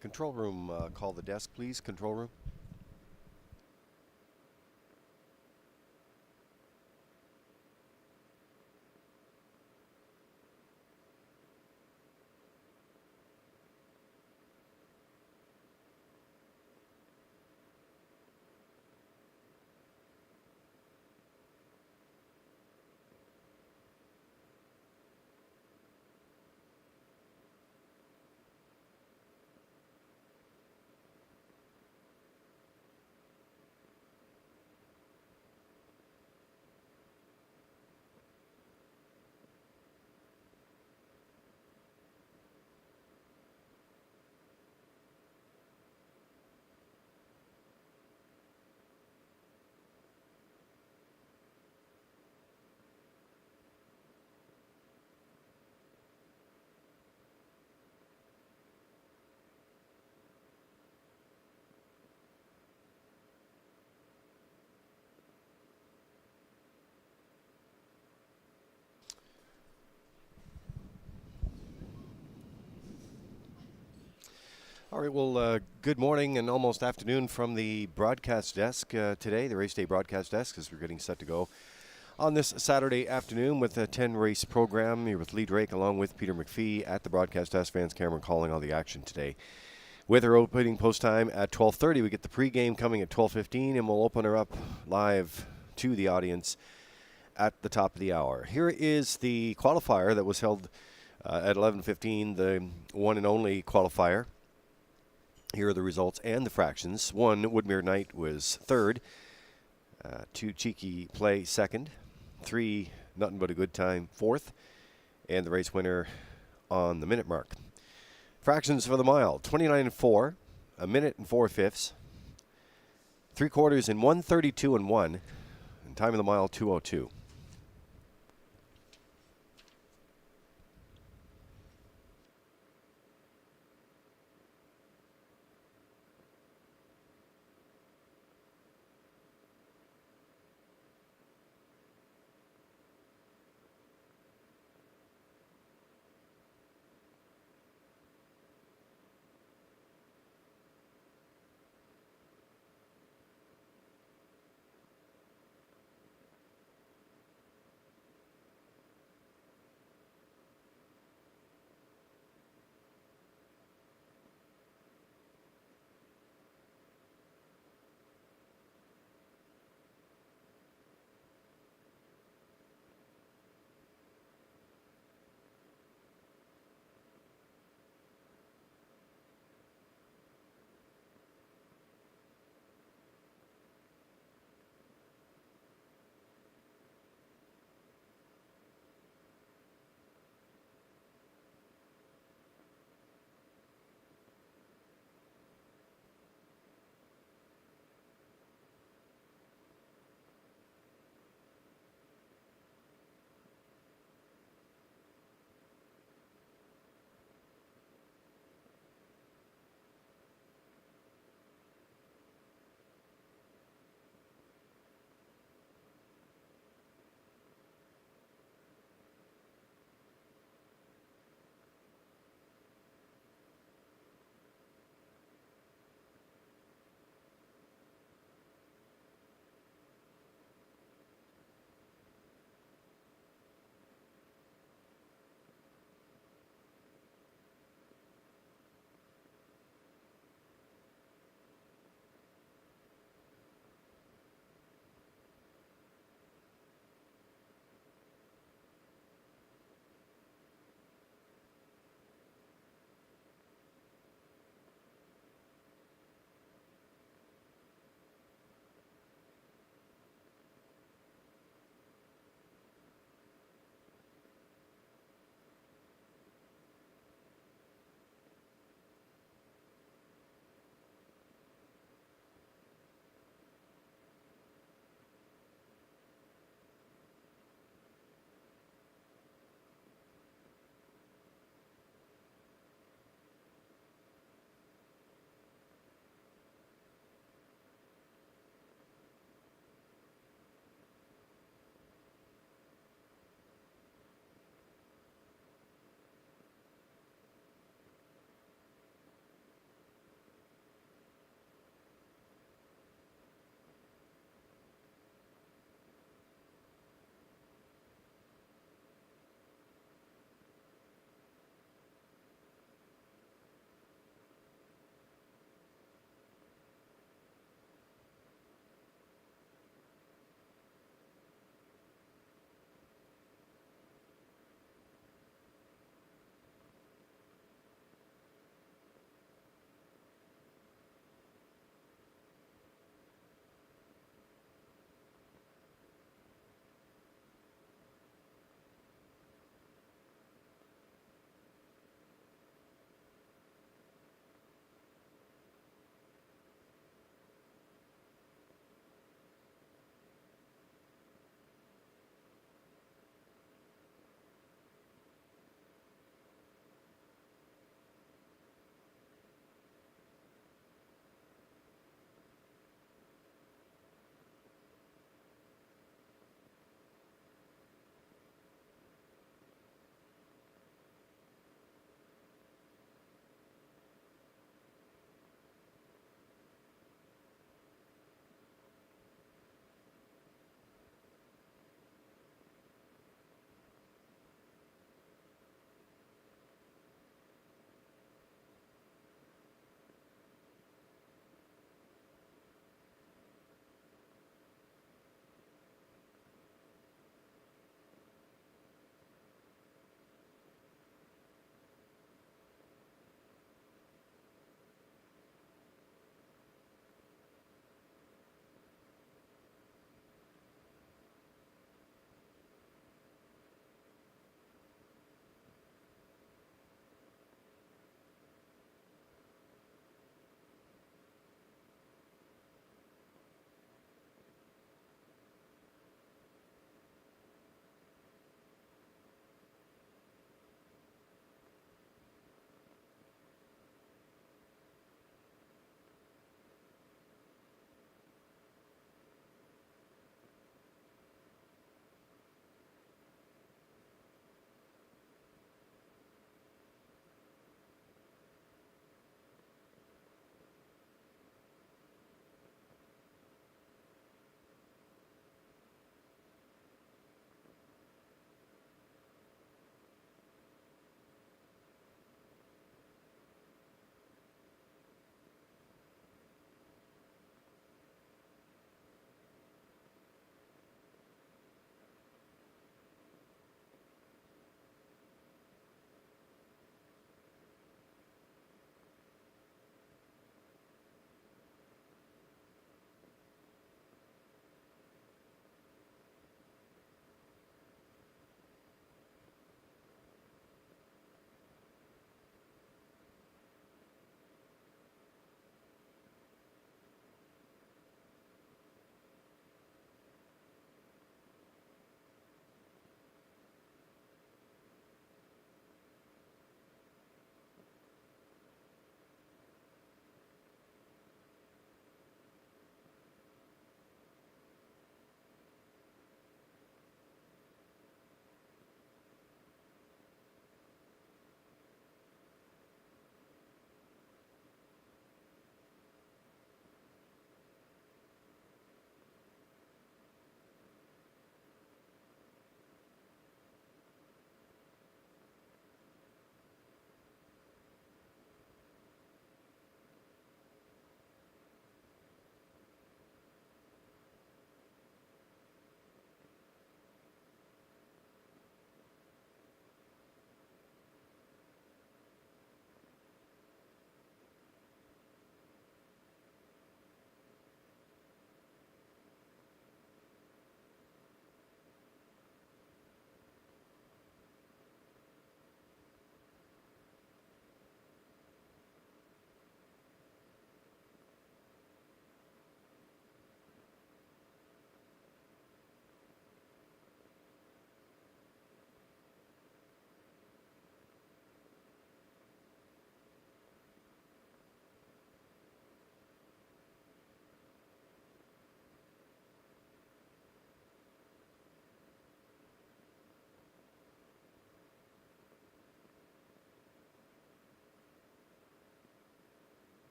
Control room, call the desk, please. Control room. All right, well, good morning and almost afternoon from the broadcast desk today, the race day broadcast desk, as we're getting set to go on this Saturday afternoon with a 10-race program. Here with Lee Drake along with Peter McPhee at the broadcast desk. Vance Cameron calling all the action today. With our opening post time at 12:30, we get the pregame coming at 12:15, and we'll open her up live to the audience at the top of the hour. Here is the qualifier that was held at 11:15, the one and only qualifier. Here are the results and the fractions. 1, Woodmere Knight was third. 2, Cheeky Play second. 3, Nothing But a Good Time fourth. And the race winner on the minute mark. Fractions for the mile, 29 and 4, a minute and 4/5. 3/4 in 1:32 and 1. And time of the mile, 2:02.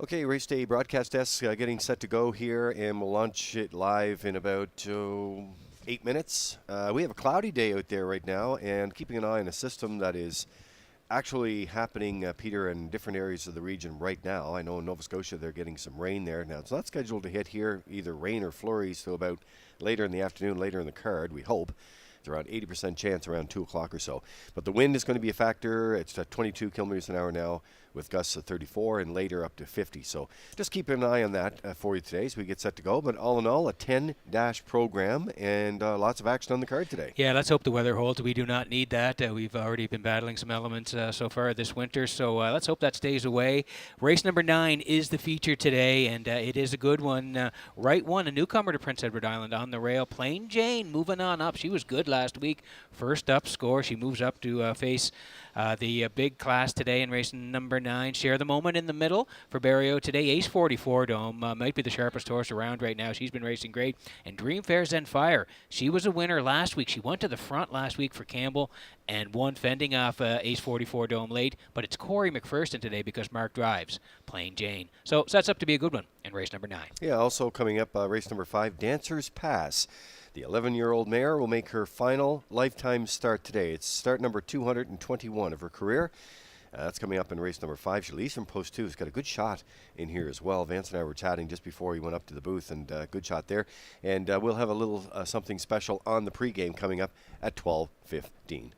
Okay, Race Day broadcast desk getting set to go here, and we'll launch it live in about 8 minutes. We have a cloudy day out there right now, and keeping an eye on a system that is actually happening, Peter, in different areas of the region right now. I know in Nova Scotia they're getting some rain there. Now, it's not scheduled to hit here, either rain or flurries, till about later in the afternoon, later in the card, we hope. It's around 80% chance around 2 o'clock or so. But the wind is going to be a factor. It's at 22 kilometers an hour now, with gusts of 34 and later up to 50. So just keep an eye on that for you today as we get set to go. But all in all, a 10-dash program and lots of action on the card today. Yeah, let's hope the weather holds. We do not need that. We've already been battling some elements so far this winter, so let's hope that stays away. Race number 9 is the feature today, and it is a good one. Right one, a newcomer to Prince Edward Island on the rail. Plain Jane moving on up. She was good last week. First up score. She moves up to face the big class today in race number 9. Share the moment in the middle for Barrio today. Ace 44 Dome might be the sharpest horse around right now. She's been racing great. And Dream Fair's Zen Fire. She was a winner last week. She went to the front last week for Campbell and won, fending off Ace 44 Dome late. But it's Corey McPherson today because Mark drives Plain Jane. So sets up to be a good one in race number 9. Yeah, also coming up, race number 5, Dancer's Pass. The 11-year-old mare will make her final lifetime start today. It's start number 221 of her career. That's coming up in race number 5. She leads from post 2. He's got a good shot in here as well. Vance and I were chatting just before he went up to the booth, and good shot there. And we'll have a little something special on the pregame coming up at 12:15.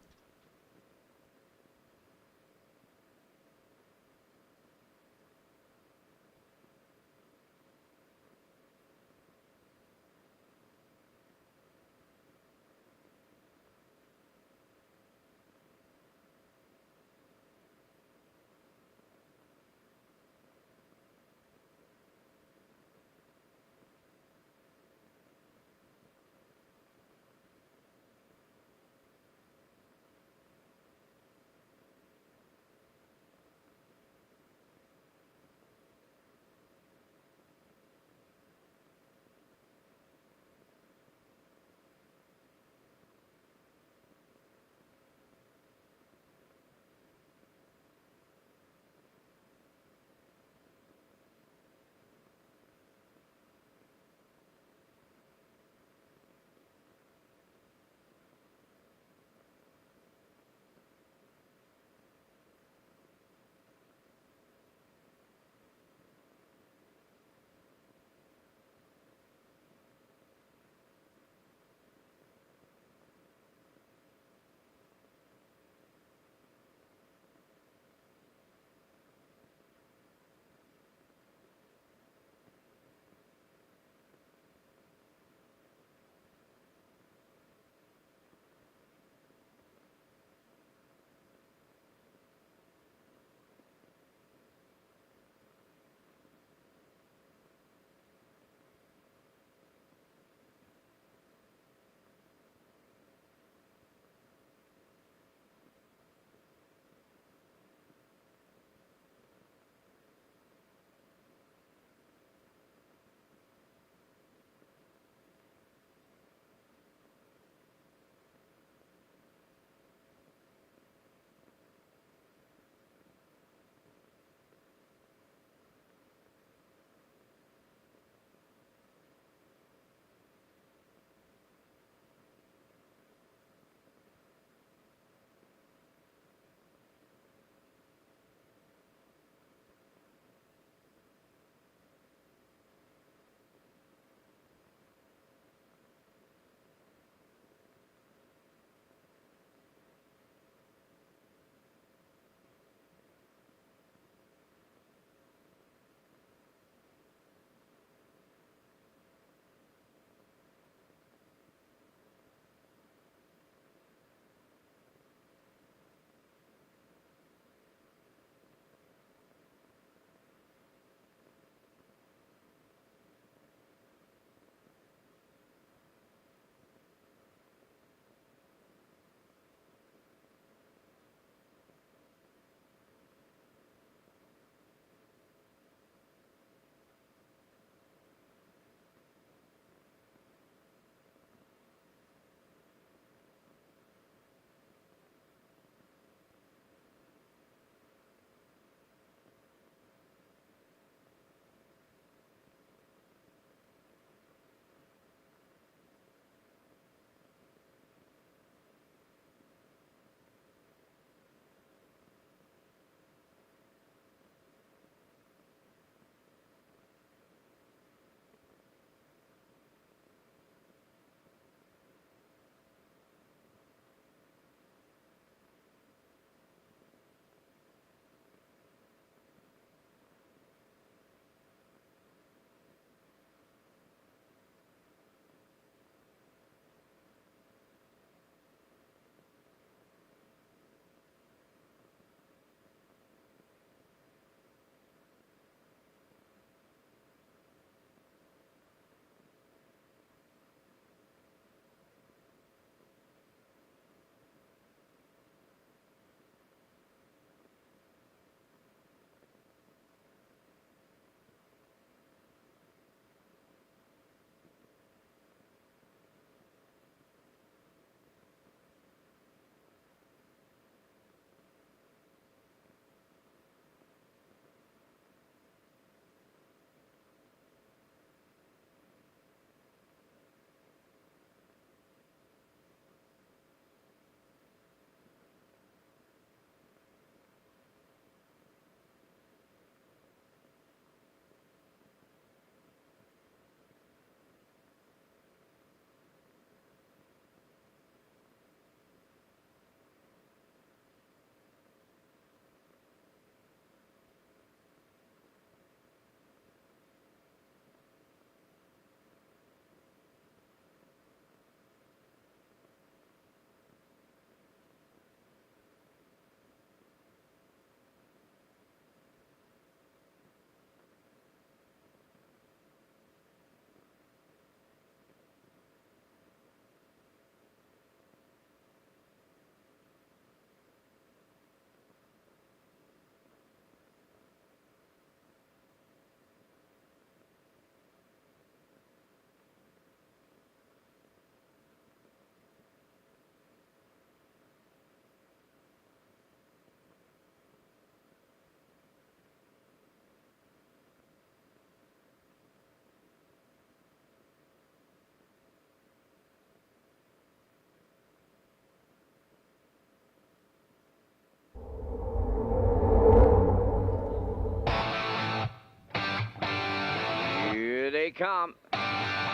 Sports.com.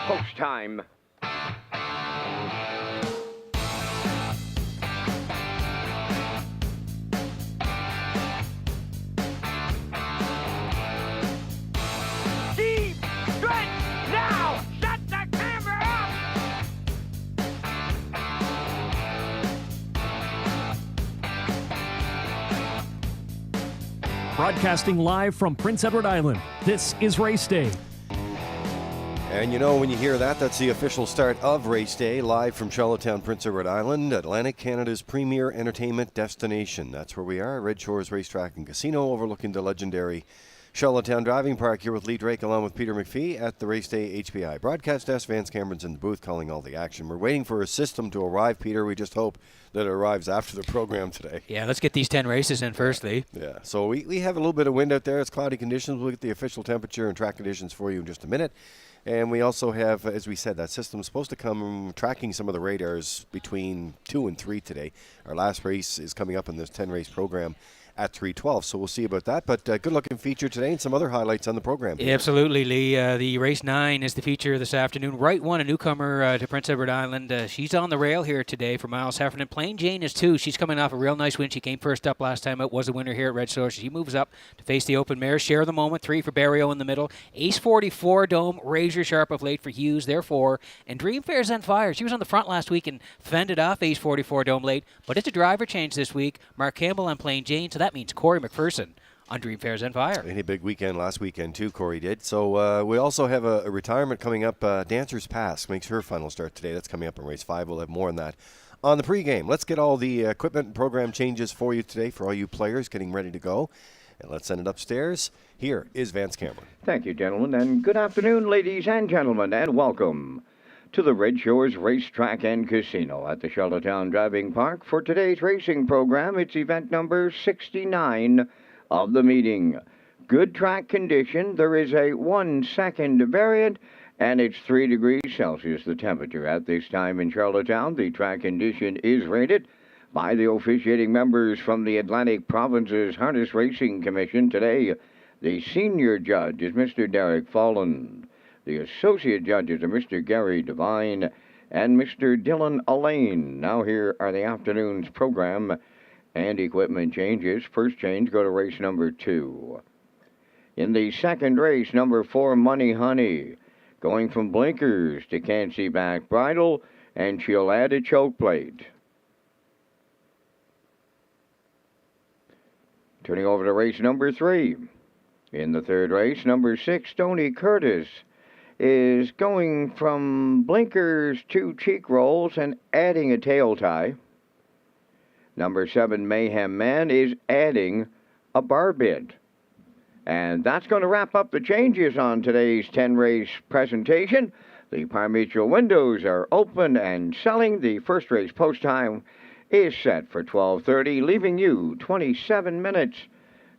Post time. Deep stretch now. Shut the camera up. Broadcasting live from Prince Edward Island, this is Race Day. And you know, when you hear that, that's the official start of Race Day, live from Charlottetown, Prince Edward Island, Atlantic Canada's premier entertainment destination. That's where we are, Redshores Racetrack and Casino, overlooking the legendary Charlottetown Driving Park, here with Lee Drake along with Peter McPhee at the Race Day HPI broadcast desk. Vance Cameron's in the booth calling all the action. We're waiting for a system to arrive, Peter. We just hope that it arrives after the program today. Yeah, let's get these 10 races in first, Lee. Yeah, so we have a little bit of wind out there. It's cloudy conditions. We'll get the official temperature and track conditions for you in just a minute. And we also have, as we said, that system is supposed to come tracking some of the radars between 2 and 3 today. Our last race is coming up in this 10-race program at 3:12, so we'll see about that. But good-looking feature today and some other highlights on the program. Yeah, absolutely, Lee. The race 9 is the feature this afternoon. Right 1, a newcomer to Prince Edward Island. She's on the rail here today for Miles Heffernan. Plain Jane is 2. She's coming off a real nice win. She came first up last time out, was a winner here at Red Source. She moves up to face the open mare. Share the Moment, 3 for Barrio in the middle. Ace 44 Dome, Razor Sharp of late for Hughes, they're 4. And Dream Fair's on fire. She was on the front last week and fended off Ace 44 Dome late. But it's a driver change this week. Mark Campbell on Plain Jane, so that means Corey McPherson on Dream Fair's on fire. And a big weekend last weekend, too, Corey did. So we also have a retirement coming up. Dancer's Pass makes her final start today. That's coming up in race 5. We'll have more on that on the pregame. Let's get all the equipment and program changes for you today for all you players getting ready to go. And let's send it upstairs. Here is Vance Cameron. Thank you, gentlemen, and good afternoon, ladies and gentlemen, and welcome to the Redshores Racetrack and Casino at the Charlottetown Driving Park. For today's racing program, it's event number 69 of the meeting. Good track condition. There is a 1-second variant, and it's 3 degrees Celsius, the temperature at this time in Charlottetown. The track condition is rated by the officiating members from the Atlantic Province's Harness Racing Commission. Today, the senior judge is Mr. Derek Folland. The associate judges are Mr. Gary Devine and Mr. Dylan Allain. Now here are the afternoon's program and equipment changes. First change, go to race number 2. In the second race, number 4, Money Honey, going from blinkers to can't see back bridle, and she'll add a choke plate. Turning over to race number 3. In the third race, number 6, Tony Curtis, is going from blinkers to cheek rolls and adding a tail tie. Number 7, Mayhem Man, is adding a bar bid. And that's going to wrap up the changes on today's 10-race presentation. The par-mutual windows are open and selling. The first race post time is set for 12:30, leaving you 27 minutes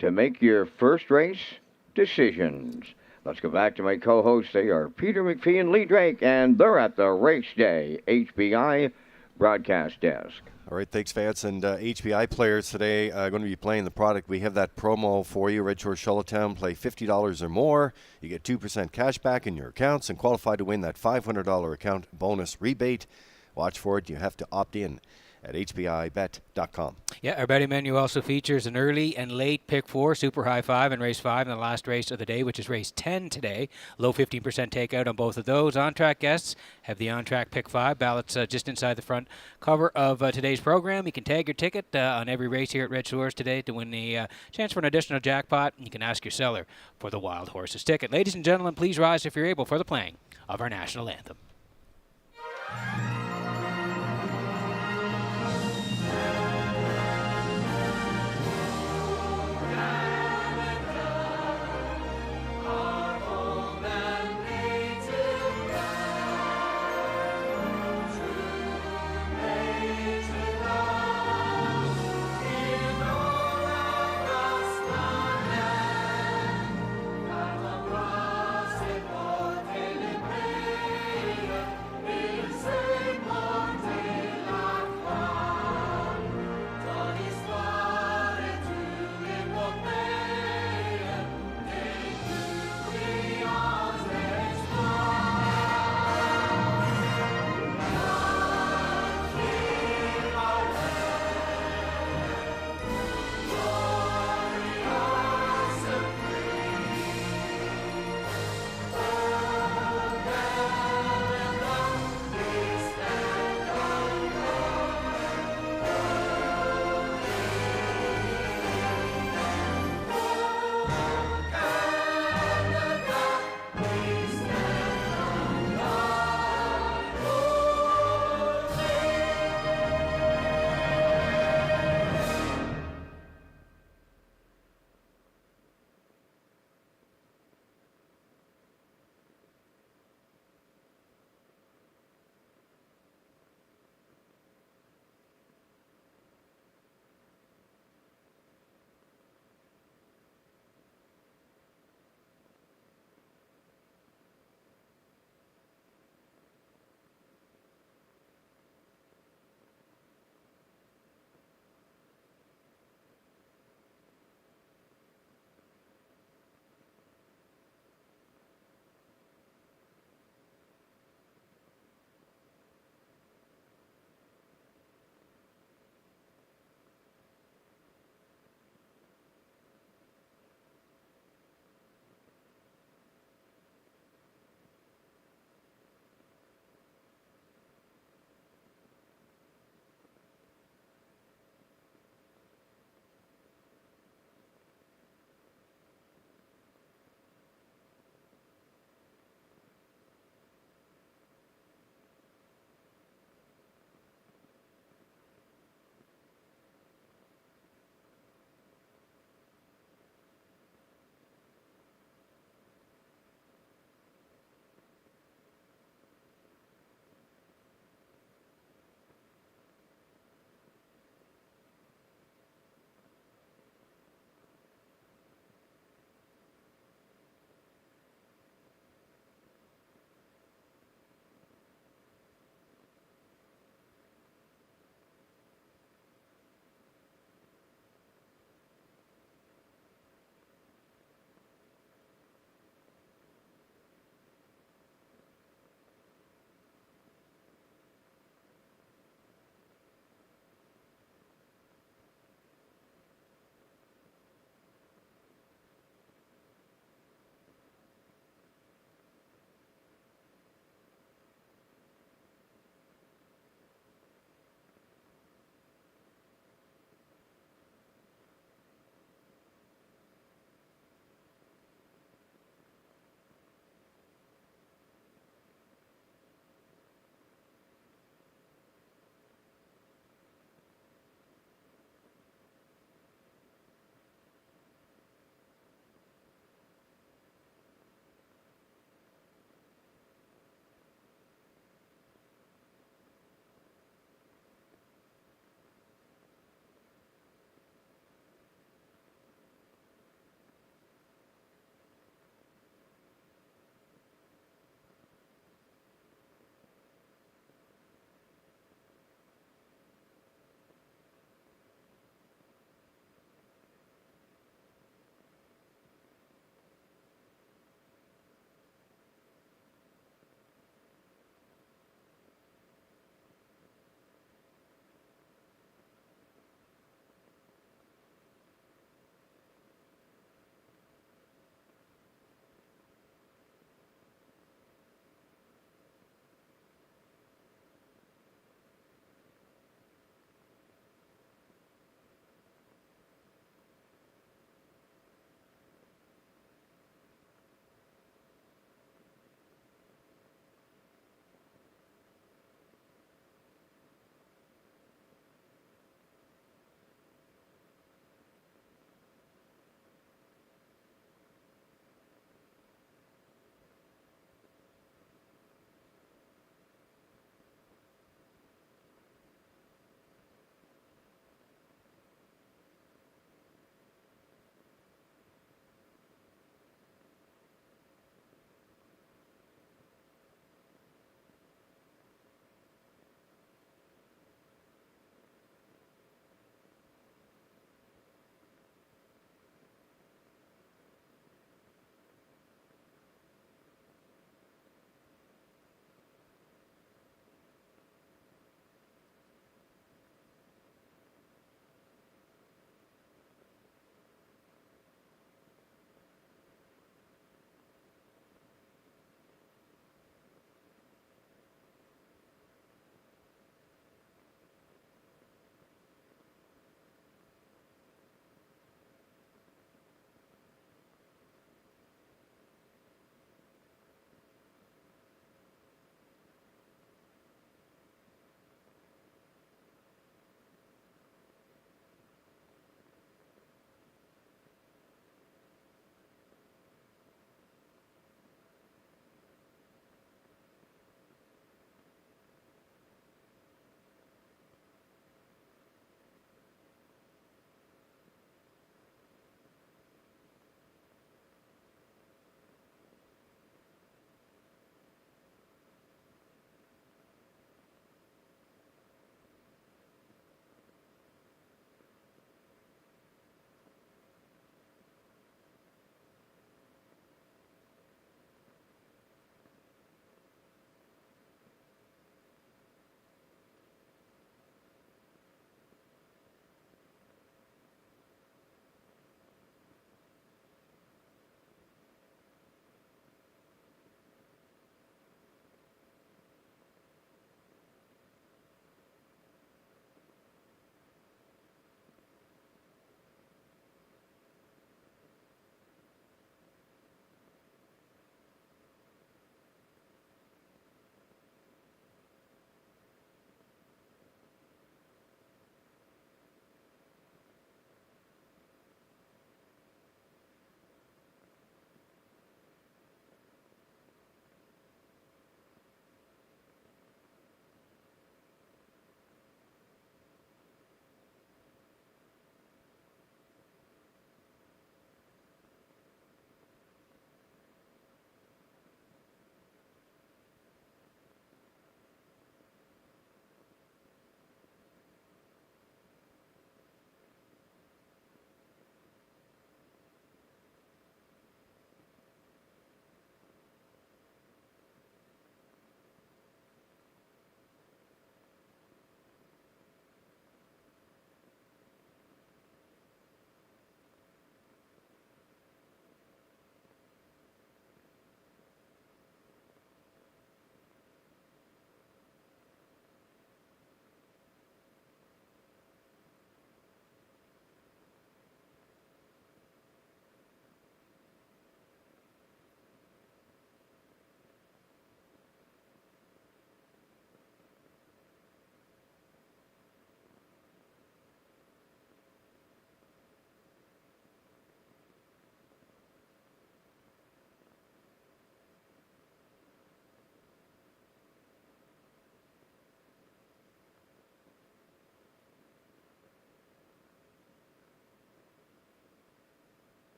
to make your first race decisions. Let's go back to my co-hosts. They are Peter McPhee and Lee Drake, and they're at the Race Day HBI broadcast desk. All right, thanks, Vance. And HBI players today are going to be playing the product. We have that promo for you. Red Shore Charlottetown, play $50 or more. You get 2% cash back in your accounts and qualify to win that $500 account bonus rebate. Watch for it. You have to opt in at hbibet.com. Yeah, our betting menu also features an early and late pick 4, super high 5, and race 5 in the last race of the day, which is race 10 today. Low 15% takeout on both of those. On-track guests have the on-track pick 5. Ballots just inside the front cover of today's program. You can tag your ticket on every race here at Red Shores today to win the chance for an additional jackpot. You can ask your seller for the Wild Horses ticket. Ladies and gentlemen, please rise if you're able for the playing of our national anthem.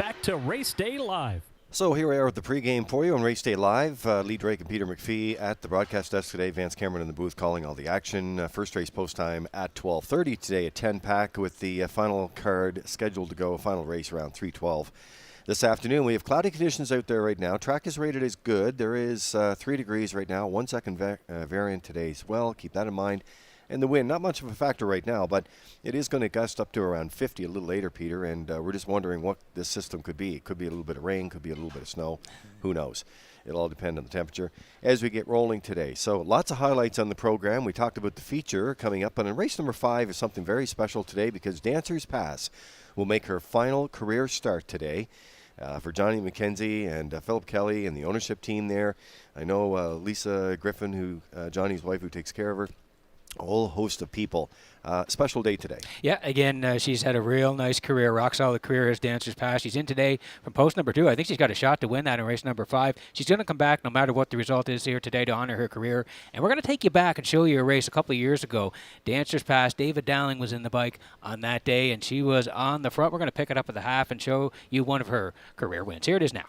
back to Race Day Live. So here we are with the pregame for you on Race Day Live. Lee Drake and Peter McPhee at the broadcast desk today. Vance Cameron in the booth calling all the action. First race post time at 12:30 today at 10 pack with the final card scheduled to go. Final race around 3:12 this afternoon. We have cloudy conditions out there right now. Track is rated as good. There is 3 degrees right now. 1 second variant today as well. Keep that in mind. And the wind, not much of a factor right now, but it is going to gust up to around 50 a little later, Peter, and we're just wondering what this system could be. It could be a little bit of rain, could be a little bit of snow. Who knows? It'll all depend on the temperature as we get rolling today. So lots of highlights on the program. We talked about the feature coming up, and in race number 5 is something very special today because Dancer's Pass will make her final career start today. For Johnny McKenzie and Philip Kelly and the ownership team there. I know Lisa Griffin, who Johnny's wife, who takes care of her. A whole host of people. Special day today. Yeah, again, she's had a real nice career, rock solid career as Dancer's Pass. She's in today from post number 2. I think she's got a shot to win that in race number 5. She's going to come back no matter what the result is here today to honor her career. And we're going to take you back and show you a race a couple of years ago. Dancer's Pass, David Dowling was in the bike on that day, and she was on the front. We're going to pick it up at the half and show you one of her career wins. Here it is now.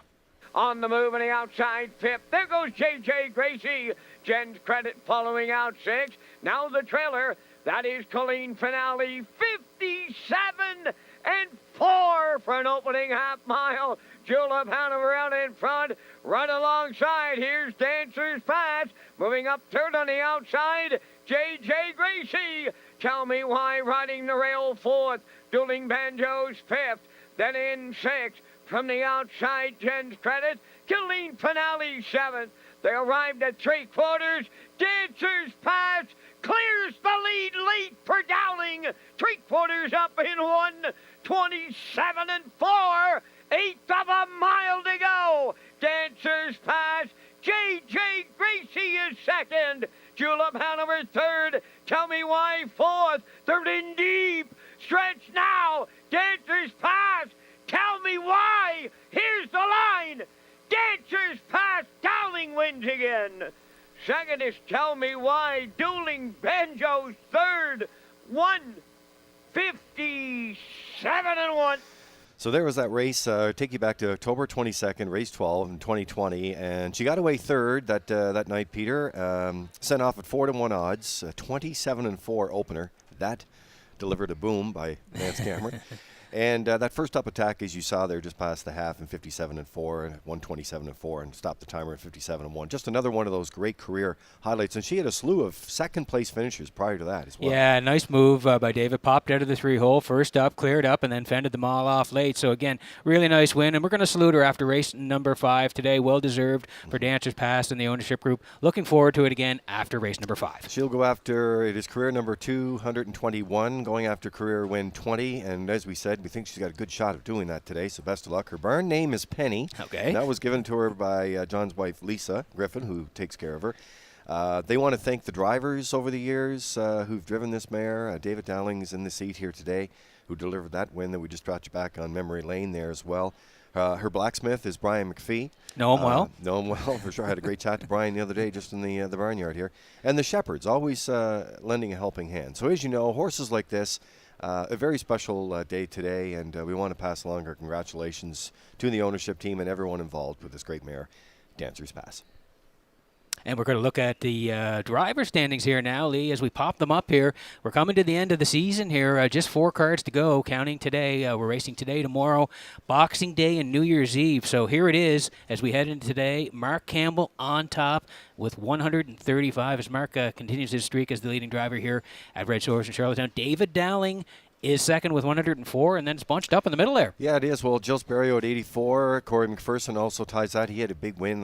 On the move on the outside, 5th. There goes J.J. Gracie. Jen's Credit following out 6. Now the trailer. That is Colleen Finale. 57 and 4 for an opening half mile. Julep Hanover out in front. Right alongside. Here's Dancer's Pass. Moving up third on the outside. J.J. Gracie. Tell Me Why riding the rail 4th. Dueling Banjos 5th. Then in 6th. From the outside, Jen's Credit. Colleen Finale 7th. They arrived at 3/4. Dancer's Pass clears the lead late for Dowling. 3/4 up in 1:27 and 4. 1/8 of a mile to go. Dancer's Pass. J.J. Gracie is second. Julep Hanover third. Tell Me Why 4th. They're in deep. Stretch now. Dancer's Pass. Tell Me Why. Here's the line. Dancer's Pass. Dowling wins again. Second is Tell Me Why. Dueling Banjos third. 1:57 and 1. So there was that race. Take you back to October 22nd, race 12 in 2020, and she got away third that night, Peter. Sent off at 4-1 odds, 27 and 4 opener. That delivered a boom by Vance Cameron. And that first up attack, as you saw there, just past the half in 57 and 4, and 127 and 4, and stopped the timer at 57 and 1. Just another one of those great career highlights. And she had a slew of second place finishes prior to that as well. Yeah, nice move by David. Popped out of the 3-hole, first up, cleared up, and then fended them all off late. So again, really nice win. And we're going to salute her after race number 5 today. Well deserved for Dancer's Pass and the ownership group. Looking forward to it again after race number 5. She'll go after, it is career number 221, going after career win 20. And as we said, we think she's got a good shot of doing that today, so best of luck. Her barn name is Penny. Okay. And that was given to her by John's wife, Lisa Griffin, who takes care of her. They want to thank the drivers over the years who've driven this mare. David Dowling's in the seat here today, who delivered that win that we just brought you back on memory lane there as well. Her blacksmith is Brian McPhee. Know him well. Know him well, for sure. I had a great chat to Brian the other day just in the barnyard here. And the shepherds, always lending a helping hand. So as you know, horses like this, a very special day today, and we want to pass along our congratulations to the ownership team and everyone involved with this great mare, Dancer's Pass. And we're going to look at the driver standings here now, Lee, as we pop them up here. We're coming to the end of the season here. Just 4 cards to go, counting today. We're racing today, tomorrow, Boxing Day, and New Year's Eve. So here it is as we head into today. Mark Campbell on top with 135 as Mark continues his streak as the leading driver here at Redshores in Charlottetown. David Dowling is second with 104, and then it's bunched up in the middle there. Yeah, it is. Well, Gilles Barrio at 84. Corey McPherson also ties that. He had a big win,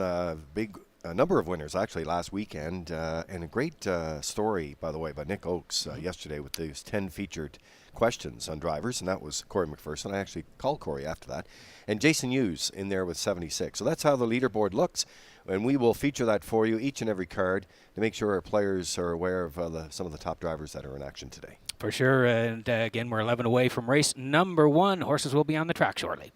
a number of winners actually last weekend, and a great story, by the way, by Nick Oakes yesterday with those 10 featured questions on drivers, and that was Corey McPherson. I actually called Corey after that. And Jason Hughes in there with 76. So that's how the leaderboard looks, and we will feature that for you, each and every card, to make sure our players are aware of some of the top drivers that are in action today. For sure, and again, we're 11 away from race number 1. Horses will be on the track shortly.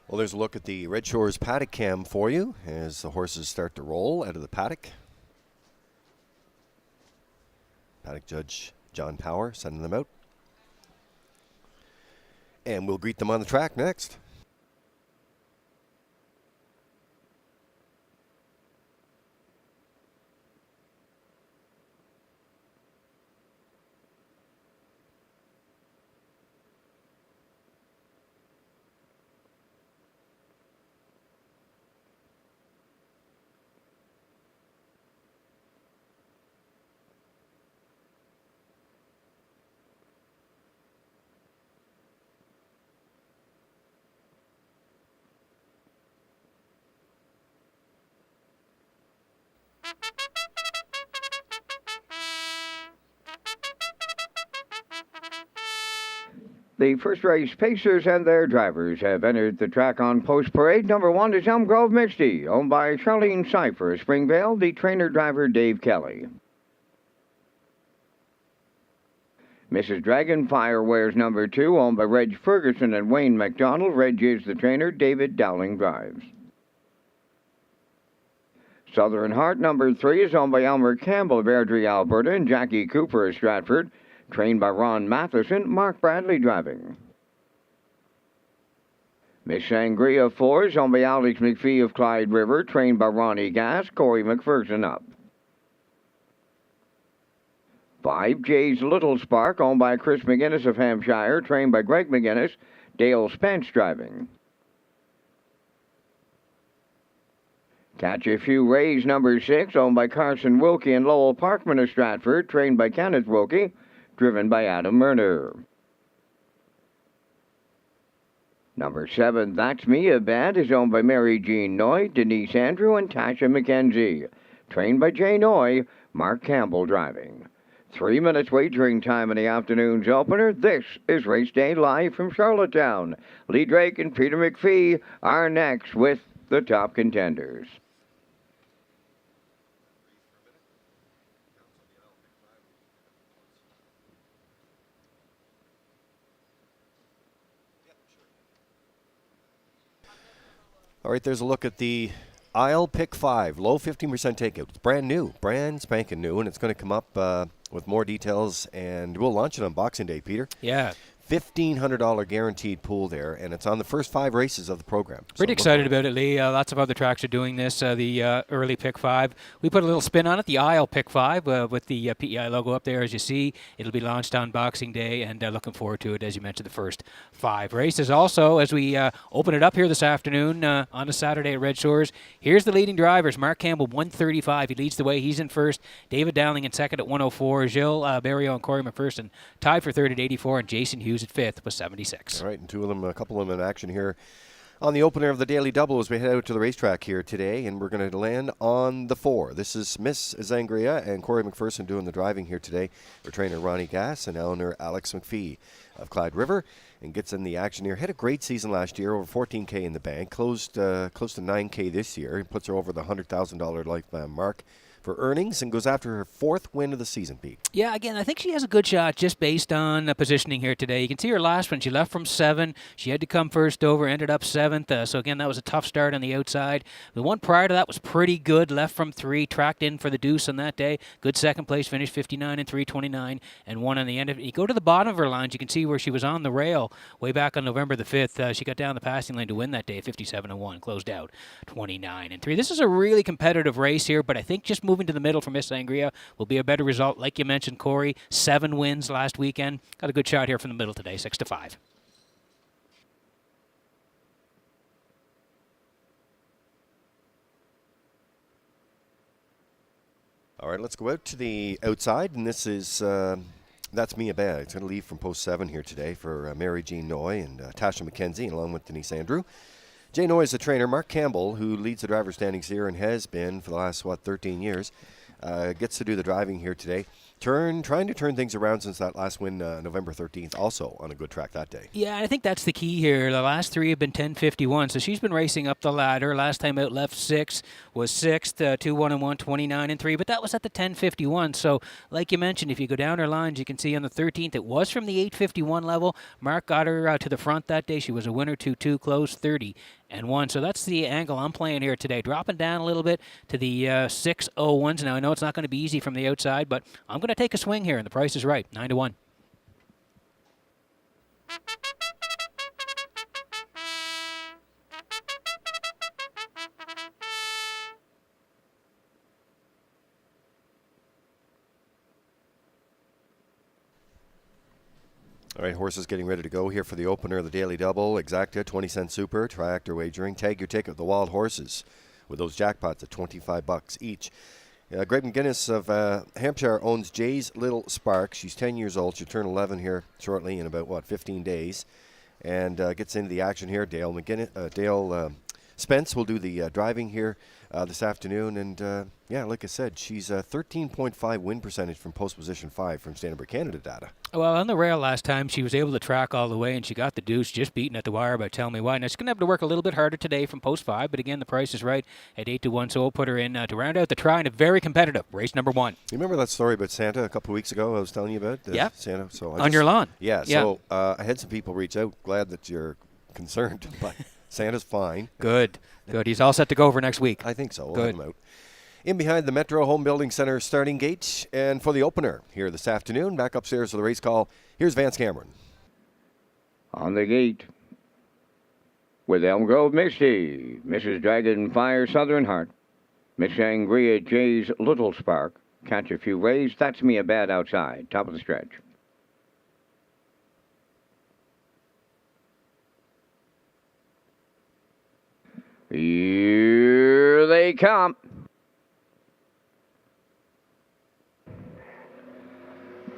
Well, there's a look at the Red Shores paddock cam for you as the horses start to roll out of the paddock. Paddock judge John Power sending them out. And we'll greet them on the track next. The first race pacers and their drivers have entered the track on post parade. Number 1 is Elm Grove Misty, owned by Charlene Cypher, Springvale, the trainer-driver Dave Kelly. Mrs. Dragonfire wears number 2, owned by Reg Ferguson and Wayne McDonald. Reg is the trainer. David Dowling drives. Southern Heart number 3 is owned by Elmer Campbell of Airdrie, Alberta, and Jackie Cooper of Stratford. Trained by Ron Matheson, Mark Bradley driving. Miss Sangria 4 is owned by Alex McPhee of Clyde River, trained by Ronnie Gass, Corey McPherson up. 5 Jay's Little Spark, owned by Chris McGinnis of Hampshire, trained by Greg McGinnis, Dale Spence driving. Catch a Few Rays number 6, owned by Carson Wilkie and Lowell Parkman of Stratford, trained by Kenneth Wilkie, driven by Adam Murner. Number 7, That's Me a Bad, is owned by Mary Jean Noy, Denise Andrew, and Tasha McKenzie. Trained by Jay Noy, Mark Campbell driving. 3 minutes wagering time in the afternoon's opener. This is Race Day live from Charlottetown. Lee Drake and Peter McPhee are next with the top contenders. All right, there's a look at the Isle Pick 5, low 15% takeout. It's brand new, brand spanking new, and it's going to come up with more details, and we'll launch it on Boxing Day, Peter. Yeah. $1,500 guaranteed pool there, and it's on the first 5 races of the program. Pretty excited about it, Lee. Lots of other tracks are doing this. The early Pick 5. We put a little spin on it, the Isle Pick 5, with the PEI logo up there, as you see. It'll be launched on Boxing Day, and looking forward to it, as you mentioned, the first 5 races. Also, as we open it up here this afternoon on a Saturday at Red Shores, here's the leading drivers. Mark Campbell, 135. He leads the way. He's in first. David Dowling in second at 104. Gilles Barrio and Corey McPherson tied for third at 84, and Jason Hughes at fifth with 76. All right, and a couple of them in action here on the opener of the Daily Double as we head out to the racetrack here today, and we're going to land on the 4. This is Miss Zangria and Corey McPherson doing the driving here today. Their trainer Ronnie Gass and owner Alex McPhee of Clyde River, and gets in the action here. Had a great season last year, over $14K in the bank, closed close to $9K this year. It puts her over the $100,000 lifetime mark for earnings and goes after her 4th win of the season, Pete. Yeah, again, I think she has a good shot just based on positioning here today. You can see her last one. She left from 7. She had to come first over, ended up 7th. So, again, that was a tough start on the outside. The one prior to that was pretty good. Left from 3, tracked in for the deuce on that day. Good second place finish, 59 and 329, and 1 on the end of it. You go to the bottom of her lines, you can see where she was on the rail way back on November the 5th. She got down the passing lane to win that day, 57 and 1, closed out 29 and 3. This is a really competitive race here, but I think just moving to the middle for Miss Sangria will be a better result. Like you mentioned, Corey, 7 wins last weekend. Got a good shot here from the middle today, 6-5. All right, let's go out to the outside, and this is That's Me a Bad. It's going to leave from post 7 here today for Mary Jean Noy and Tasha McKenzie, along with Denise Andrew. Jay Noy is the trainer. Mark Campbell, who leads the driver standings here and has been for the last, 13 years. gets to do the driving here today. Trying to turn things around since that last win November 13th, also on a good track that day. Yeah, I think that's the key here. The last three have been 10:51, so she's been racing up the ladder. Last time out left 6 was 6th, 2-1-1, 29-3, but that was at the 10:51. So, like you mentioned, if you go down her lines, you can see on the 13th it was from the 8:51 level. Mark got her to the front that day. She was a winner 2-2, close 30-1. So that's the angle I'm playing here today, dropping down a little bit to the 6:01s. Now I know it's not going to be easy from the outside, but I'm going to take a swing here, and the price is right, 9-1. All right, horses getting ready to go here for the opener of the Daily Double. Exacta, 20-cent super, triactor wagering. Tag your ticket, the Wild Horses, with those jackpots at $25 each. Greg McGinnis of Hampshire owns Jay's Little Spark. She's 10 years old. She'll turn 11 here shortly in about, 15 days. And gets into the action here. Dale Spence will do the driving here this afternoon. And, like I said, she's a 13.5 win percentage from post position 5 from Standard Canada data. Well, on the rail last time, she was able to track all the way, and she got the deuce, just beaten at the wire by Tell Me Why. Now, she's going to have to work a little bit harder today from post 5, but again, the price is right at 8-1, so we'll put her in to round out the try in a very competitive race number 1. You remember that story about Santa a couple of weeks ago I was telling you about? Yeah. Santa. So on your lawn. Yeah, so I had some people reach out. Glad that you're concerned, but Santa's fine. Good. He's all set to go for next week. I think so. We'll Good. have him out. In behind the Metro Home Building Center starting gate, and for the opener here this afternoon, back upstairs for the race call, here's Vance Cameron. On the gate with Elm Grove Misty, Mrs. Dragonfire Southern Heart, Miss Sangria Jay's Little Spark, Catch a Few Rays, That's Me a Bad outside, top of the stretch. Here they come.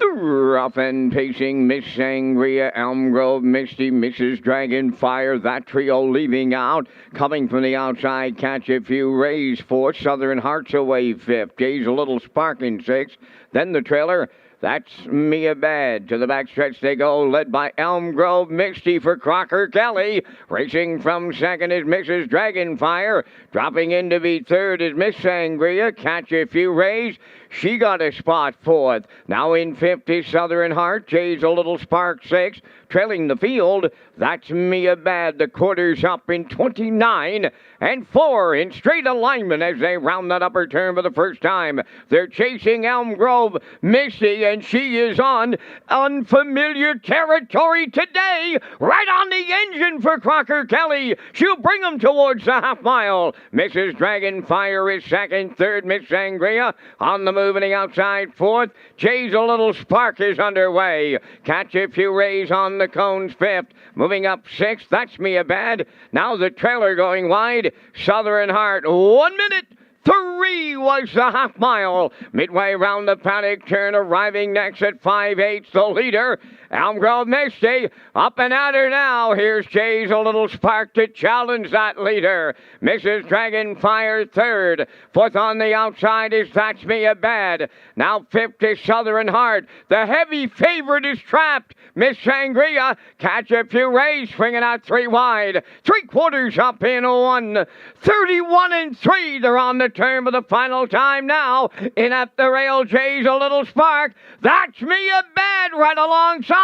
Rough and pacing, Miss Sangria, Elm Grove Misty, Mrs. Dragonfire, that trio leaving out. Coming from the outside, Catch a Few Rays, 4th, Southern Hearts away 5th, Jay's a Little Spark in 6th. Then the trailer, That's Me a Bad. To the backstretch they go, led by Elm Grove Misty for Crocker Kelly. Racing from 2nd is Mrs. Dragonfire. Dropping in to be 3rd is Miss Sangria. Catch a Few Rays. She got a spot 4th. Now in 5th is Southern Heart. Jay's a Little Spark 6th. Trailing the field, That's Me a Bad. The quarters up in 29 and 4 in straight alignment as they round that upper turn for the first time. They're chasing Elm Grove Misty, and she is on unfamiliar territory today. Right on the engine for Crocker Kelly. She'll bring them towards the half mile. Mrs. Dragonfire is 2nd, 3rd, Miss Sangria on the move in the outside 4th. Jay's a Little Spark is underway. Catch a Few Rays on the cones 5th. Moving up 6th, That's Me a Bad. Now the trailer going wide. Southern Heart, 1 minute. 3 was the half mile. Midway round the paddock turn, arriving next at 5/8, the leader. Elm Grove Misty up and at her now. Here's Jay's a Little Spark to challenge that leader. Mrs. Dragonfire 3rd. 4th on the outside is That's Me a Bad. Now 5th is Southern Heart. The heavy favorite is trapped. Miss Sangria, Catch a Few Rays, swinging out 3 wide. 3/4 up in 1. 31-3. They're on the turn for the final time now. In at the rail, Jay's a Little Spark. That's Me a Bad right alongside.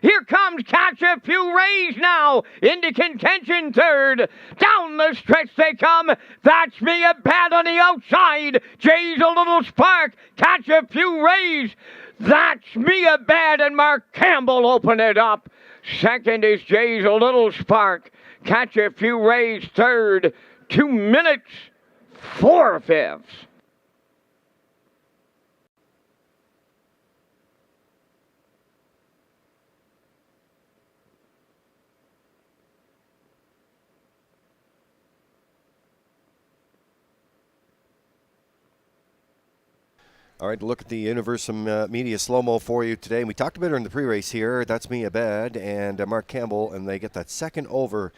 Here comes Catch a Few Rays now into contention 3rd. Down the stretch they come. That's Me a Bad on the outside. Jay's a Little Spark. Catch a Few Rays. That's Me a Bad, and Mark Campbell open it up. 2nd is Jay's a Little Spark. Catch a Few Rays 3rd. 2 minutes 4/5. All right, look at the Universum Media slow-mo for you today. We talked about her in the pre-race here. That's Me a Bad and Mark Campbell, and they get that second over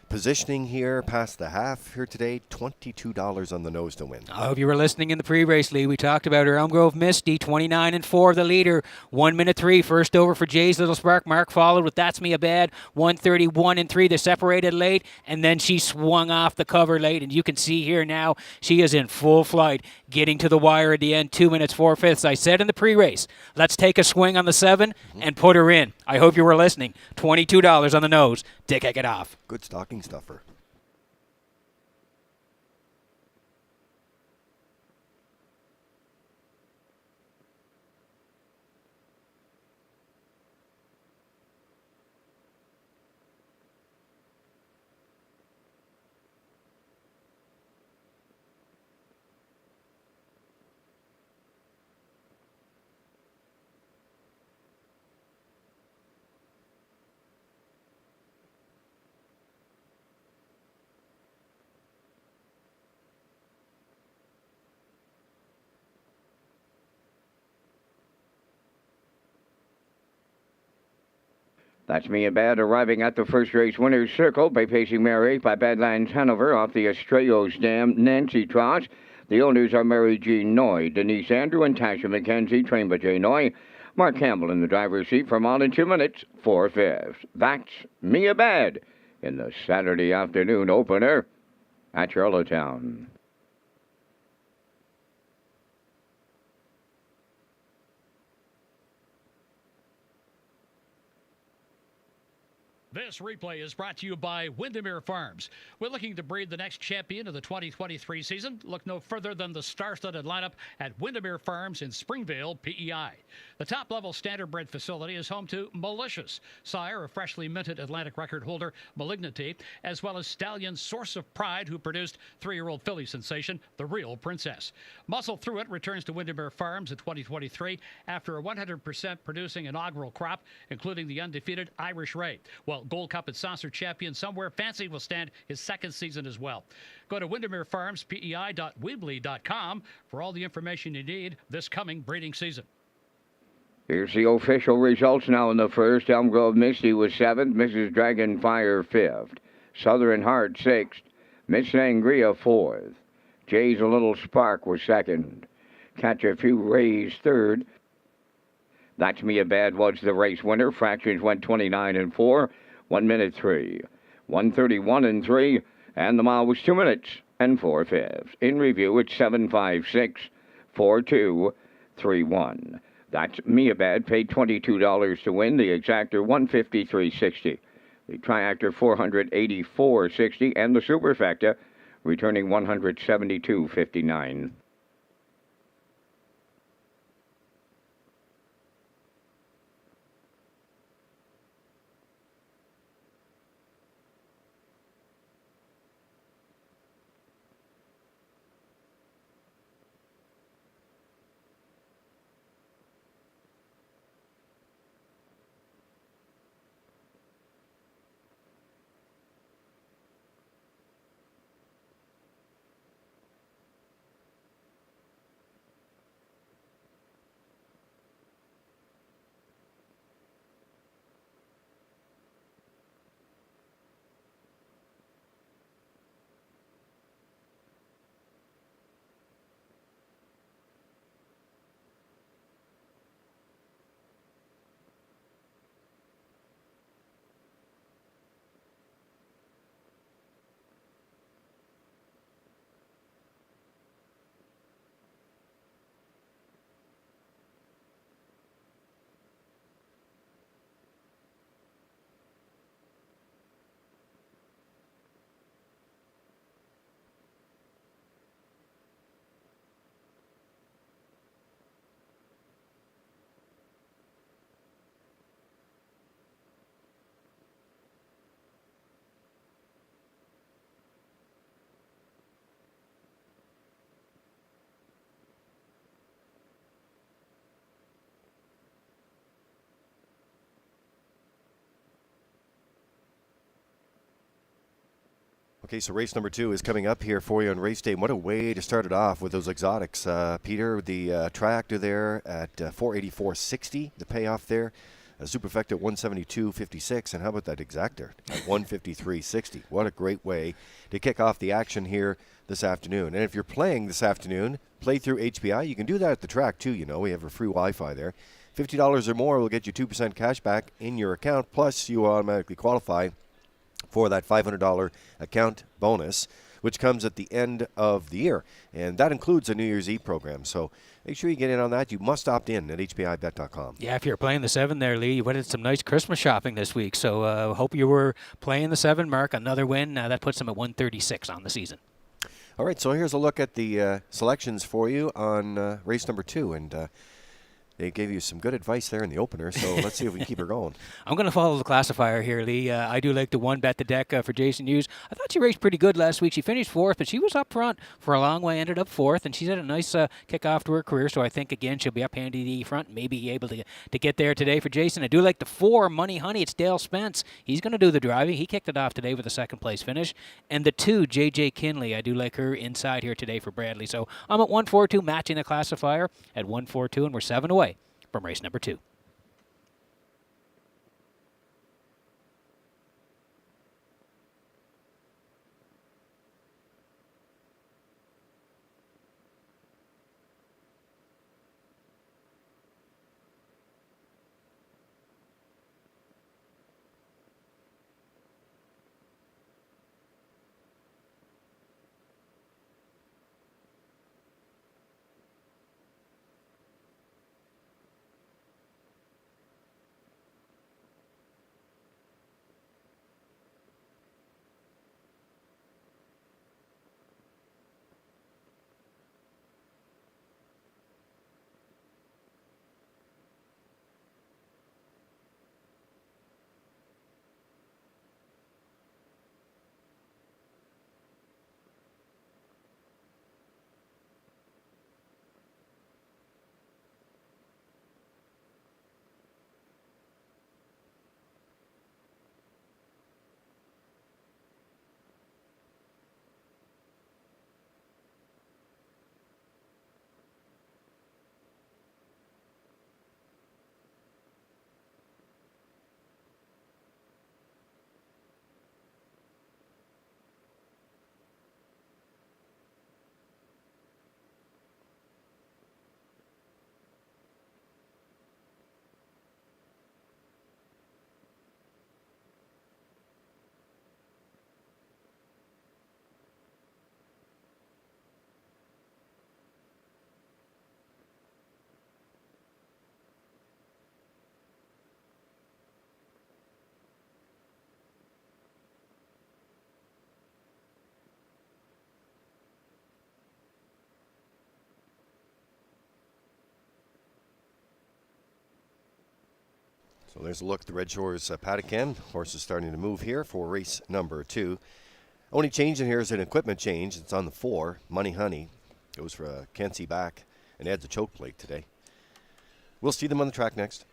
positioning here past the half here today, $22 on the nose to win. I hope you were listening in the pre-race lead. We talked about her Elm Grove Misty, 29-4, the leader. 1:03, first over for Jay's Little Spark. Mark followed with That's Me a Bad, 1:31-3. They separated late, and then she swung off the cover late, and you can see here now she is in full flight, getting to the wire at the end, 2 minutes, 4/5. I said in the pre-race, let's take a swing on the 7 and put her in. I hope you were listening. $22 on the nose to kick it off. Good stocking stuffer. That's Me a Bad arriving at the first race winner's circle by pacing mare 8 by Badlands Hanover off the Estrellas Dam, Nancy Trot. The owners are Mary Jean Noy, Denise Andrew, and Tasha McKenzie, trained by Jay Noy. Mark Campbell in the driver's seat for mile in 2 minutes, 4/5. That's Me a Bad in the Saturday afternoon opener at Charlottetown. This replay is brought to you by Windermere Farms. We're looking to breed the next champion of the 2023 season. Look no further than the star-studded lineup at Windermere Farms in Springvale, PEI. The top-level standard-bred facility is home to Malicious, sire of freshly minted Atlantic record holder Malignity, as well as Stallion Source of Pride, who produced 3-year-old filly sensation, The Real Princess. Muscle Through It returns to Windermere Farms in 2023 after a 100% producing inaugural crop, including the undefeated Irish Ray. Well, Gold Cup and Saucer champion Somewhere Fancy will stand his second season as well. Go to windermerefarbspei.weebly.com for all the information you need this coming breeding season. Here's the official results now in the first. Elm Grove Misty was 7th, Mrs. Dragonfire 5th, Southern Heart 6th, Miss Sangria 4th, Jay's Little Spark was 2nd, Catch a Few Rays 3rd. That's Me a Bad was the race winner. Fractions went 29-4. 1:03, 1:31-3, and the mile was 2 minutes and 4/5. In review, it's 7:56, 4:2, 3:1. That's Me a Bad, paid $22 to win. The exactor $153.60, the triactor $484.60, and the superfecta returning $172.59. Okay, so race number 2 is coming up here for you on race day. What a way to start it off with those exotics. Peter, the triactor there at 484.60, the payoff there. A Superfecta at 172.56, and how about that Exactor at 153.60? What a great way to kick off the action here this afternoon. And if you're playing this afternoon, play through HPI. You can do that at the track too. You know, we have a free Wi-Fi there. $50 or more will get you 2% cash back in your account. Plus, you automatically qualify for that $500 account bonus, which comes at the end of the year. And that includes a New Year's Eve program. So make sure you get in on that. You must opt in at hpibet.com. Yeah, if you're playing the 7 there, Lee, you went into some nice Christmas shopping this week. So hope you were playing the 7 mark. Another win. That puts them at 136 on the season. All right, so here's a look at the selections for you on race number 2. And they gave you some good advice there in the opener, so let's see if we can keep her going. I'm going to follow the classifier here, Lee. I do like the 1 bet the deck for Jason Hughes. I thought she raced pretty good last week. She finished 4th, but she was up front for a long way, ended up 4th, and she's had a nice kickoff to her career, so I think, again, she'll be up handy front, maybe able to get there today for Jason. I do like the 4, Money Honey. It's Dale Spence. He's going to do the driving. He kicked it off today with a 2nd-place finish. And the 2, J.J. Kinley. I do like her inside here today for Bradley. So I'm at 142, matching the classifier at 142, and we're 7 away from race number 2. So there's a look at the Red Shores paddock again. Horse is starting to move here for race number 2. Only change in here is an equipment change. It's on the 4, Money Honey. Goes for a can't see back and adds a choke plate today. We'll see them on the track next.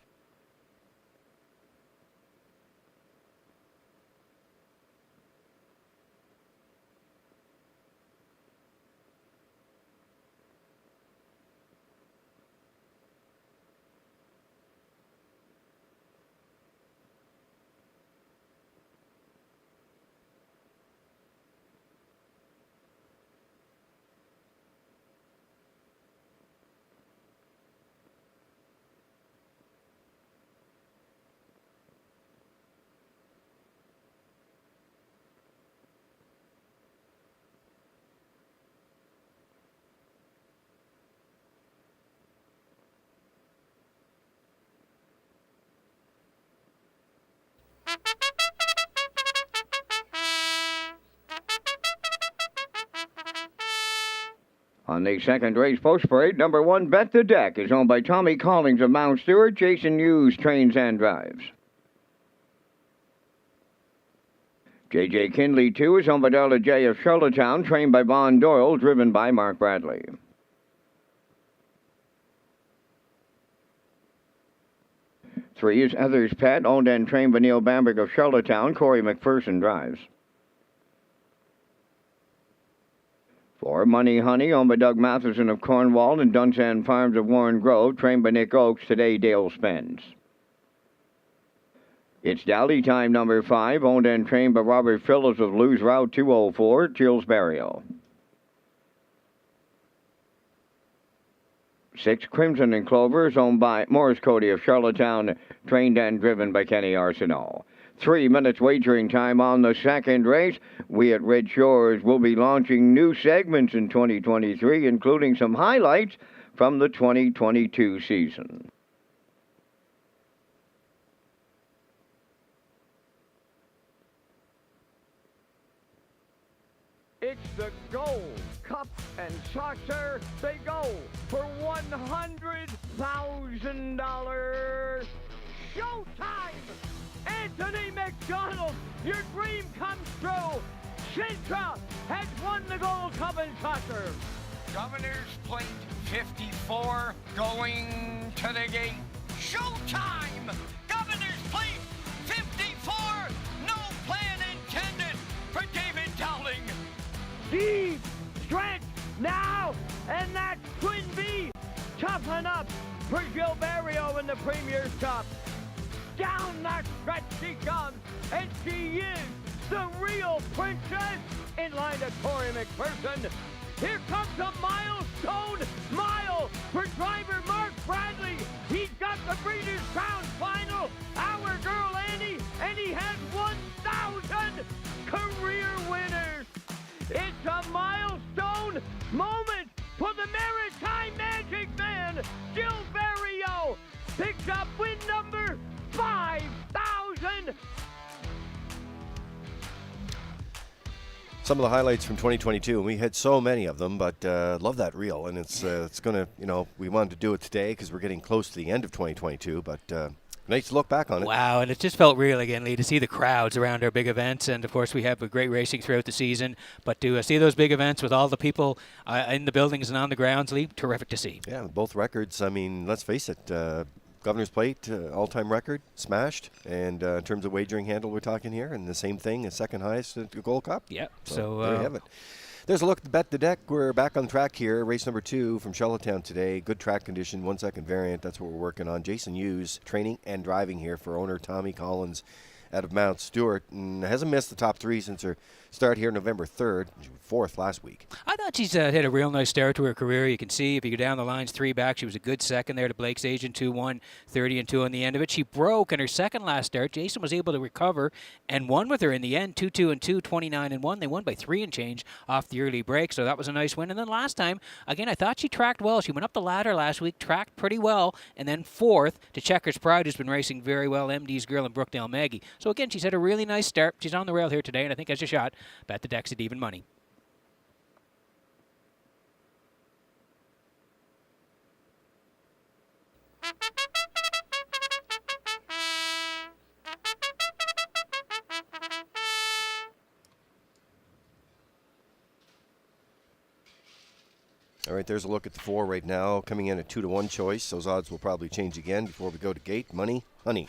On the second race post parade, number 1, Bet the Deck, is owned by Tommy Collings of Mount Stewart. Jason Hughes trains and drives. J.J. Kinley, 2, is owned by Darla J. of Charlottetown, trained by Vaughn Doyle, driven by Mark Bradley. Three is Others Pet, owned and trained by Neil Bamberg of Charlottetown. Corey McPherson drives. 4, Money Honey, owned by Doug Matheson of Cornwall and Dunsand Farms of Warren Grove, trained by Nick Oakes. Today, Dale Spence. It's Dally Time number 5, owned and trained by Robert Phillips of Lewis Route 204, Chillsbury. 6, Crimson and Clover, is owned by Morris Cody of Charlottetown, trained and driven by Kenny Arsenault. 3 minutes wagering time on the second race. We at Red Shores will be launching new segments in 2023, including some highlights from the 2022 season. It's the Gold Cup and Saucer. They go for $100,000. Showtime! Anthony McDonald, your dream comes true. Sintra has won the Gold Cup and Saucer. Governor's Plate 54 going to the gate. Showtime! Governor's Plate 54, no plan intended for David Dowling. Deep stretch now, and that's Twin B. Toughen up for Gilberto in the Premier's Cup. Down that stretch she comes, and she is the real princess in line to Tori McPherson. Here comes a milestone mile for driver Mark Bradley. He's got the Breeders' Crown final. Our girl Annie, and he has 1,000 career winners. It's a milestone moment for the Maritime Magic Man. Gilberto picks up win number 5,000. Some of the highlights from 2022, and we had so many of them, but love that reel. And it's going to, we wanted to do it today because we're getting close to the end of 2022, but nice to look back on it. Wow, and it just felt real again, Lee, to see the crowds around our big events. And, of course, we have great racing throughout the season. But to see those big events with all the people in the buildings and on the grounds, Lee, terrific to see. Yeah, both records. I mean, let's face it, Governor's Plate, all-time record, smashed. And in terms of wagering handle, we're talking here. And the same thing, second highest at the Gold Cup. Yeah. So there you have it. There's a look at Bet the Deck. We're back on track here. Race number 2 from Charlottetown today. Good track condition, 1-second variant. That's what we're working on. Jason Hughes training and driving here for owner Tommy Collins out of Mount Stewart. And hasn't missed the top 3 since her start here November 3rd. She was 4th last week. I thought she's had a real nice start to her career. You can see if you go down the lines 3 back, she was a good second there to Blake's Agent, 2-1, 30-2 on the end of it. She broke in her second last start. Jason was able to recover and won with her in the end, 2-2-2, 29-1. They won by 3 and change off the early break, so that was a nice win. And then last time, again, I thought she tracked well. She went up the ladder last week, tracked pretty well, and then 4th to Checkers Pride, who's been racing very well, MD's Girl and Brookdale Maggie. So again, she's had a really nice start. She's on the rail here today, and I think as a shot, Bet the Deck's at even money. All right, there's a look at the 4 right now, coming in at 2-1 choice. Those odds will probably change again before we go to gate. Money Honey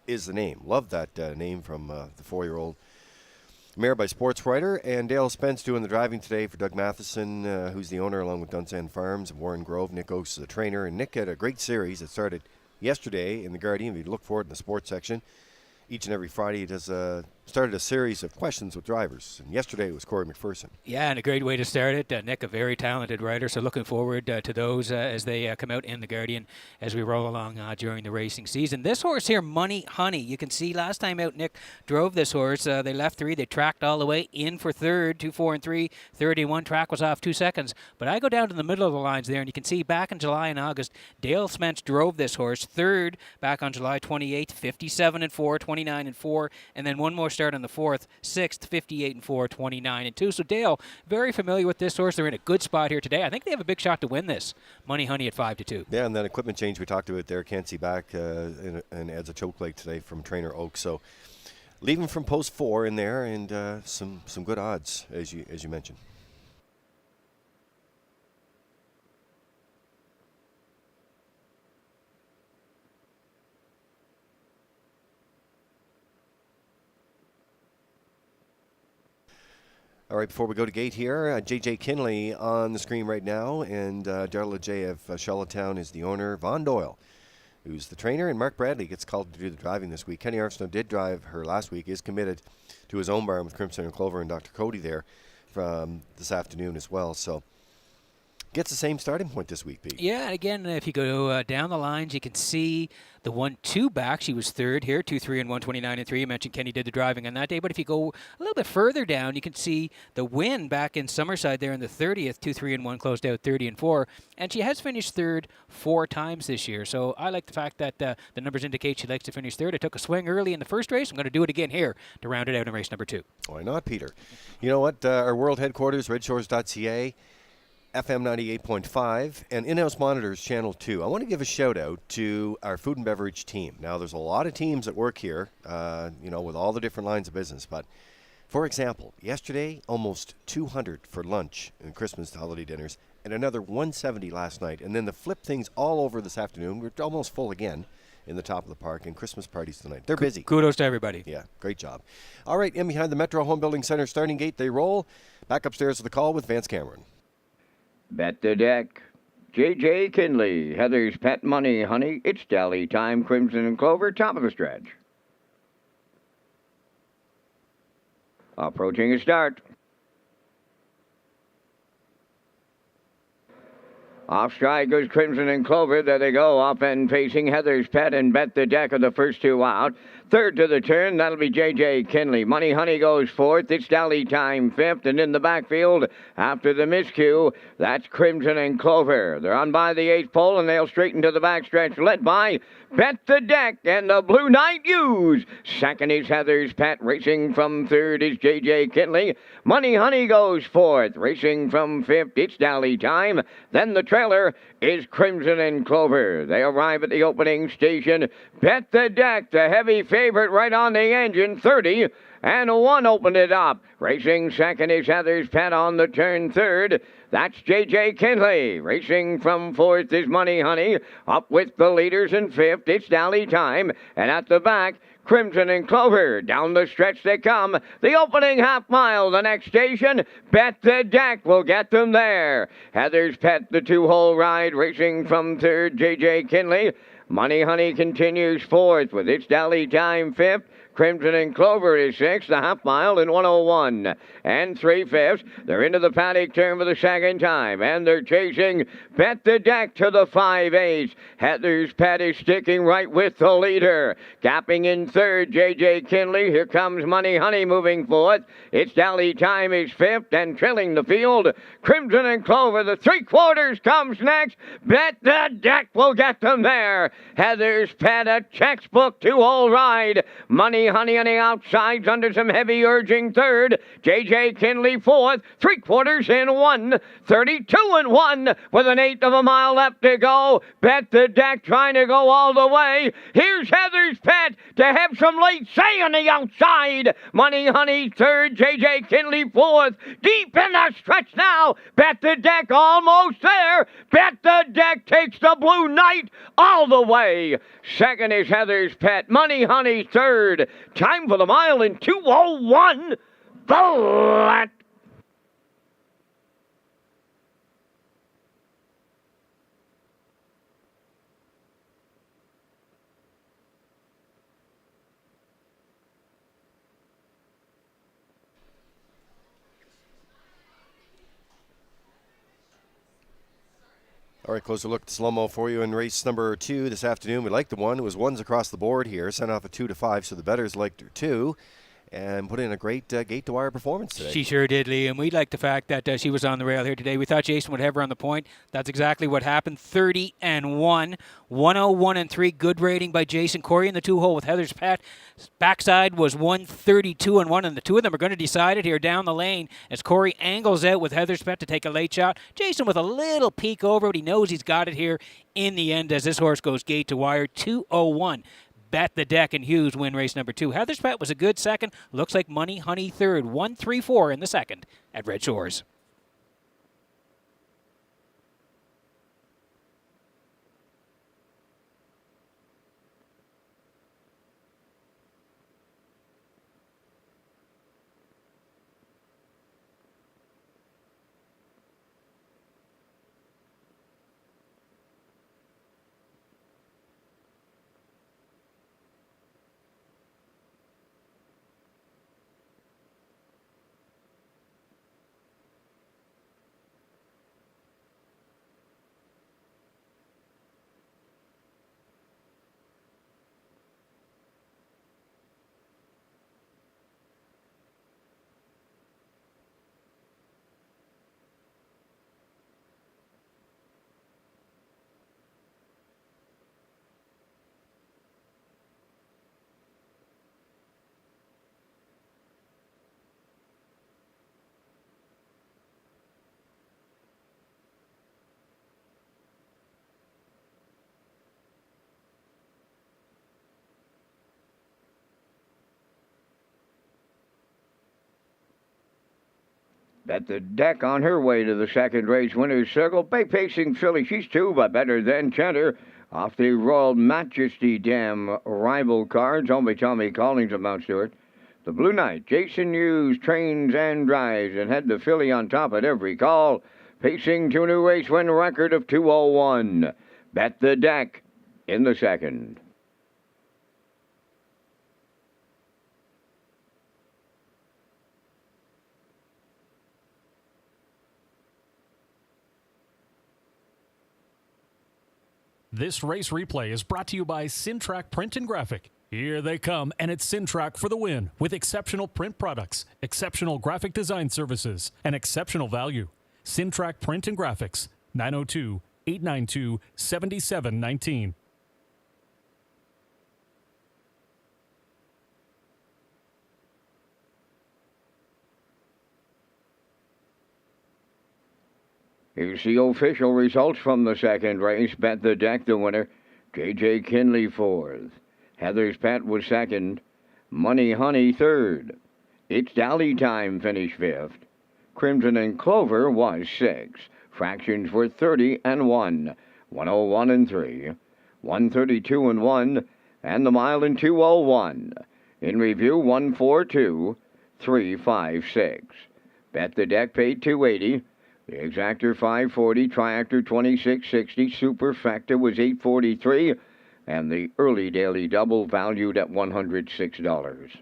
is the name. Love that name from the 4-year-old. Mare by Sports Writer, and Dale Spence doing the driving today for Doug Matheson, who's the owner along with Dunsand Farms and Warren Grove. Nick Oakes is the trainer, and Nick had a great series that started yesterday in the Guardian. If you look for it in the sports section, each and every Friday he does started a series of questions with drivers, and yesterday it was Corey McPherson. Yeah, and a great way to start it. Nick, a very talented writer, so looking forward to those as they come out in the Guardian as we roll along during the racing season. This horse here, Money Honey, you can see last time out Nick drove this horse. They left 3, they tracked all the way in for 3rd, 2, 4, and 3, 31. Track was off 2 seconds, but I go down to the middle of the lines there, and you can see back in July and August, Dale Spence drove this horse 3rd back on July 28th, 57-4, 29-4, and then one more start on the 4th, 6th, 58-4, 29-2. So Dale, very familiar with this horse. They're in a good spot here today. I think they have a big shot to win this. Money Honey at 5-2. Yeah, and that equipment change we talked about there, can't see back and adds a choke leg today from trainer Oakes. So leaving from post 4 in there, and some good odds as you mentioned. All right, before we go to gate here, J.J. Kinley on the screen right now, and Darla J. of Charlottetown is the owner. Von Doyle who's the trainer, and Mark Bradley gets called to do the driving this week. Kenny Armstrong did drive her last week, is committed to his own barn with Crimson and Clover and Dr. Cody there from this afternoon as well. So gets the same starting point this week, Pete. Yeah, and again, if you go down the lines, you can see the 1-2 back. She was third here, 2-3 and 129 and 3. You mentioned Kenny did the driving on that day. But if you go a little bit further down, you can see the win back in Summerside there in the 30th, 2-3 and 1, closed out 30 and 4. And she has finished third 4 times this year. So I like the fact that the numbers indicate she likes to finish third. It took a swing early in the first race. I'm going to do it again here to round it out in race number 2. Why not, Peter? You know what? Our world headquarters, Redshores.ca, FM 98.5, and in-house monitors channel 2. I want to give a shout out to our food and beverage team. Now, there's a lot of teams that work here, with all the different lines of business. But, for example, yesterday, almost 200 for lunch and Christmas holiday dinners, and another 170 last night. And then to flip things all over this afternoon, we're almost full again in the top of the park, and Christmas parties tonight. They're busy. Kudos to everybody. Yeah, great job. All right, in behind the Metro Home Building Center starting gate, they roll. Back upstairs to the call with Vance Cameron. Bet the deck. J.J. Kinley, Heather's Pet Money Honey. It's Dally time. Crimson and Clover, top of the stretch. Approaching a start. Off stride goes Crimson and Clover. There they go. Off end facing Heather's Pet and Bet the Deck are the first two out. Third to the turn, that'll be J.J. Kinley. Money Honey goes fourth. It's Dally Time fifth. And in the backfield, after the miscue, that's Crimson and Clover. They're on by the eighth pole, and they'll straighten to the backstretch, led by Bet the Deck and the Blue Knight Hughes. Second is Heather's Pet. Racing from third is J.J. Kinley. Money Honey goes fourth. Racing from fifth, it's Dally Time. Then the trailer is Crimson and Clover. They arrive at the opening station. Bet the Deck, the heavy favorite right on the engine, 30 and 1 opened it up. Racing second is Heather's Pet on the turn third. That's J.J. Kinley. Racing from fourth is Money Honey. Up with the leaders in fifth, it's Dally Time. And at the back, Crimson and Clover. Down the stretch they come. The opening half mile, the next station, Bet the Deck will get them there. Heather's Pet, the two-hole ride, racing from third, J.J. Kinley. Money Honey continues fourth with its Dally Time fifth. Crimson and Clover is sixth, the half mile in 1:01 and 3/5. They're into the paddock turn for the second time, and they're chasing Bet the Deck to the 5/8. Heather's Pet is sticking right with the leader. Gapping in third, J.J. Kinley. Here comes Money Honey moving fourth. Its Dally Time is fifth, and trailing the field, Crimson and Clover. The 3/4 comes next. Bet the Deck will get them there. Heather's Pet, a textbook two-hole ride. Money Honey on the outsides under some heavy urging third. J.J. Kinley fourth. 3/4 in 1. 32 and 1 with an eighth of a mile left to go. Bet the Deck trying to go all the way. Here's Heather's Pet to have some late say on the outside. Money Honey third. J.J. Kinley fourth. Deep in the stretch now. Bet the Deck almost there. Bet the Deck takes the Blue Knight all the way. Second is Heather's Pet. Money Honey third. Time for the mile in 2:01. Flat. All right, closer look at the slow-mo for you in race number 2 this afternoon. We like the one. It was ones across the board here. Sent off a 2 to 5, so the bettors liked her too. And put in a great gate-to-wire performance today. She sure did, Lee, and we like the fact that she was on the rail here today. We thought Jason would have her on the point. That's exactly what happened. 30 and 1, 101 and 3. Good rating by Jason Corey in the two-hole with Heather's Pet. Backside was 132 and 1, and the two of them are going to decide it here down the lane as Corey angles out with Heather's Pet to take a late shot. Jason with a little peek over, but he knows he's got it here in the end as this horse goes gate-to-wire. 2:01. Bet the Deck and Hughes win race number 2. Heather's Pet was a good second. Looks like Money Honey third. 1-3-4 in the second at Red Shores. Bet the Deck on her way to the second race winner's circle. Bay Pacing filly, she's 2 but better than Cheddar. Off the Royal Majesty Dam rival cards, only Tommy Collins amounts to it. The Blue Knight, Jason Hughes, trains and drives and had the filly on top at every call. Pacing to a new race win record of 2:01. Bet the Deck in the second. This race replay is brought to you by Sintrack Print and Graphic. Here they come, and it's Sintrack for the win with exceptional print products, exceptional graphic design services, and exceptional value. Sintrack Print and Graphics, 902-892-7719. Here's the official results from the second race. Bet the Deck, the winner. J.J. Kinley, 4th. Heather's Pet was 2nd. Money Honey, 3rd. It's Dally Time finished 5th. Crimson and Clover was 6th. Fractions were 30 and 1. 101 and 3. 132 and 1. And the mile in 2:01. In review, 142, 356. Bet the Deck paid $280. The Exactor 540, Triactor 2660, Superfecta was $843, and the early daily double valued at $106.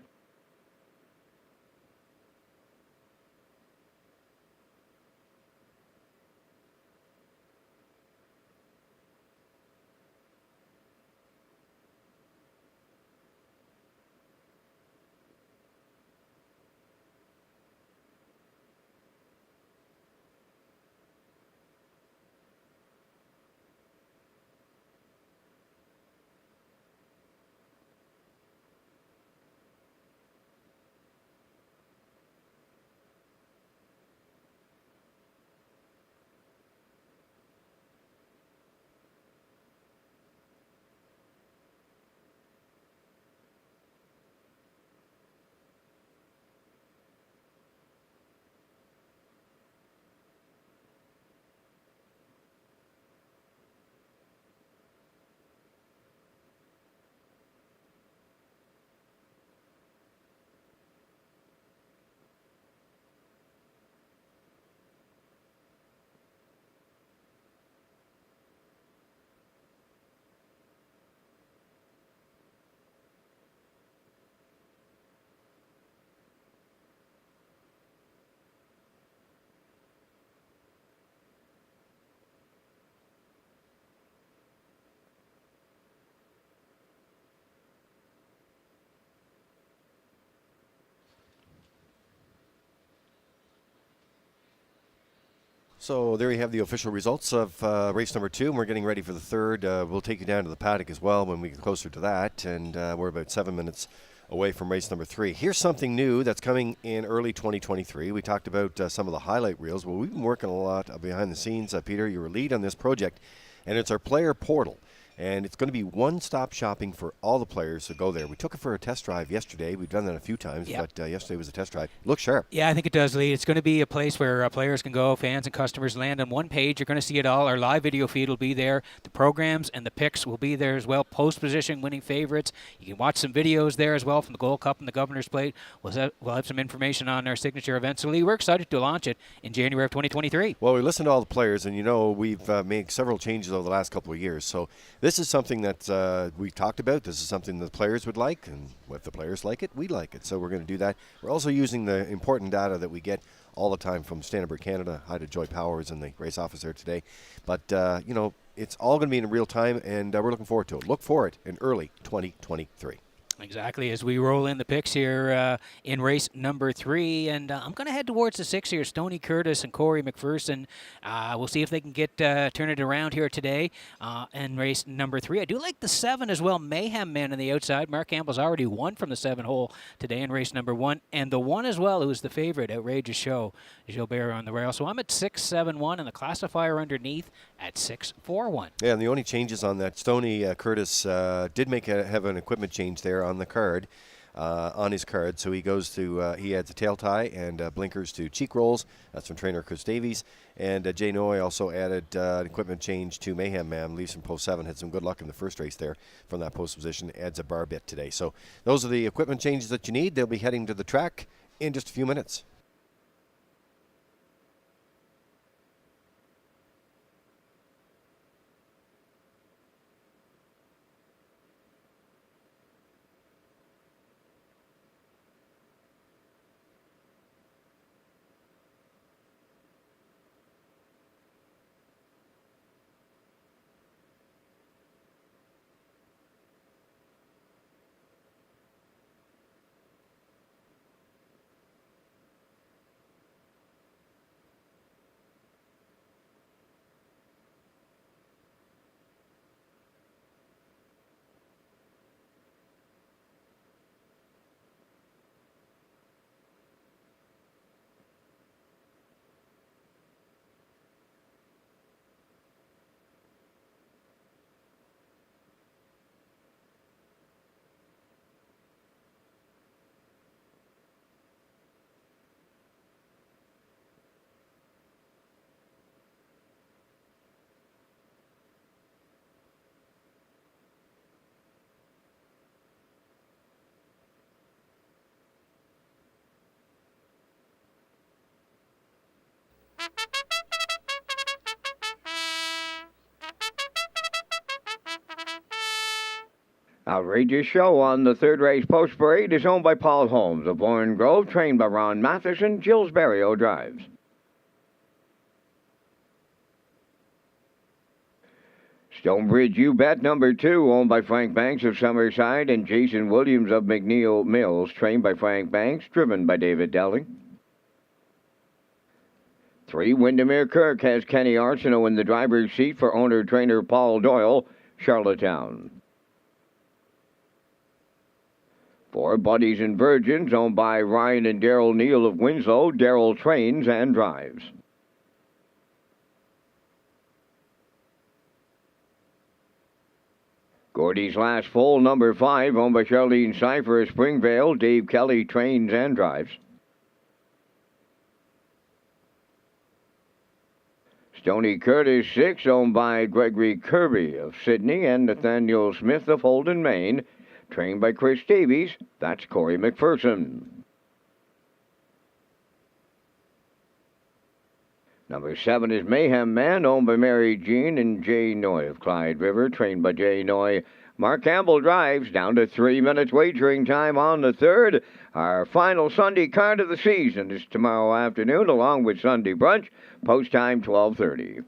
So there you have the official results of race number 2, and we're getting ready for the third. We'll take you down to the paddock as well when we get closer to that, and we're about 7 minutes away from race number 3. Here's something new that's coming in early 2023. We talked about some of the highlight reels. Well, we've been working a lot behind the scenes. Peter, you were lead on this project, and it's our player portal. And it's going to be one-stop shopping for all the players who go there. We took it for a test drive yesterday. We've done that a few times, but yesterday was a test drive. Looks sharp. Yeah, I think it does, Lee. It's going to be a place where players can go, fans and customers land on one page. You're going to see it all. Our live video feed will be there. The programs and the picks will be there as well. Post position, winning favorites. You can watch some videos there as well from the Gold Cup and the Governor's Plate. We'll have some information on our signature events. So, Lee, we're excited to launch it in January of 2023. Well, we listened to all the players, and, you know, we've made several changes over the last couple of years. So this is something that we talked about. This is something the players would like, and if the players like it, we like it. So we're going to do that. We're also using the important data that we get all the time from Standard Canada. Hi to Joy Powers and the race officer today. But, you know, it's all going to be in real time, and we're looking forward to it. Look for it in early 2023. Exactly, as we roll in the picks here in race number 3. And I'm going to head towards the 6 here, Stoney Curtis and Corey McPherson. We'll see if they can get turn it around here today in race number 3. I do like the 7 as well, Mayhem Man on the outside. Mark Campbell's already won from the 7 hole today in race number 1. And the 1 as well, who is the favorite, Outrageous Show, Gilbert on the rail. So I'm at 6-7-1, and the classifier underneath at 6-4-1. Yeah, and the only changes on that, Stoney Curtis did have an equipment change there on the card. on his card. So he goes to, he adds a tail tie and blinkers to cheek rolls. That's from trainer Chris Davies. And Jay Noy also added an equipment change to Mayhem Man. Leaves from post 7. Had some good luck in the first race there from that post position. Adds a bar bit today. So those are the equipment changes that you need. They'll be heading to the track in just a few minutes. Outrageous Show on the third race post parade is owned by Paul Holmes of Warren Grove, trained by Ron Matheson. Jill's Barrio drives. Stonebridge You Bet number 2, owned by Frank Banks of Summerside and Jason Williams of McNeil Mills, trained by Frank Banks, driven by David Delling. 3, Windermere Kirk has Kenny Arsenault in the driver's seat for owner-trainer Paul Doyle, Charlottetown. 4, Buddies and Virgins, owned by Ryan and Daryl Neal of Winslow. Daryl trains and drives. Gordy's Last Full, number 5, owned by Charlene Cipher of Springvale. Dave Kelly trains and drives. Stony Curtis 6, owned by Gregory Kirby of Sydney and Nathaniel Smith of Holden, Maine, trained by Chris Davies. That's Corey McPherson. Number 7 is Mayhem Man, owned by Mary Jean and Jay Noy of Clyde River, trained by Jay Noy. Mark Campbell drives. Down to 3 minutes wagering time on the third. Our final Sunday card of the season is tomorrow afternoon, along with Sunday brunch. Post time 12:30.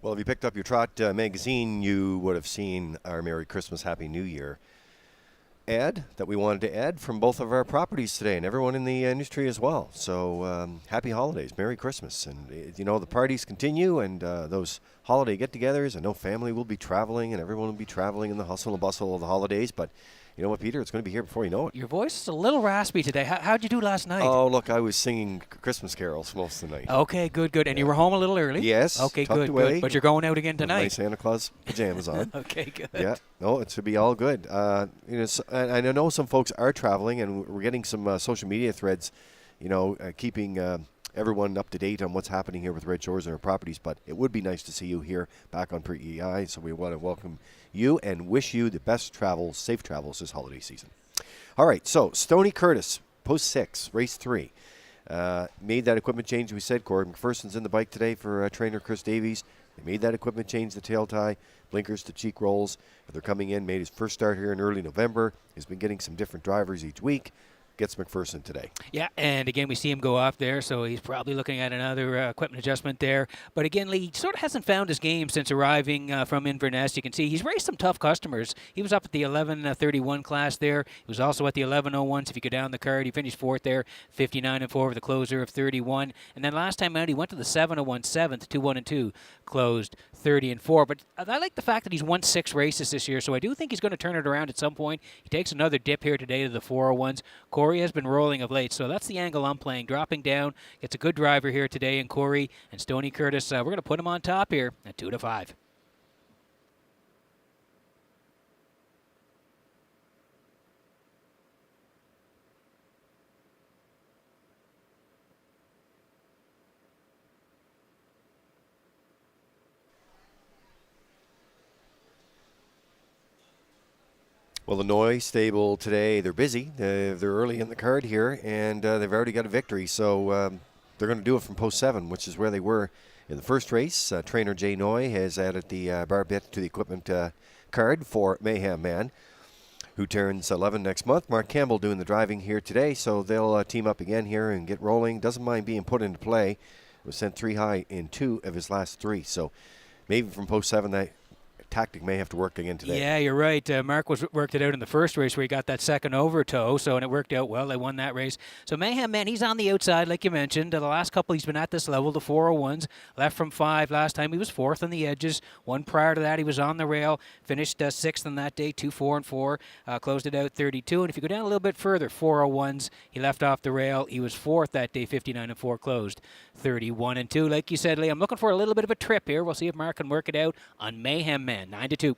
Well, if you picked up your Trot magazine, you would have seen our Merry Christmas, Happy New Year ad that we wanted to add from both of our properties today and everyone in the industry as well. So happy holidays, Merry Christmas. And, you know, the parties continue and those holiday get-togethers. I know family will be traveling and everyone will be traveling in the hustle and bustle of the holidays. But you know what, Peter? It's going to be here before you know it. Your voice is a little raspy today. How'd you do last night? Oh, look, I was singing Christmas carols most of the night. Okay, good. And you were home a little early? Yes. Okay, tucked good. But you're going out again tonight? With my Santa Claus pajamas on. Okay, good. Yeah. No, it should be all good. You know, and I know some folks are traveling, and we're getting some social media threads, you know, keeping everyone up to date on what's happening here with Red Shores and our properties. But it would be nice to see you here back on Pre-EI, so we want to welcome you and wish you the best travels, safe travels this holiday season. All right, so Stony Curtis, post 6, race 3. Made that equipment change, we said. Corey McPherson's in the bike today for trainer Chris Davies. They made that equipment change, the tail tie, blinkers to cheek rolls. They're coming in, made his first start here in early November. He's been getting some different drivers each week. Gets McPherson today. Yeah, and again, we see him go off there, so he's probably looking at another equipment adjustment there. But again, Lee sort of hasn't found his game since arriving from Inverness. You can see he's raced some tough customers. He was up at the 11:31 class there. He was also at the 11:01s. If you go down the card, he finished 4th there, 59-4 with the closer of 31. And then last time out, he went to the 7:01 7th, 2-1-2, closed 30-4. But I like the fact that he's won 6 races this year, so I do think he's going to turn it around at some point. He takes another dip here today to the 401s. Corey Corey has been rolling of late, so that's the angle I'm playing. Dropping down, gets a good driver here today in Corey and Stoney Curtis. We're going to put him on top here at 2-5. Well, the Noy stable today, they're busy. They're early in the card here, and they've already got a victory. So they're going to do it from post 7, which is where they were in the first race. Trainer Jay Noy has added the bar bit to the equipment card for Mayhem Man, who turns 11 next month. Mark Campbell doing the driving here today, so they'll team up again here and get rolling. Doesn't mind being put into play. Was sent 3 high in 2 of his last 3. So maybe from post 7, that tactic may have to work again today. Yeah, you're right. Mark worked it out in the first race where he got that second overtow, and it worked out well. They won that race. So Mayhem Man, he's on the outside, like you mentioned. The last couple, he's been at this level, the 401s. Left from 5 last time. He was 4th on the edges. One prior to that, he was on the rail. Finished 6th on that day, 2-4-4. Closed it out 32. And if you go down a little bit further, 401s, he left off the rail. He was 4th that day, 59-4. Closed 31-2. Like you said, Lee, I'm looking for a little bit of a trip here. We'll see if Mark can work it out on Mayhem Man. 9-2.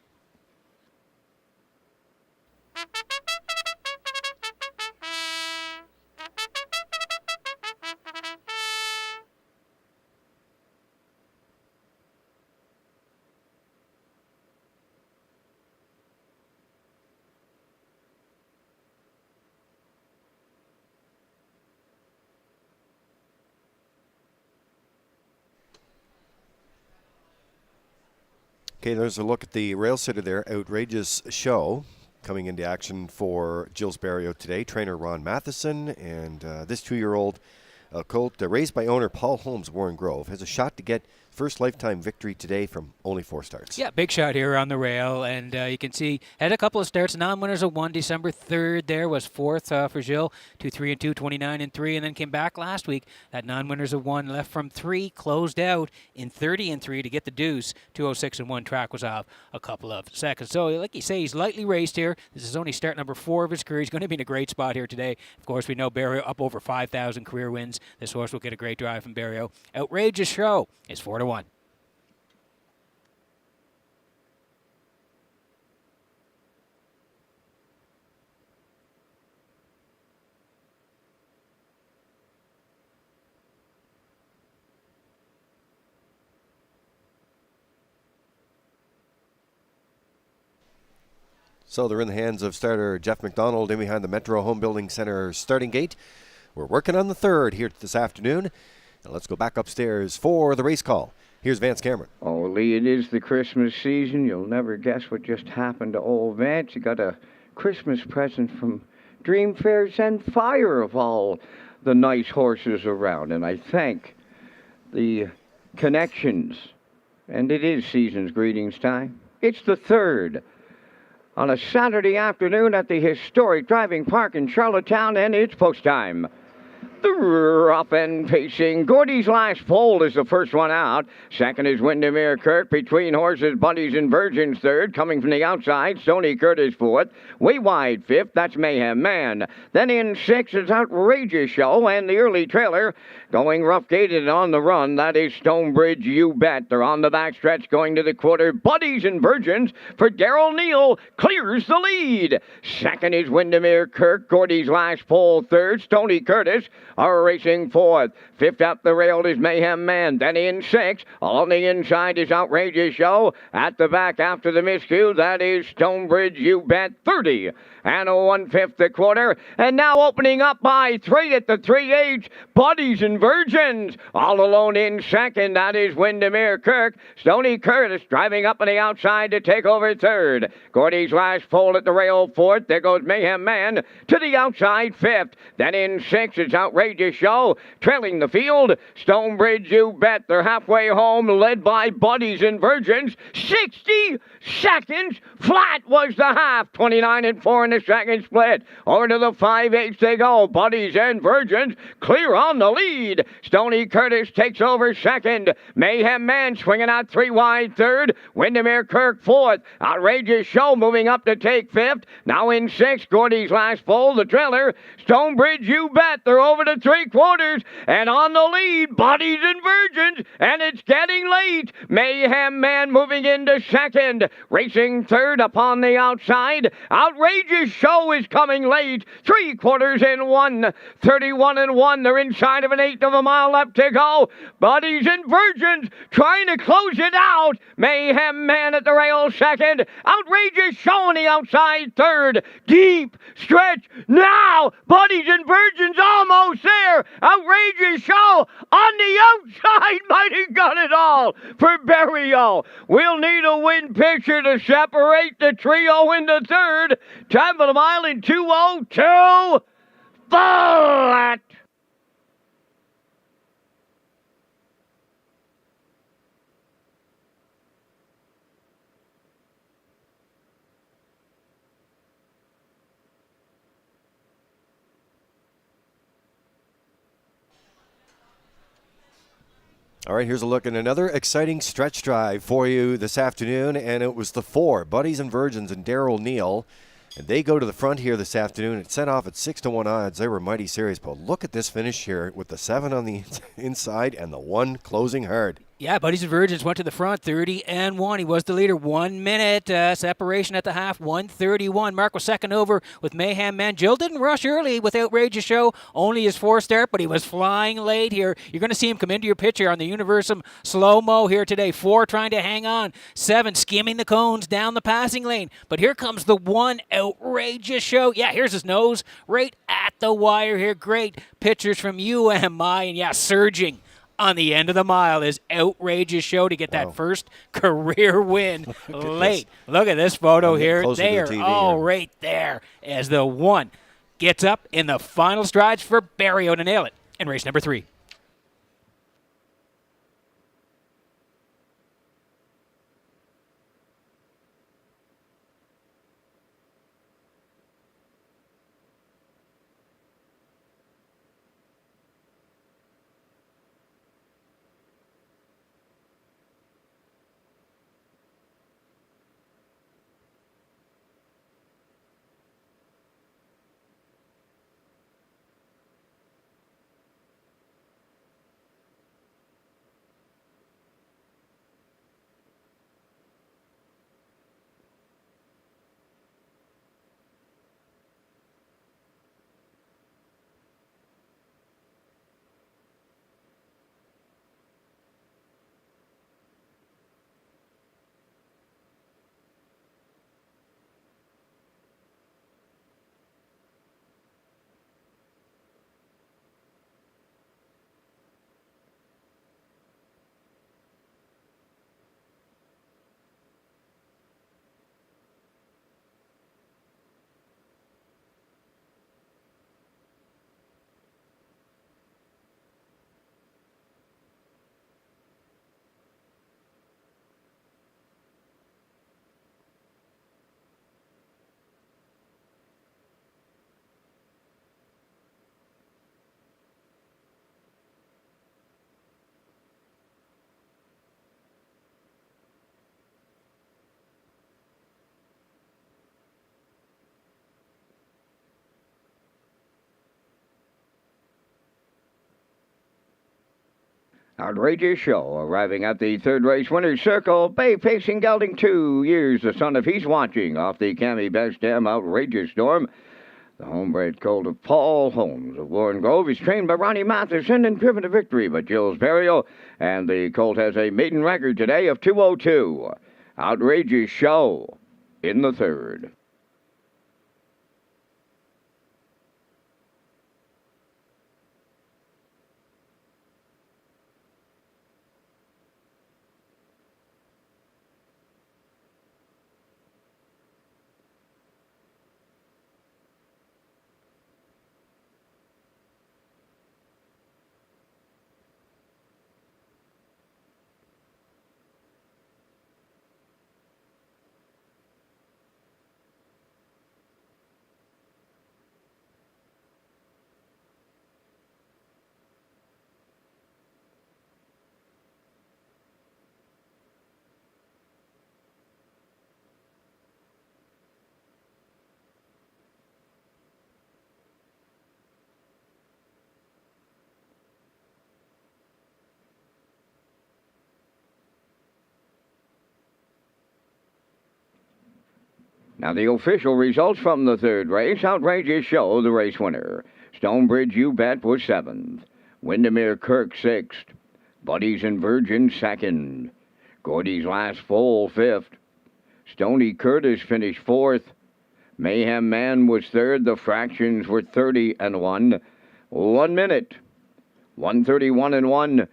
Okay, there's a look at the rail sitter there. Outrageous Show coming into action for Gilles Barrio today. Trainer Ron Matheson, and this 2-year-old colt, raised by owner Paul Holmes, Warren Grove, has a shot to get first lifetime victory today from only 4 starts. Yeah, big shot here on the rail, and you can see had a couple of starts. Non-winners of 1. December 3rd there was 4th for Gilles, 2-3-2, 29-3, and then came back last week. That non-winners of 1 left from 3, closed out in 30-3 to get the deuce. 206-1. Track was off a couple of seconds. So, like you say, he's lightly raced here. This is only start number 4 of his career. He's going to be in a great spot here today. Of course, we know Barrio up over 5,000 career wins. This horse will get a great drive from Barrio. Outrageous Show is 4-1. So they're in the hands of starter Jeff McDonald in behind the Metro Home Building Center starting gate. We're working on the 3rd here this afternoon. Now let's go back upstairs for the race call. Here's Vance Cameron. Oh, Lee, it is the Christmas season. You'll never guess what just happened to old Vance. He got a Christmas present from Dream Fairs and Fire of all the nice horses around. And I thank the connections. And it is season's greetings time. It's the 3rd. On a Saturday afternoon at the historic driving park in Charlottetown, and it's post time. The rough and pacing. Gordy's last pole is the first one out. Second is Windermere Kirk. Between horses, Buddies and Virgins third. Coming from the outside, Stoney Curtis fourth. Way wide fifth, that's Mayhem Man. Then in 6 is Outrageous Show, and the early trailer going rough gated on the run. That is Stonebridge, You Bet. They're on the backstretch going to the quarter. Buddies and Virgins for Darrell Neal clears the lead. Second is Windermere Kirk. Gordy's last pole third. Stoney Curtis are racing fourth. Fifth up the rail is Mayhem Man. Then in 6, on the inside is Outrageous Show. At the back after the miscue, that is Stonebridge, You Bet. 30 and a 1/5 the quarter. And now opening up by 3 at the 3/8, Buddies and Virgins. All alone in second, that is Windermere Kirk. Stoney Curtis driving up on the outside to take over third. Gordy's last pole at the rail fourth. There goes Mayhem Man to the outside fifth. Then in 6, it's Outrageous Outrageous Show trailing the field. Stonebridge, You Bet. They're halfway home, led by Buddies and Virgins. 60 seconds flat was the half. 29 and 4 in the second split. Over to the 5/8 they go. Buddies and Virgins clear on the lead. Stony Curtis takes over second. Mayhem Man swinging out 3 wide third. Windermere Kirk fourth. Outrageous Show moving up to take fifth. Now in sixth. Gordy's last foal, the trailer. Stonebridge, You Bet. They're over to 3/4. And on the lead, Buddies and Virgins. And it's getting late. Mayhem Man moving into second. Racing third upon the outside. Outrageous Show is coming late. 3/4 in 1. 31 and 1. They're inside of an 1/8 of a mile left to go. Buddies and Virgins trying to close it out. Mayhem Man at the rail second. Outrageous Show on the outside third. Deep stretch now. Buddies and Virgins almost there. Outrageous Show on the outside. Might have got it all for Berrio. We'll need a wind picture to separate the trio in the third. Time for the mile in 2:02. Flat. All right, here's a look at another exciting stretch drive for you this afternoon, and it was the 4, Buddies and Virgins and Daryl Neal. And they go to the front here this afternoon. It set off at 6-1 odds. They were mighty serious, but look at this finish here with the 7 on the inside and the 1 closing hard. Yeah, Buddies and Virgins went to the front, 30 and 1. He was the leader. 1 minute separation at the half, 1:31. Mark was second over with Mayhem Man. Jill didn't rush early with Outrageous Show, only his 4 start, but he was flying late here. You're going to see him come into your picture on the Universum slow-mo here today. 4 trying to hang on. 7 skimming the cones down the passing lane. But here comes the 1, Outrageous Show. Yeah, here's his nose right at the wire here. Great pictures from UMI, and yeah, surging on the end of the mile is Outrageous Show to get that first career win late. Look at this photo here. They are all right there as the 1 gets up in the final strides for Berrio to nail it in race number 3. Outrageous Show arriving at the third race winner's circle. Bay facing gelding 2 years. The son of He's Watching off the Cammy Best Dam Outrageous Storm. The homebred colt of Paul Holmes of Warren Grove is trained by Ronnie Matheson and driven to victory by Jill's Burial. And the colt has a maiden record today of 2:02. Outrageous Show in the third. Now the official results from the third race. Outrageous Show, the race winner. Stonebridge You Bet was 7th. Windermere Kirk 6th. Buddies and Virgin 2nd. Gordy's Last Foal 5th. Stony Curtis finished 4th. Mayhem Man was 3rd. The Fractions were 30 and 1. 1 minute. 131 and 1.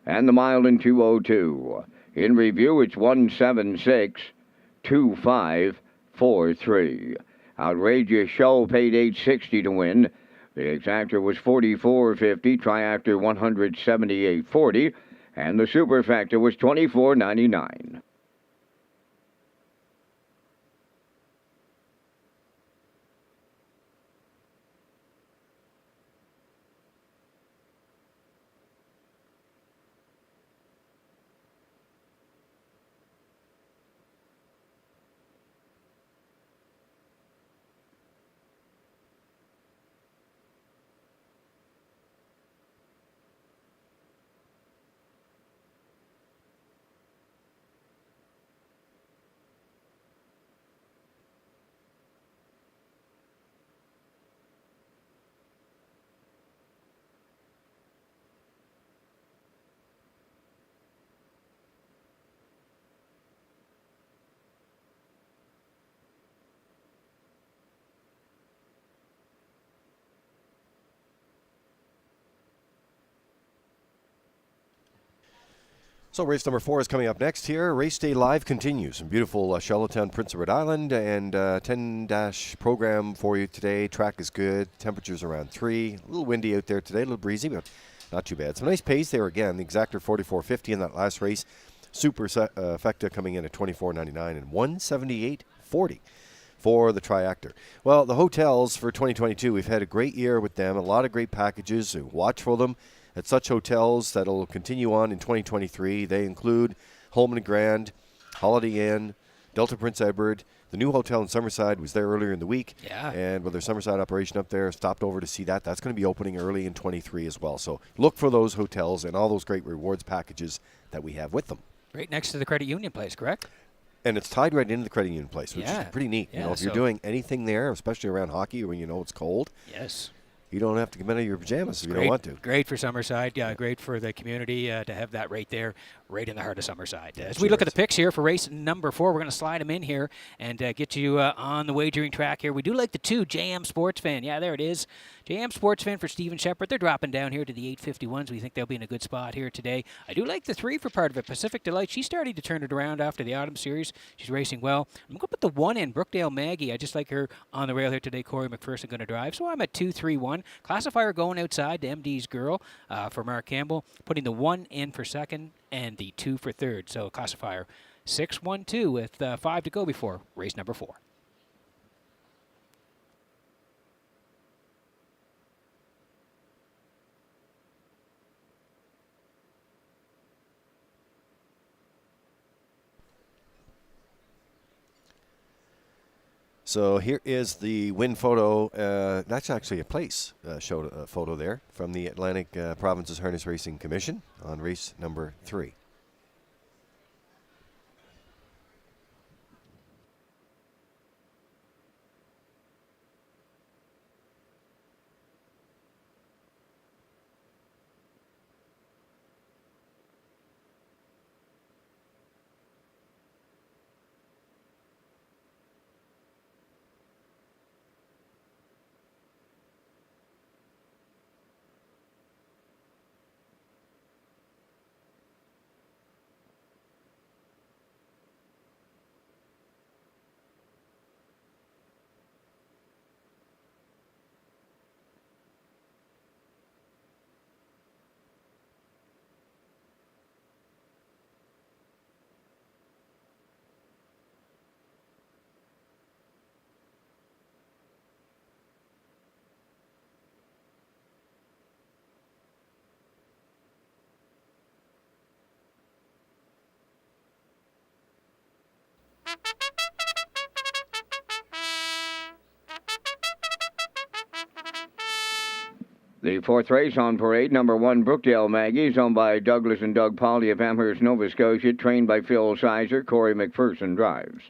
And the mile in 2:02. In review, it's 176, 2543. Outrageous Show paid $860 to win. The exactor was $44.50, triactor $178.40, and the superfactor was $24.99. So race number 4 is coming up next here. Race Day Live continues in beautiful Charlottetown, Prince Edward Island, and 10-dash program for you today. Track is good. Temperatures around 3. A little windy out there today, a little breezy, but not too bad. Some nice pace there again. The exactor 44.50 in that last race. Super Fecta coming in at 24.99 and 178.40 for the triactor. Well, the hotels for 2022, we've had a great year with them. A lot of great packages. Watch for them at such hotels that'll continue on in 2023. They include Holman & Grand, Holiday Inn, Delta Prince Edward. The new hotel in Summerside was there earlier in the week. Yeah. And with their Summerside operation up there, stopped over to see that. That's going to be opening early in 23 as well. So look for those hotels and all those great rewards packages that we have with them. Right next to the credit union place, correct? And it's tied right into the credit union place, which Yeah. is pretty neat. Yeah, You know, if you're doing anything there, especially around hockey when you know it's cold, Yes. you don't have to come out of your pajamas if you don't want to. Great for Summerside. Yeah, great for the community to have that right there, right in the heart of Summerside. As we look at the picks here for race number 4, we're going to slide them in here and get you on the wagering track here. We do like the 2, JM Sports Fan. Yeah, there it is. JM Sports Fan for Stephen Shepard. They're dropping down here to the 851s. We think they'll be in a good spot here today. I do like the 3 for part of it. Pacific Delight. She's starting to turn it around after the Autumn Series. She's racing well. I'm going to put the 1 in, Brookdale Maggie. I just like her on the rail here today. Corey McPherson going to drive. So I'm at 2-3-1. Classifier going outside to MD's Girl for Mark Campbell. Putting the 1 in for second and the 2 for third. So classifier 6-1-2 with 5 to go before race number 4. So here is the win photo. That's actually a place photo there from the Atlantic Provinces Harness Racing Commission on race number 3. The 4th race on parade, number 1, Brookdale Maggies, owned by Douglas and Doug Polly of Amherst, Nova Scotia, trained by Phil Sizer. Corey McPherson drives.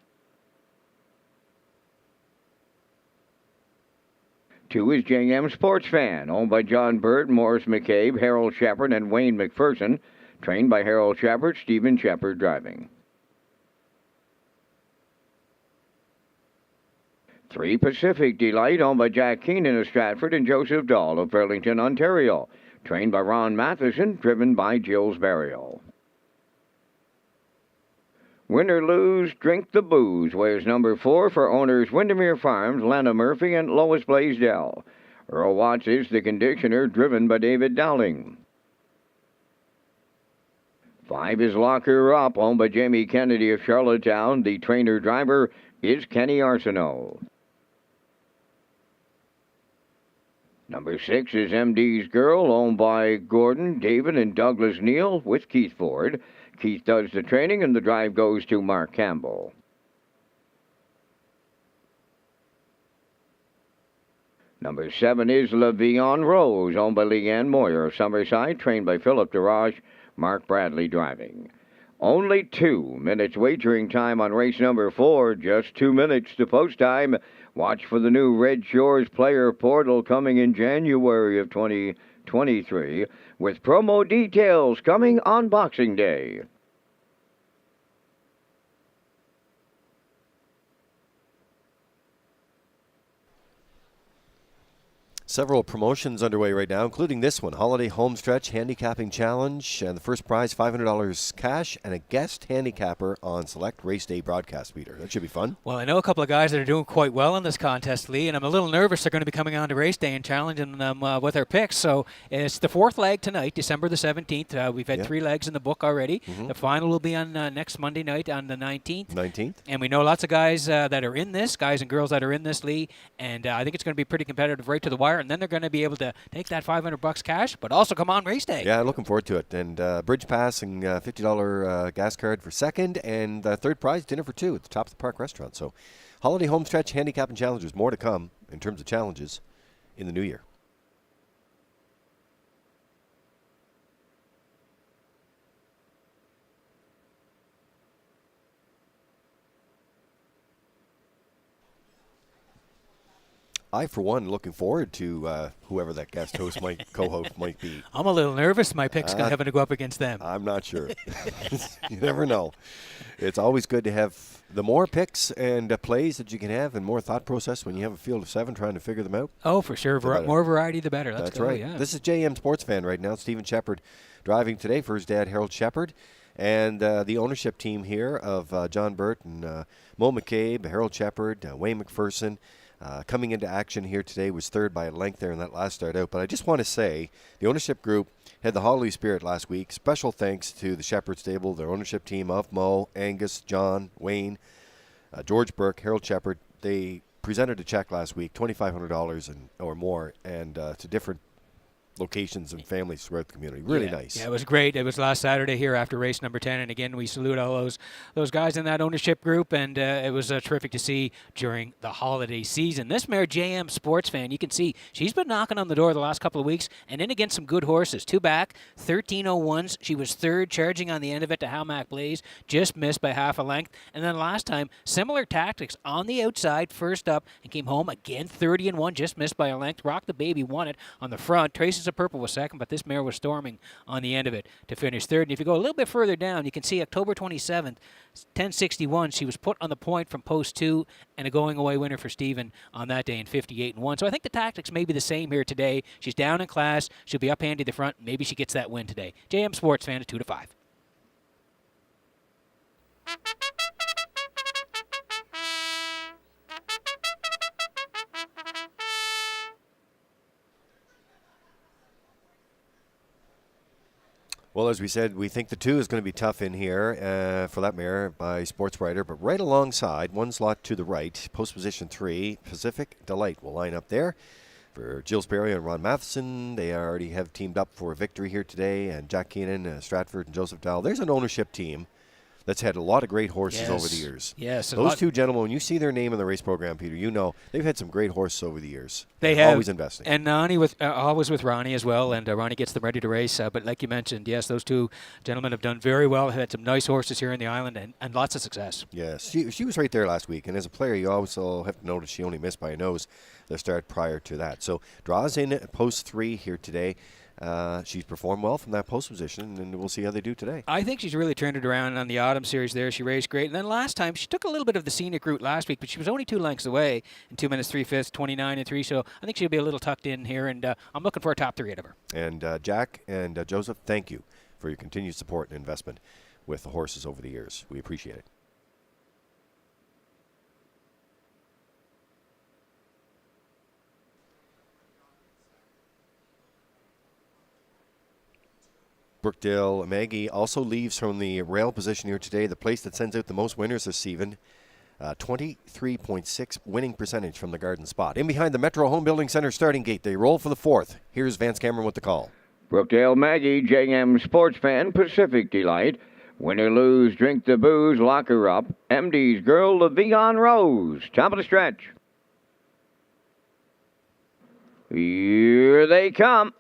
2 is JM Sports Fan, owned by John Bird, Morris McCabe, Harold Shepard, and Wayne McPherson. Trained by Harold Shepard, Stephen Shepard driving. 3 Pacific Delight, owned by Jack Keenan of Stratford and Joseph Dahl of Burlington, Ontario. Trained by Ron Matheson, driven by Gilles Burial. Win or lose, drink the booze, wears number 4 for owners Windermere Farms, Lana Murphy, and Lois Blaisdell. Earl Watts is the conditioner, driven by David Dowling. 5 is Lock Her Up, owned by Jamie Kennedy of Charlottetown. The trainer-driver is Kenny Arsenault. Number 6 is MD's Girl, owned by Gordon, David, and Douglas Neal with Keith Ford. Keith does the training, and the drive goes to Mark Campbell. Number 7 is La Vie en Rose, owned by Leanne Moyer of Summerside, trained by Philip DeRoche, Mark Bradley driving. Only 2 minutes wagering time on race number 4, just 2 minutes to post time. Watch for the new Red Shores player portal coming in January of 2023, with promo details coming on Boxing Day. Several promotions underway right now, including this one, Holiday Homestretch Handicapping Challenge, and the first prize, $500 cash, and a guest handicapper on select race day broadcast, Peter. That should be fun. Well, I know a couple of guys that are doing quite well in this contest, Lee, and I'm a little nervous they're going to be coming on to race day and challenging them with their picks. So it's the 4th leg tonight, December the 17th. We've had 3 legs in the book already. The final will be on next Monday night on the 19th. And we know lots of guys that are in this, guys and girls that are in this, Lee, and I think it's going to be pretty competitive right to the wire. And then they're going to be able to take that $500 cash, but also come on race day. Yeah, looking forward to it. And bridge pass and $50 gas card for second, and third prize, dinner for 2 at the Top of the Park restaurant. So Holiday Homestretch Handicapping Challenges, more to come in terms of challenges in the new year. I, for one, looking forward to whoever that guest host co-host might be. I'm a little nervous my pick's going to having to go up against them. I'm not sure. You never know. It's always good to have the more picks and plays that you can have and more thought process when you have a field of 7 trying to figure them out. Oh, for sure. More variety, the better. That's right. Yeah. This is JM Sports Fan right now. Stephen Shepard driving today for his dad, Harold Shepard. And the ownership team here of John Burt and Mo McCabe, Harold Shepard, Wayne McPherson, coming into action here today, was third by a length there in that last start out. But I just want to say the ownership group had the holiday spirit last week. Special thanks to the Shepard stable, their ownership team of Mo, Angus, John, Wayne, George Burke, Harold Shepard. They presented a check last week, $2,500 or more, and to different locations and families throughout the community. Really nice. Yeah, it was great. It was last Saturday here after race number 10, and again, we salute all those guys in that ownership group, and it was terrific to see during the holiday season. This mare, JM Sports Fan, you can see she's been knocking on the door the last couple of weeks, and in against some good horses. 2 back, 1301s. She was third, charging on the end of it to Halmac Blaze, just missed by half a length, and then last time, similar tactics on the outside, first up, and came home again, 30-1, just missed by a length. Rock the Baby won it on the front. Traces of Purple was second, but this mare was storming on the end of it to finish third. And if you go a little bit further down, you can see October 27th, 1061, she was put on the point from post 2 and a going-away winner for Stephen on that day in 58-1. So I think the tactics may be the same here today. She's down in class. She'll be up handy the front. Maybe she gets that win today. JM Sports Fan at 2-5. Well, as we said, we think the 2 is going to be tough in here for that mare by Sports Writer, but right alongside, one slot to the right, post position 3, Pacific Delight will line up there for Gilles Berry and Ron Matheson. They already have teamed up for a victory here today, and Jack Keenan, Stratford, and Joseph Dowell. There's an ownership team that's had a lot of great horses Yes. over the years. Yes. Those two gentlemen, when you see their name in the race program, Peter, you know they've had some great horses over the years. They They're have. always investing. And Ronnie always with Ronnie as well, and Ronnie gets them ready to race. But like you mentioned, yes, those two gentlemen have done very well, have had some nice horses here in the island, and lots of success. Yes, she was right there last week, and as a player, you also have to notice she only missed by a nose the start prior to that. So draws in at post 3 here today. She's performed well from that post position, and we'll see how they do today. I think she's really turned it around on the autumn series there. She raced great. And then last time, she took a little bit of the scenic route last week, but she was only 2 lengths away in 2 minutes, 3/5, 29 and 3. So I think she'll be a little tucked in here, and I'm looking for a top 3 out of her. And Jack and Joseph, thank you for your continued support and investment with the horses over the years. We appreciate it. Brookdale Maggie also leaves from the rail position here today, the place that sends out the most winners this season. 23.6 winning percentage from the garden spot. In behind the Metro Home Building Center starting gate, they roll for the 4th. Here's Vance Cameron with the call. Brookdale Maggie, JM Sports Fan, Pacific Delight. Win or lose, drink the booze, lock her up. MD's Girl, LaVion Rose. Top of the stretch. Here they come.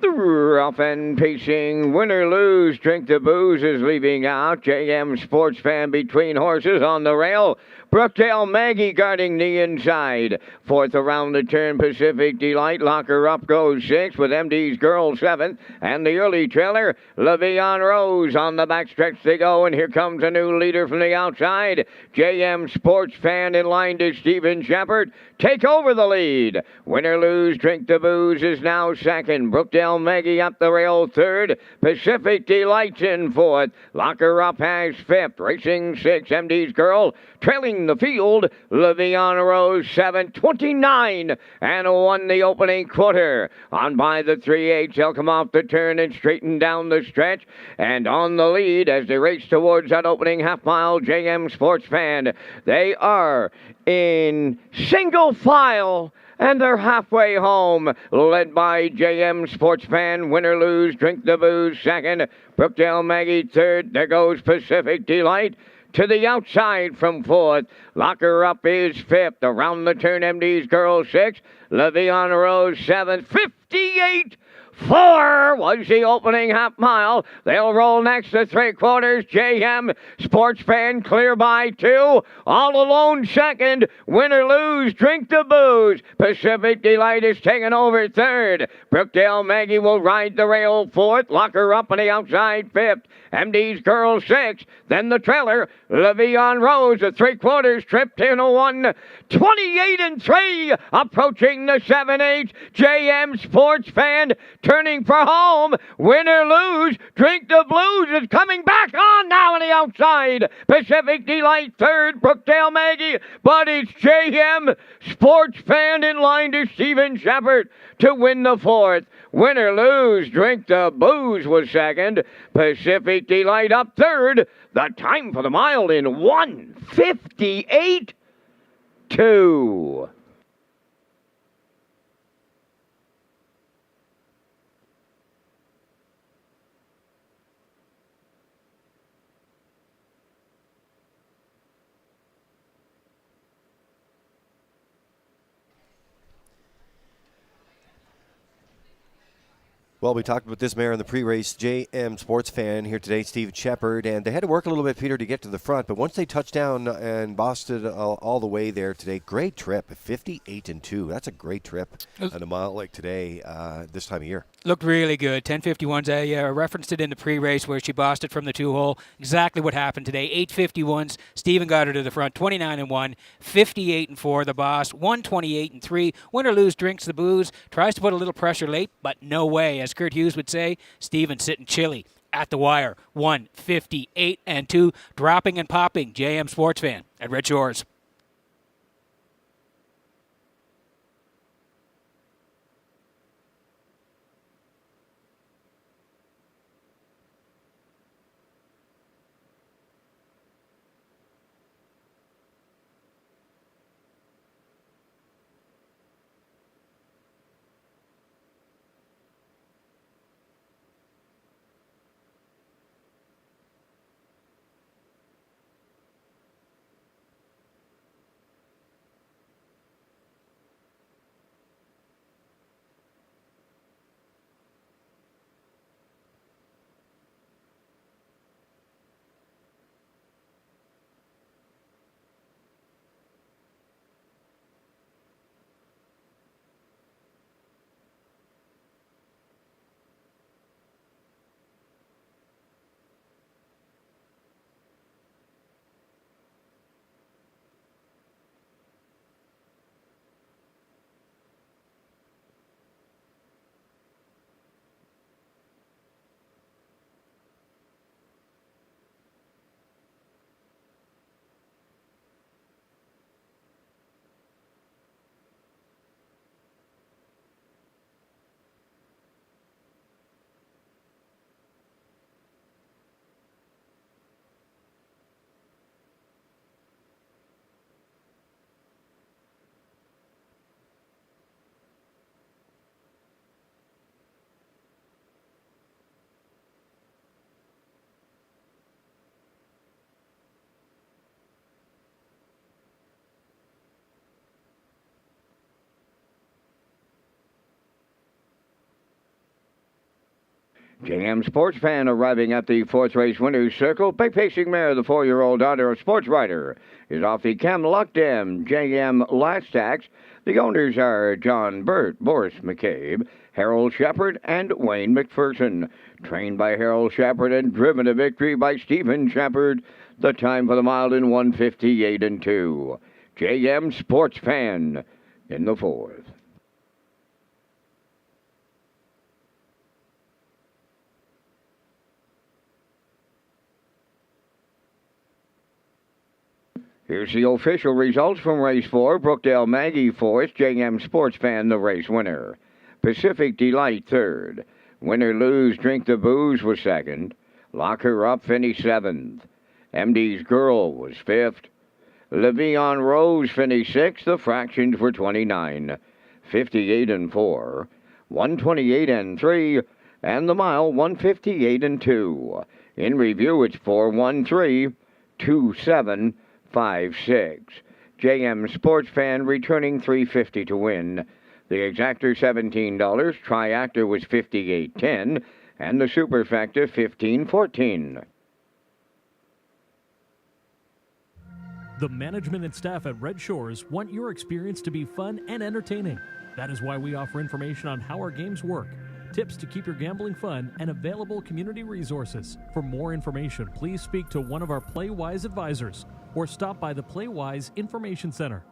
The rough and pacing, win or lose, drink the booze is leaving out. JM Sports Fan between horses on the rail. Brookdale Maggie guarding the inside. 4th around the turn, Pacific Delight. Lock her up goes 6th with MD's Girl 7th. And the early trailer, LaVion Rose. On the backstretch they go, and here comes a new leader from the outside. JM Sports Fan in line to Stephen Shepard. Take over the lead. Win or lose, drink the booze is now 2nd. Brookdale Maggie up the rail 3rd. Pacific Delight's in 4th. Lock her up has 5th. Racing 6, MD's Girl. Trailing the field, LaVion Rose 7:29 and won the opening quarter. On by the 3/8, they'll come off the turn and straighten down the stretch. And on the lead as they race towards that opening half mile, JM Sports Fan. They are in single file. And they're halfway home, led by JM Sports Fan. Win or lose, drink the booze 2nd. Brookdale Maggie 3rd. There goes Pacific Delight. To the outside from 4th. Lock her up is 5th. Around the turn, MD's Girl 6th. LaVion Rose 7th. 58-4 was the opening half mile. They'll roll next to 3/4. JM Sports Fan clear by 2. All alone 2nd. Win or lose, drink the booze. Pacific Delight is taking over 3rd. Brookdale Maggie will ride the rail 4th. Lock her up on the outside 5th. MD's Girl 6th. Then the trailer, LaVion Rose, a 3/4 tripped in a 1. 28-3, approaching the 7/8. JM Sports Fan turning for home. Win or lose, drink the blues is coming back on now on the outside. Pacific Delight 3rd, Brookdale Maggie, but it's JM Sports Fan in line to Stephen Shepard to win the 4th. Win or lose, drink the booze was 2nd. Pacific Delight up 3rd. The time for the mile in 1:58.2. Well, we talked about this mare in the pre-race. JM Sports Fan here today, Steve Shepard, and they had to work a little bit, Peter, to get to the front. But once they touched down and bossed it all the way there today, great trip, 58-2. That's a great trip on a mile like today, this time of year. Looked really good. 10:51s. I referenced it in the pre-race where she bossed it from the 2-hole. Exactly what happened today. 8:51s. Stephen got her to the front. 29-1. 58-4. The boss. 128-3. Win or lose, drinks the booze. Tries to put a little pressure late, but no way. As Kurt Hughes would say, Stephen sitting chilly at the wire. 158-2. Dropping and popping. JM Sports Fan at Red Shores. JM Sports Fan arriving at the fourth race winner's circle. Big pacing mare, the 4-year-old daughter of Sports Rider, is off the Camelot Dam JM Last Tax. The owners are John Burt, Boris McCabe, Harold Shepard, and Wayne McPherson. Trained by Harold Shepard and driven to victory by Stephen Shepard. The time for the mile in 1:58 2. JM Sports Fan in the fourth. Here's the official results from race 4. Brookdale Maggie fourth, JM Sports Fan the race winner. Pacific Delight third. Win or Lose, Drink the Booze was second. Lock Her Up finished seventh. MD's Girl was fifth. Le'Veon Rose finished sixth. The fractions were 29, 58 4, 128 3, and the mile 158 2. In review, it's 4-1-3, 2-7, 5-6. JM Sports Fan returning $3.50 to win. The exactor $17, triactor was $58.10, and the superfactor $15.14. The management and staff at Red Shores want your experience to be fun and entertaining. That is why we offer information on how our games work, tips to keep your gambling fun, and available community resources. For more information, please speak to one of our PlayWise advisors or stop by the PlayWise Information Center.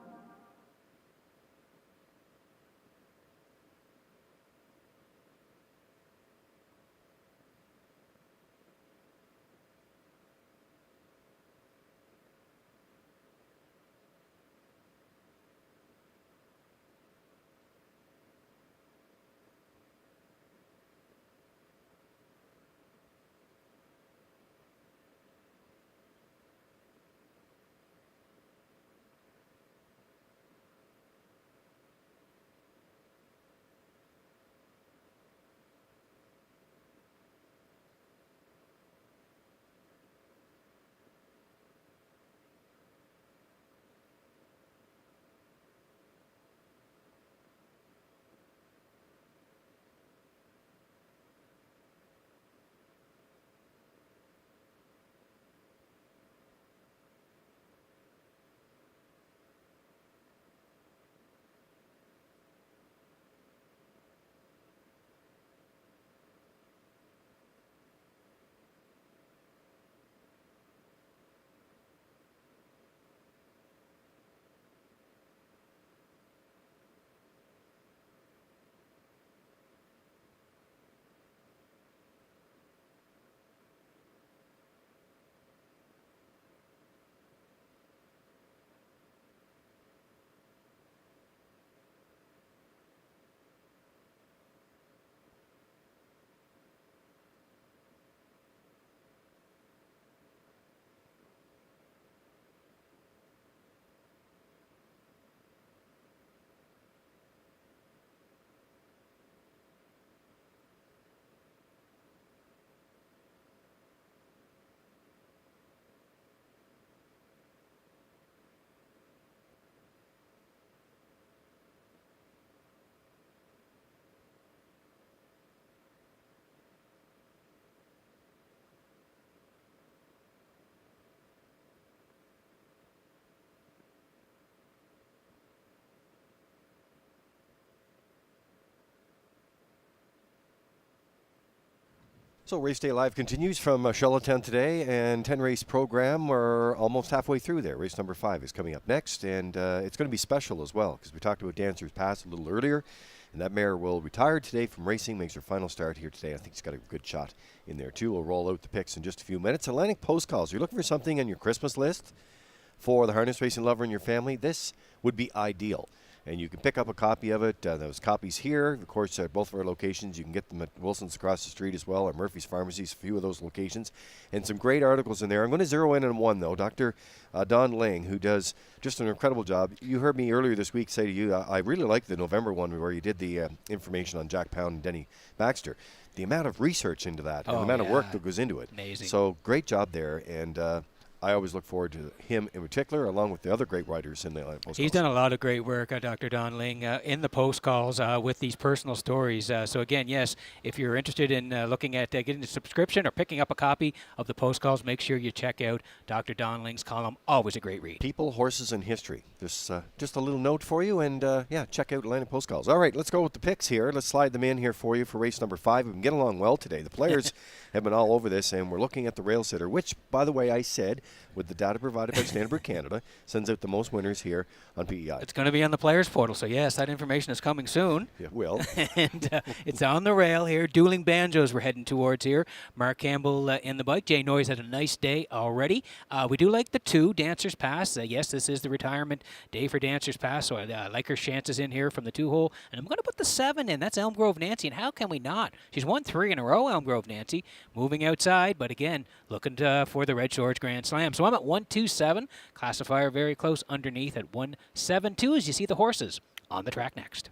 So Race Day Live continues from Charlottetown today, and 10-race program. We're almost halfway through there. Race number 5 is coming up next, and it's going to be special as well, because we talked about Dancer's Pass a little earlier, and that mare will retire today from racing, makes her final start here today. I think she's got a good shot in there, too. We'll roll out the picks in just a few minutes. Atlantic Post Calls. You're looking for something on your Christmas list for the harness racing lover in your family? This would be ideal. And you can pick up a copy of it. Those copies here, of course, at both of our locations. You can get them at Wilson's across the street as well, or Murphy's Pharmacies, a few of those locations. And some great articles in there. I'm going to zero in on one, though. Dr. Don Ling, who does just an incredible job. You heard me earlier this week say to you, I really liked the November one where you did the information on Jack Pound and Denny Baxter. The amount of research into that and the amount of work that goes into it. Amazing. So great job there. And I always look forward to him in particular, along with the other great writers in the Atlantic Post. He's done a lot of great work, Dr. Don Ling, in the post calls with these personal stories. So again, yes, if you're interested in looking at getting a subscription or picking up a copy of the post calls, make sure you check out Dr. Don Ling's column. Always a great read. People, Horses, and History. Just a little note for you, and check out Atlantic Post calls. All right, let's go with the picks here. Let's slide them in here for you for race number 5. We've been getting along well today. The players have been all over this, and we're looking at the rail sitter, which, by the way, I said, with the data provided by Standard Canada, sends out the most winners here on PEI. It's going to be on the players portal, so yes, that information is coming soon. Yeah, will. And it's on the rail here. Dueling Banjos we're heading towards here. Mark Campbell in the bike. Jay Noyes had a nice day already. We do like the 2, Dancer's Pass. Yes, this is the retirement day for Dancer's Pass, so I like her chances in here from the 2-hole. And I'm going to put the 7 in. That's Elm Grove Nancy, and how can we not? She's won 3 in a row, Elm Grove Nancy. Moving outside, but again, looking for the Red Shores Grand Slam. So I'm at 127. Classifier very close underneath at 172 as you see the horses on the track next.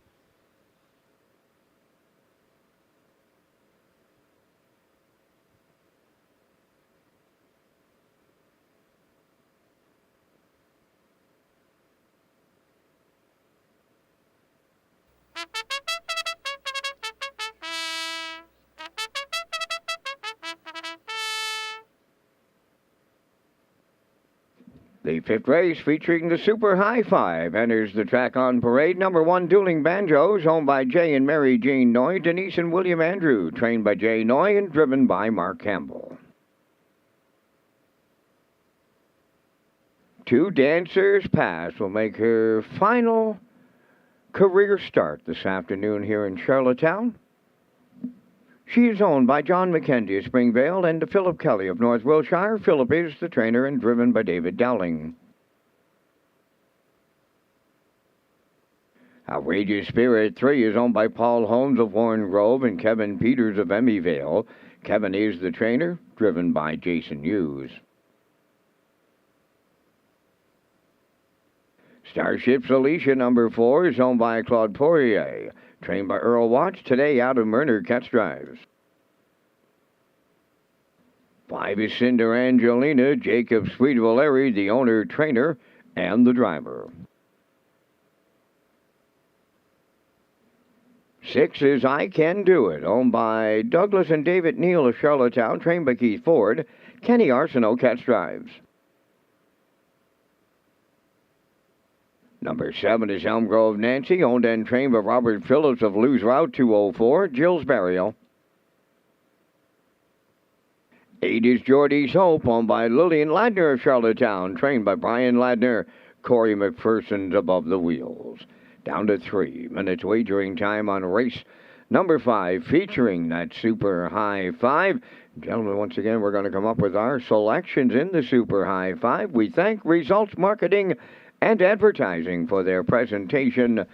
The 5th race, featuring the Super High 5, enters the track on parade. Number 1, Dueling Banjos, owned by Jay and Mary Jean Noy, Denise and William Andrew, trained by Jay Noy and driven by Mark Campbell. 2, Dancer's Pass, will make her final career start this afternoon here in Charlottetown. She is owned by John McKenzie of Springvale and Philip Kelly of North Wiltshire. Philip is the trainer and driven by David Dowling. Outrageous Spirit 3 is owned by Paul Holmes of Warren Grove and Kevin Peters of Emmyvale. Kevin is the trainer, driven by Jason Hughes. Starship's Alicia, number 4, is owned by Claude Poirier, trained by Earl Watts, today out of Myrner Catch Drives. 5 is Cinder Angelina, Jacob Sweet Valeri, the owner, trainer, and the driver. 6 is I Can Do It, owned by Douglas and David Neal of Charlottetown, trained by Keith Ford, Kenny Arsenault Catch Drives. Number 7 is Elm Grove Nancy, owned and trained by Robert Phillips of Lewes Route 204, Jill's Burial. 8 is Geordie's Hope, owned by Lillian Ladner of Charlottetown, trained by Brian Ladner, Corey McPherson's Above the Wheels. Down to 3 minutes wagering time on race number 5, featuring that Super High 5. Gentlemen, once again, we're going to come up with our selections in the Super High 5. We thank Results Marketing and Advertising for their presentation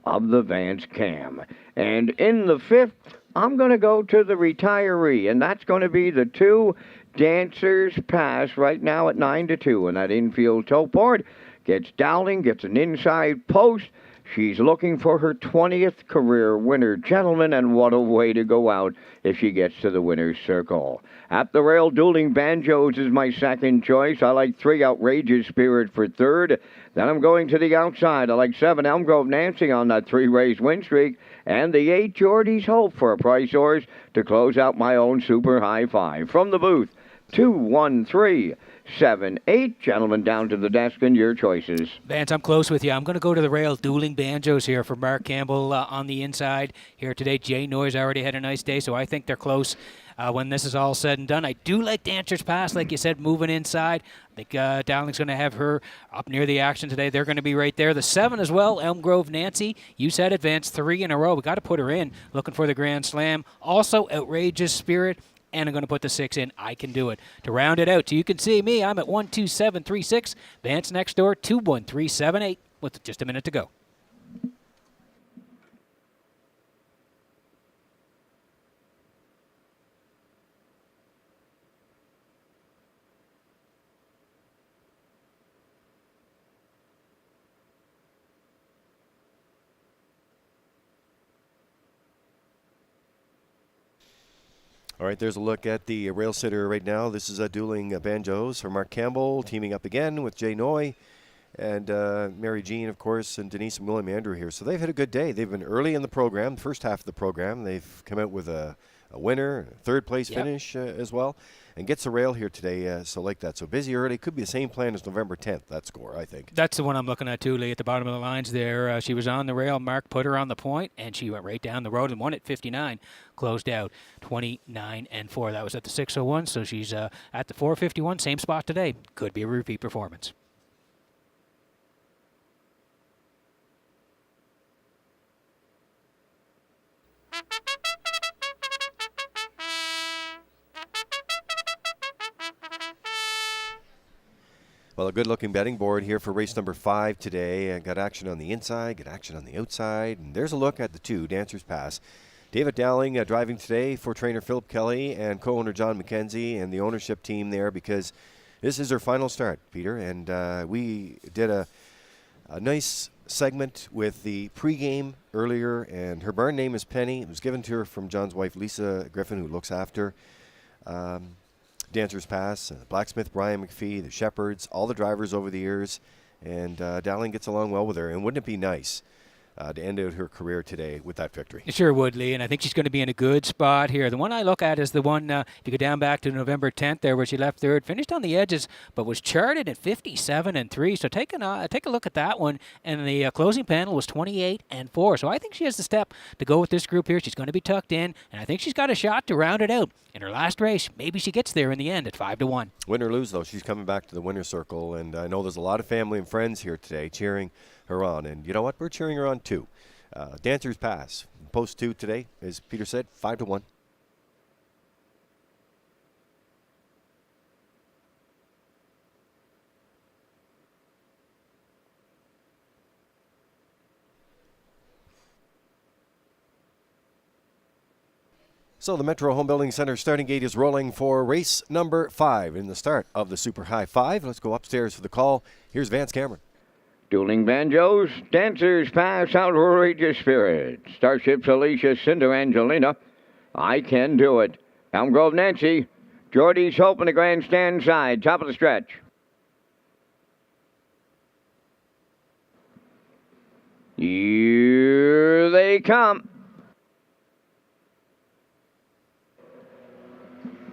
of the Vance Cam. And in the 5th, I'm going to go to the retiree, and that's going to be the 2, Dancer's Pass, right now at 9-2. And that infield tote board gets Dowling, gets an inside post. She's looking for her 20th career winner, gentlemen, and what a way to go out if she gets to the winner's circle. At the rail, Dueling Banjos is my second choice. I like 3, Outrageous Spirit for third. Then I'm going to the outside. I like 7, Elm Grove Nancy on that 3-race win streak. And the 8, Geordie's Hope for a price horse to close out my own Super High 5. From the booth, 2, 1, 3, 7, 8. Gentlemen, down to the desk and your choices. Vance, I'm close with you. I'm going to go to the rail. Dueling Banjos here for Mark Campbell on the inside. Here today, Jay Noyes already had a nice day, so I think they're close when this is all said and done. I do like Dancer's Pass, like you said, moving inside. I think Dowling's going to have her up near the action today. They're going to be right there. The 7 as well, Elm Grove Nancy. You said advance 3 in a row. We got to put her in. Looking for the Grand Slam. Also, Outrageous Spirit. And I'm going to put the 6 in. I Can Do It. To round it out, so you can see me, I'm at 12736. Vance next door, 21378, with just a minute to go. All right, there's a look at the rail sitter right now. This is dueling banjos for Mark Campbell, teaming up again with Jay Noy and Mary Jean, of course, and Denise and William Andrew here. So they've had a good day. They've been early in the program, the first half of the program. They've come out with a winner, a third-place finish as well, and gets a rail here today, so like that. So busy early. Could be the same plan as November 10th, that score, I think. That's the one I'm looking at, too, Lee, at the bottom of the lines there. She was on the rail. Mark put her on the point, and she went right down the road and won at 59. Closed out 29-4. That was at the 6:01, so she's at the 4:51, same spot today. Could be a repeat performance. Well, a good-looking betting board here for race number 5 today. Got action on the inside, got action on the outside, and there's a look at the 2, Dancer's Pass. David Dowling driving today for trainer Philip Kelly and co-owner John McKenzie and the ownership team there, because this is her final start, Peter, and we did a nice segment with the pregame earlier, and her barn name is Penny. It was given to her from John's wife, Lisa Griffin, who looks after Dancer's Pass, Blacksmith Brian McPhee, the Shepherds, all the drivers over the years, and Dowling gets along well with her. And wouldn't it be nice to end out her career today with that victory? It sure would, Lee, and I think she's going to be in a good spot here. The one I look at is the one, if you go down back to November 10th there, where she left third, finished on the edges, but was charted at 57-3. So take a look at that one, and the closing panel was 28-4. So I think she has the step to go with this group here. She's going to be tucked in, and I think she's got a shot to round it out. In her last race, maybe she gets there in the end at 5-1. Win or lose, though, she's coming back to the winner's circle, and I know there's a lot of family and friends here today cheering her on. And you know what? We're cheering her on, too. Dancer's Pass, post 2 today, as Peter said, 5-1. So the Metro Home Building Center starting gate is rolling for race number 5 in the start of the Super High 5. Let's go upstairs for the call. Here's Vance Cameron. Dueling banjos, Dancers Pass, Outrageous Spirit, Starships Alicia, Cinder Angelina, I Can Do It, Elm Grove Nancy, Geordie's Hope in the grandstand side, top of the stretch. Here they come.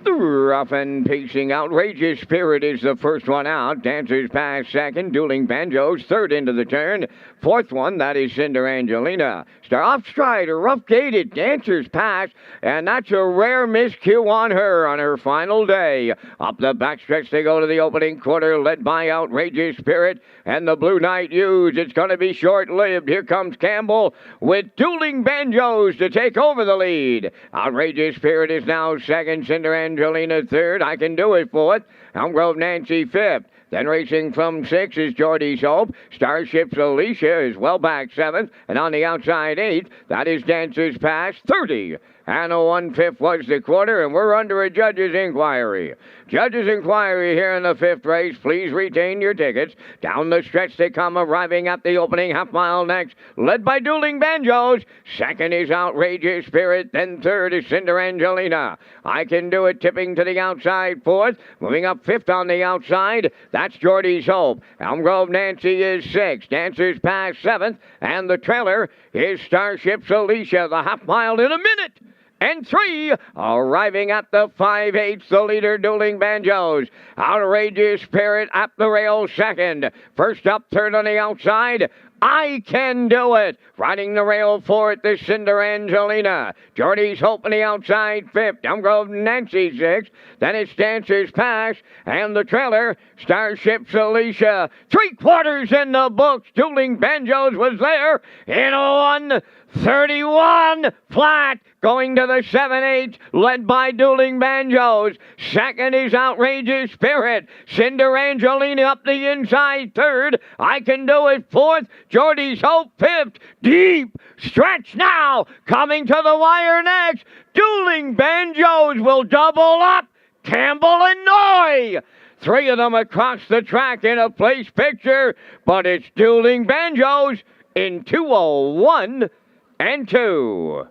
The rough and pacing Outrageous Spirit is the first one out. Dancers Pass second. Dueling Banjos third into the turn. Fourth one, that is Cinder Angelina. Star off stride, a rough gated Dancers Pass, and that's a rare miscue on her final day. Up the backstretch they go to the opening quarter, led by Outrageous Spirit and the Blue Knight Hughes. It's going to be short-lived. Here comes Campbell with Dueling Banjos to take over the lead. Outrageous Spirit is now second. Cinder Angelina third. I Can Do It fourth. Elm Grove Nancy fifth. Then racing from 6 is Geordie's Hope. Starships Alicia is well back 7th. And on the outside 8th, that is Dancer's Pass 30. And a 1/5 was the quarter, and we're under a judge's inquiry. Judge's inquiry here in the 5th race. Please retain your tickets. Down the stretch they come, arriving at the opening half mile next, led by Dueling Banjos. Second is Outrageous Spirit. Then third is Cinder Angelina. I Can Do It tipping to the outside 4th. Moving up 5th on the outside, that's Geordie's Hope. Elm Grove Nancy is 6th. Dancers Pass 7th. And the trailer is Starships Alicia. The half mile in a minute. And 3, arriving at the 5/8, the leader, Dueling Banjos. Outrageous Spirit at the rail second. First up, third on the outside, I Can Do It. Riding the rail fourth is Cinder Angelina. Geordie's Hope on the outside 5th. Elm Grove Nancy 6th. Then it's Dancer's Pass. And the trailer, Starships Alicia. 3/4 in the books. Dueling Banjos was there in a 1:31 flat. Going to the 7/8, led by Dueling Banjos. Second is Outrageous Spirit. Cinder Angelina up the inside 3rd. I Can Do It 4th. Geordie's Hope 5th. Deep stretch now. Coming to the wire next. Dueling Banjos will double up. Campbell and Noy. 3 of them across the track in a place picture. But it's Dueling Banjos in 2:01 and 2.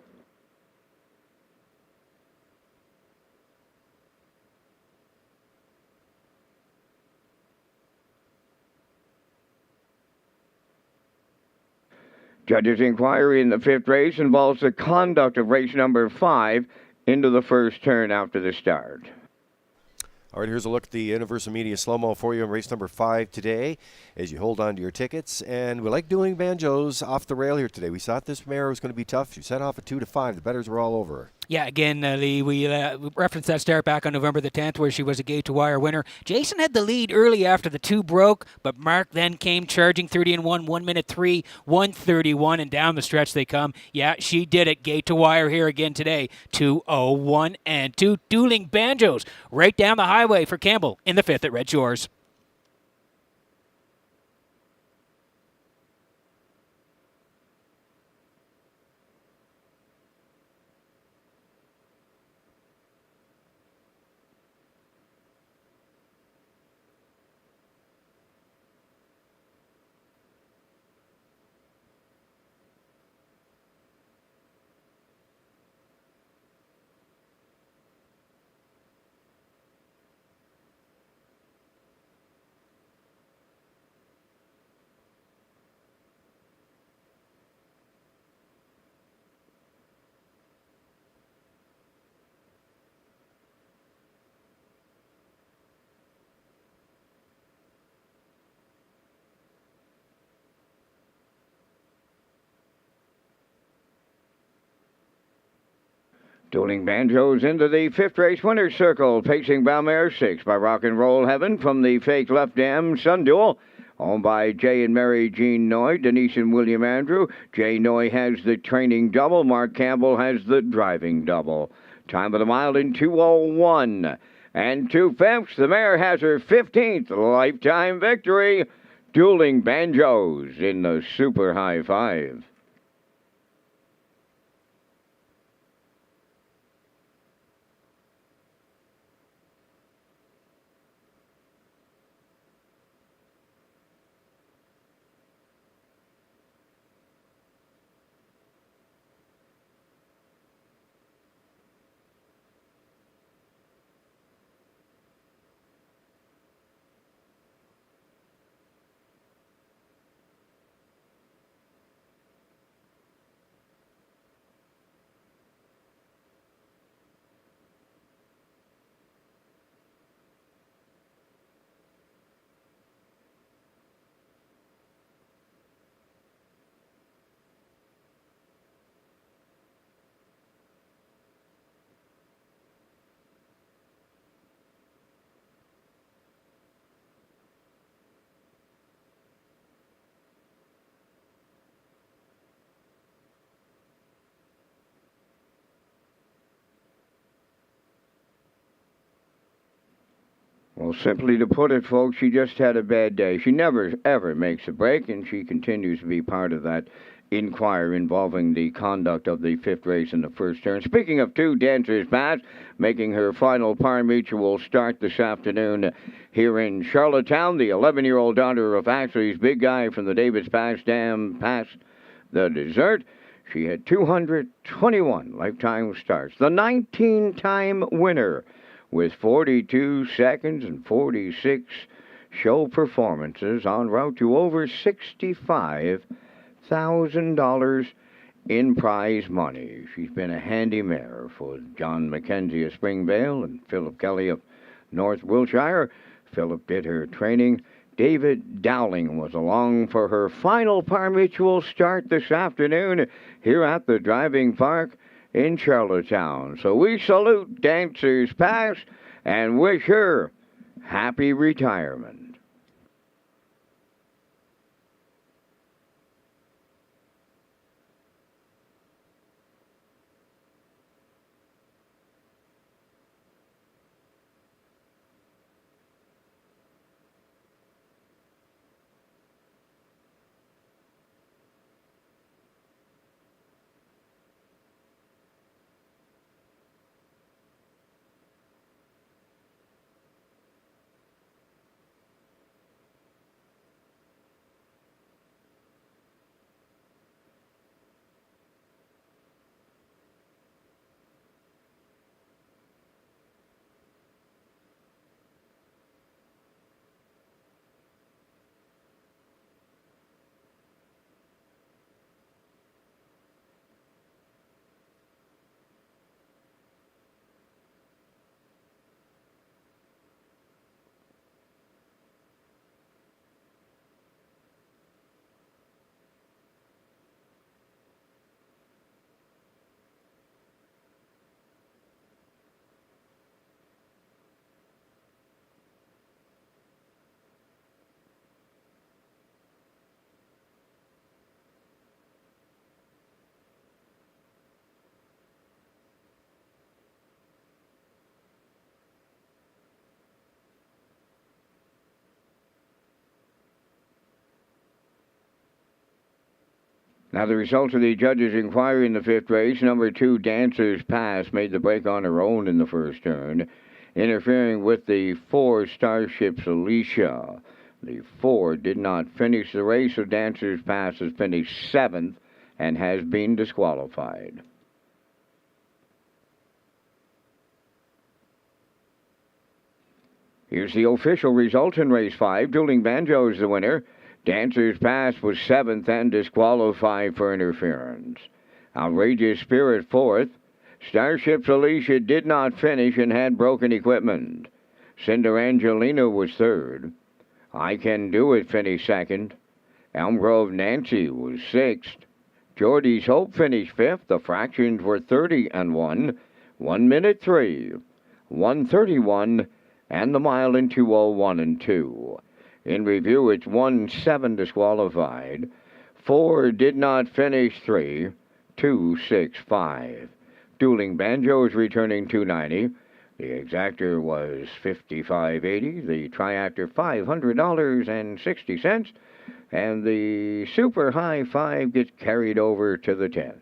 Judges' inquiry in the fifth race involves the conduct of race number 5 into the first turn after the start. All right, here's a look at the Universal Media slow-mo for you in race number 5 today as you hold on to your tickets. And we like doing banjos off the rail here today. We thought this mare was going to be tough. She set off at 2 to 5. The bettors were all over her. Yeah, again, Lee, we referenced that start back on November the 10th where she was a gate-to-wire winner. Jason had the lead early after the 2 broke, but Mark then came charging 30-1, 1 minute 3, 131, and down the stretch they come. Yeah, she did it. Gate-to-wire here again today. 2-0-1 and 2 dueling banjos right down the highway for Campbell in the 5th at Red Shores. Dueling banjos into the fifth race winner's circle, pacing Balmare 6 by Rock and Roll Heaven from the fake left dam Sun Duel. Owned by Jay and Mary Jean Noy, Denise and William Andrew. Jay Noy has the training double. Mark Campbell has the driving double. Time of the mile in 2:01 and 2/5. The mare has her 15th lifetime victory. Dueling banjos in the Super High Five. Well, simply to put it, folks, she just had a bad day. She never, ever makes a break, and she continues to be part of that inquiry involving the conduct of the fifth race in the first turn. Speaking of 2 dancers, Pat, making her final par mutual start this afternoon here in Charlottetown, the 11-year-old daughter of Ashley's big guy from the Davis Pass Dam past the dessert. She had 221 lifetime starts. The 19-time winner, with 42 seconds and 46 show performances, en route to over $65,000 in prize money. She's been a handy mare for John McKenzie of Springvale and Philip Kelly of North Wiltshire. Philip did her training. David Dowling was along for her final par mutual start this afternoon here at the driving park in Charlottetown. So we salute Dancers Pass and wish her happy retirement. Now the results of the judges' inquiry in the fifth race. Number 2, Dancer's Pass, made the break on her own in the first turn, interfering with the 4, Starship's Alicia. The 4 did not finish the race, so Dancer's Pass has finished 7th and has been disqualified. Here's the official results in race 5. Dueling Banjo is the winner. Dancer's Pass was 7th and disqualified for interference. Outrageous Spirit 4th. Starship's Alicia did not finish and had broken equipment. Cinder Angelina was 3rd. I Can Do It finished 2nd. Elm Grove Nancy was 6th. Geordie's Hope finished 5th. The fractions were 30 and 1. 1 minute 3. 1:31 and the mile in 2:01 and 2. In review, it's 1-7 disqualified. 4 did not finish 3. 2-6-5. Dueling Banjo is returning $290. The exactor was $55.80. The triactor $500.60. And the super high 5 gets carried over to the 10th.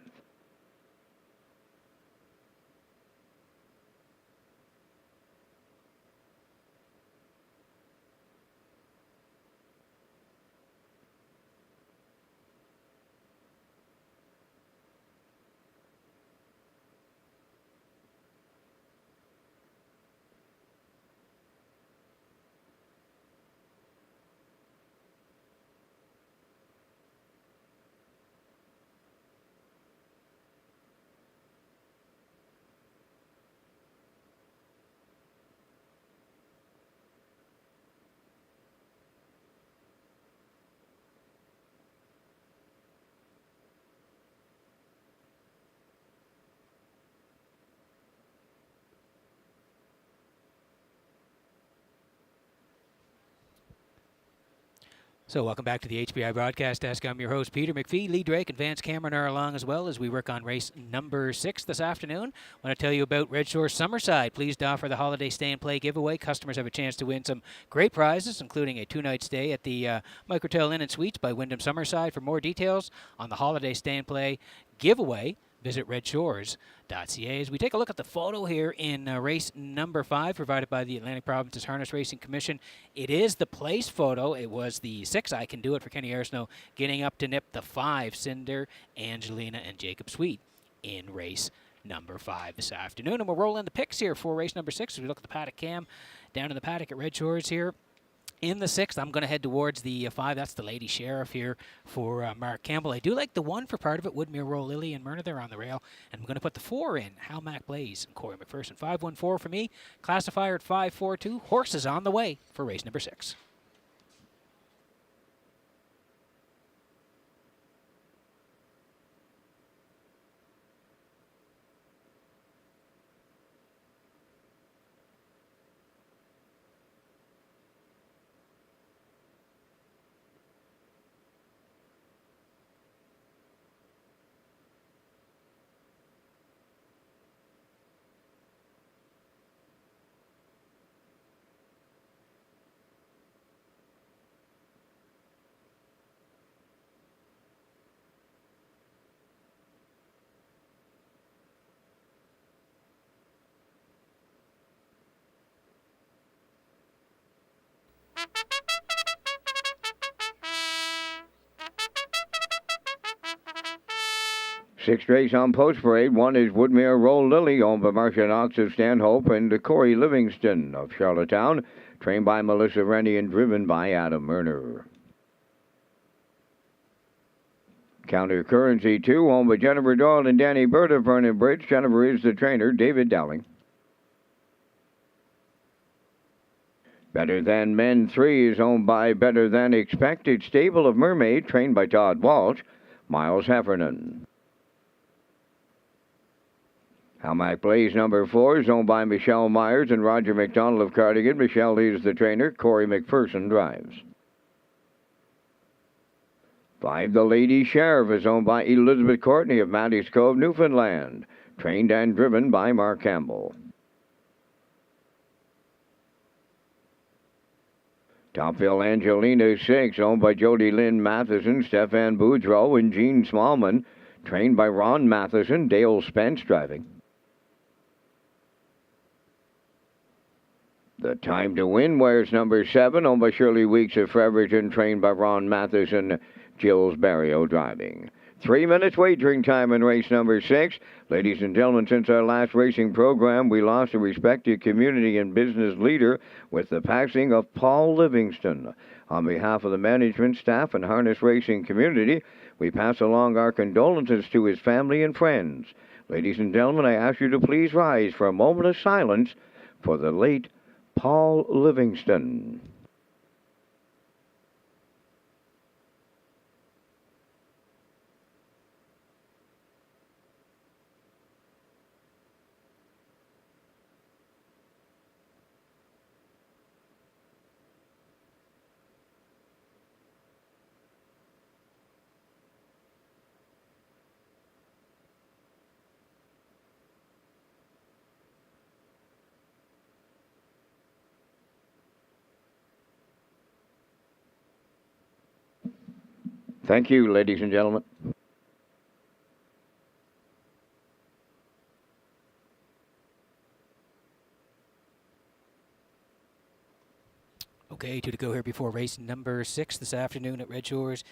So welcome back to the HBI Broadcast Desk. I'm your host, Peter McPhee. Lee Drake and Vance Cameron are along as well as we work on race number 6 this afternoon. I want to tell you about Redshores Summerside. Pleased to offer the holiday stay and play giveaway. Customers have a chance to win some great prizes, including a 2-night stay at the Microtel Inn and Suites by Wyndham Summerside. For more details on the holiday stay and play giveaway, visit Redshores.ca. As we take a look at the photo here in race number 5, provided by the Atlantic Provinces Harness Racing Commission. It is the place photo. It was the 6, I Can Do It, for Kenny Arsenault, getting up to nip the 5, Cinder, Angelina, and Jacob Sweet in race number 5 this afternoon. And we'll roll in the picks here for race number 6 as we look at the paddock cam down in the paddock at Redshores here. In the 6th, I'm going to head towards the 5. That's the Lady Sheriff here for Mark Campbell. I do like the 1 for part of it. Woodmere Roll Lily and Myrna there on the rail. And I'm going to put the 4 in. Hal Mac Blaze and Corey McPherson. 5-1-4 for me. Classifier at 5-4-2. Horses on the way for race number 6. Sixth race on Post Parade. 1 is Woodmere Roll Lily, owned by Marcia Knox of Stanhope and Corey Livingston of Charlottetown, trained by Melissa Rennie and driven by Adam Murner. Counter Currency 2, owned by Jennifer Doyle and Danny Bird of Vernon Bridge. Jennifer is the trainer, David Dowling. Better Than Men 3 is owned by Better Than Expected Stable of Mermaid, trained by Todd Walsh, Miles Heffernan. Hal-Mac Blaze number 4 is owned by Michelle Myers and Roger McDonald of Cardigan. Michelle is the trainer. Corey McPherson drives. 5, the Lady Sheriff, is owned by Elizabeth Courtney of Matty's Cove, Newfoundland. Trained and driven by Mark Campbell. Topville Angelina 6, owned by Jody Lynn Matheson, Stefan Boudreau, and Gene Smallman. Trained by Ron Matheson, Dale Spence driving. The Time to Win wears number 7, owned by Shirley Weeks of Fredericton, trained by Ron Matheson, Gilles Barrio driving. 3 minutes wagering time in race number 6. Ladies and gentlemen, since our last racing program, we lost a respected community and business leader with the passing of Paul Livingston. On behalf of the management, staff, and harness racing community, we pass along our condolences to his family and friends. Ladies and gentlemen, I ask you to please rise for a moment of silence for the late Paul Livingston. Thank you, ladies and gentlemen. Okay, 2 to go here before race number 6 this afternoon at Redshores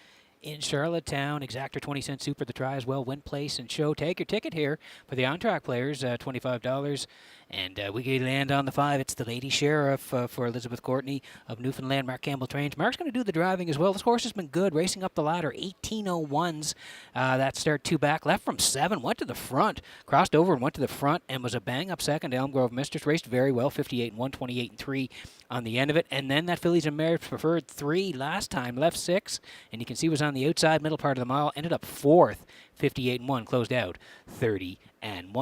in Charlottetown. Exactor 20-cent super, the try as well, win, place, and show. Take your ticket here for the on-track players, $25. And we land on the 5. It's the Lady Sheriff for Elizabeth Courtney of Newfoundland. Mark Campbell trains. Mark's going to do the driving as well. This horse has been good, racing up the ladder. 18:01s. That start 2 back. Left from 7. Went to the front. Crossed over and went to the front and was a bang-up second. Elm Grove Mistress raced very well. 58-1, 28-3 on the end of it. And then that Fillies and Mares Preferred 3 last time. Left 6. And you can see was on the outside middle part of the mile. Ended up 4th. 58-1, closed out 30-1.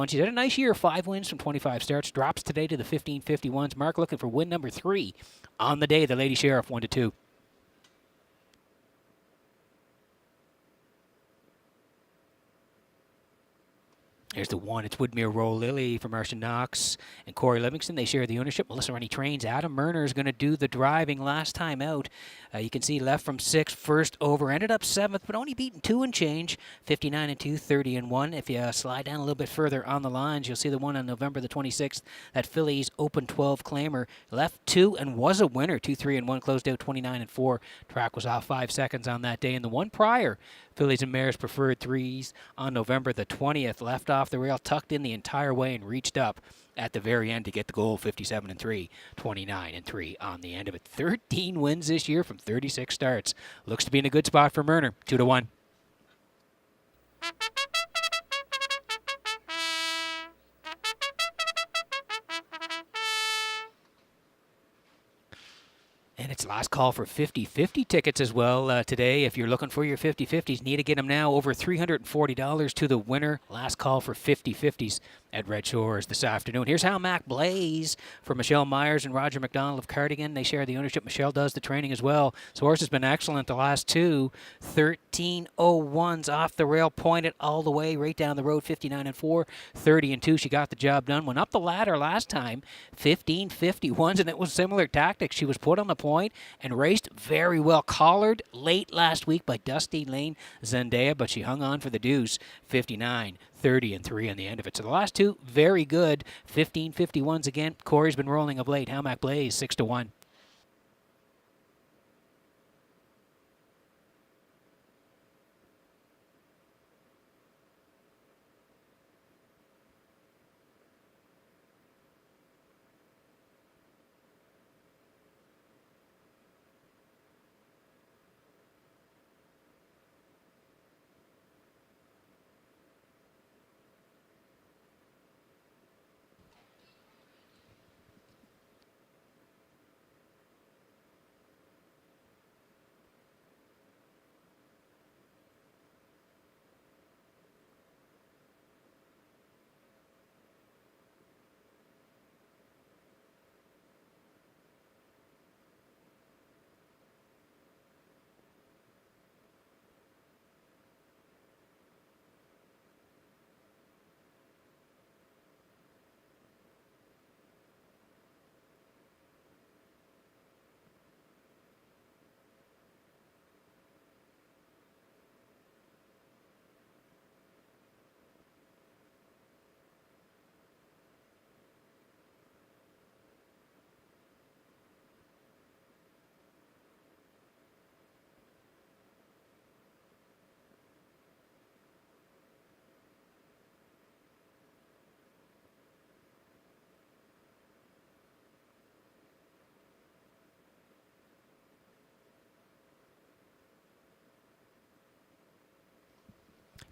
She's had a nice year, 5 wins from 25 starts. Drops today to the 15:51s. Mark looking for win number 3 on the day. The Lady Sheriff 1-2. There's the 1. It's Woodmere Roll Lily for Marcia Knox and Corey Livingston. They share the ownership. Melissa Rennie trains. Adam Murner is going to do the driving last time out. You can see left from 6, first over. Ended up 7th, but only beaten 2 and change. 59-2, 30-1. If you slide down a little bit further on the lines, you'll see the one on November the 26th. That Phillies Open 12 claimer. Left 2 and was a winner. 2-3-1. Closed out 29-4. Track was off 5 seconds on that day. And the one prior, Fillies and Mares Preferred 3s on November the 20th. Left off the rail, tucked in the entire way, and reached up at the very end to get the goal. 57-3, 29-3 on the end of it. 13 wins this year from 36 starts. Looks to be in a good spot for Murner. 2-1. And it's last call for 50-50 tickets as well today. If you're looking for your 50-50s, need to get them now. Over $340 to the winner. Last call for 50-50s at Red Shores this afternoon. Here's How Mac Blaze for Michelle Myers and Roger McDonald of Cardigan. They share the ownership. Michelle does the training as well. So horse has been excellent the last 2. 13:01s off the rail, pointed all the way right down the road. 59-4, 30-2. She got the job done. Went up the ladder last time. 15:51s, and it was similar tactics. She was put on the point and raced very well. Collared late last week by Dusty Lane Zendaya, but she hung on for the deuce. 59, 30-3 on the end of it. So the last 2, very good. 15:51s again. Corey's been rolling of late. How Mac Blaze, 6-1.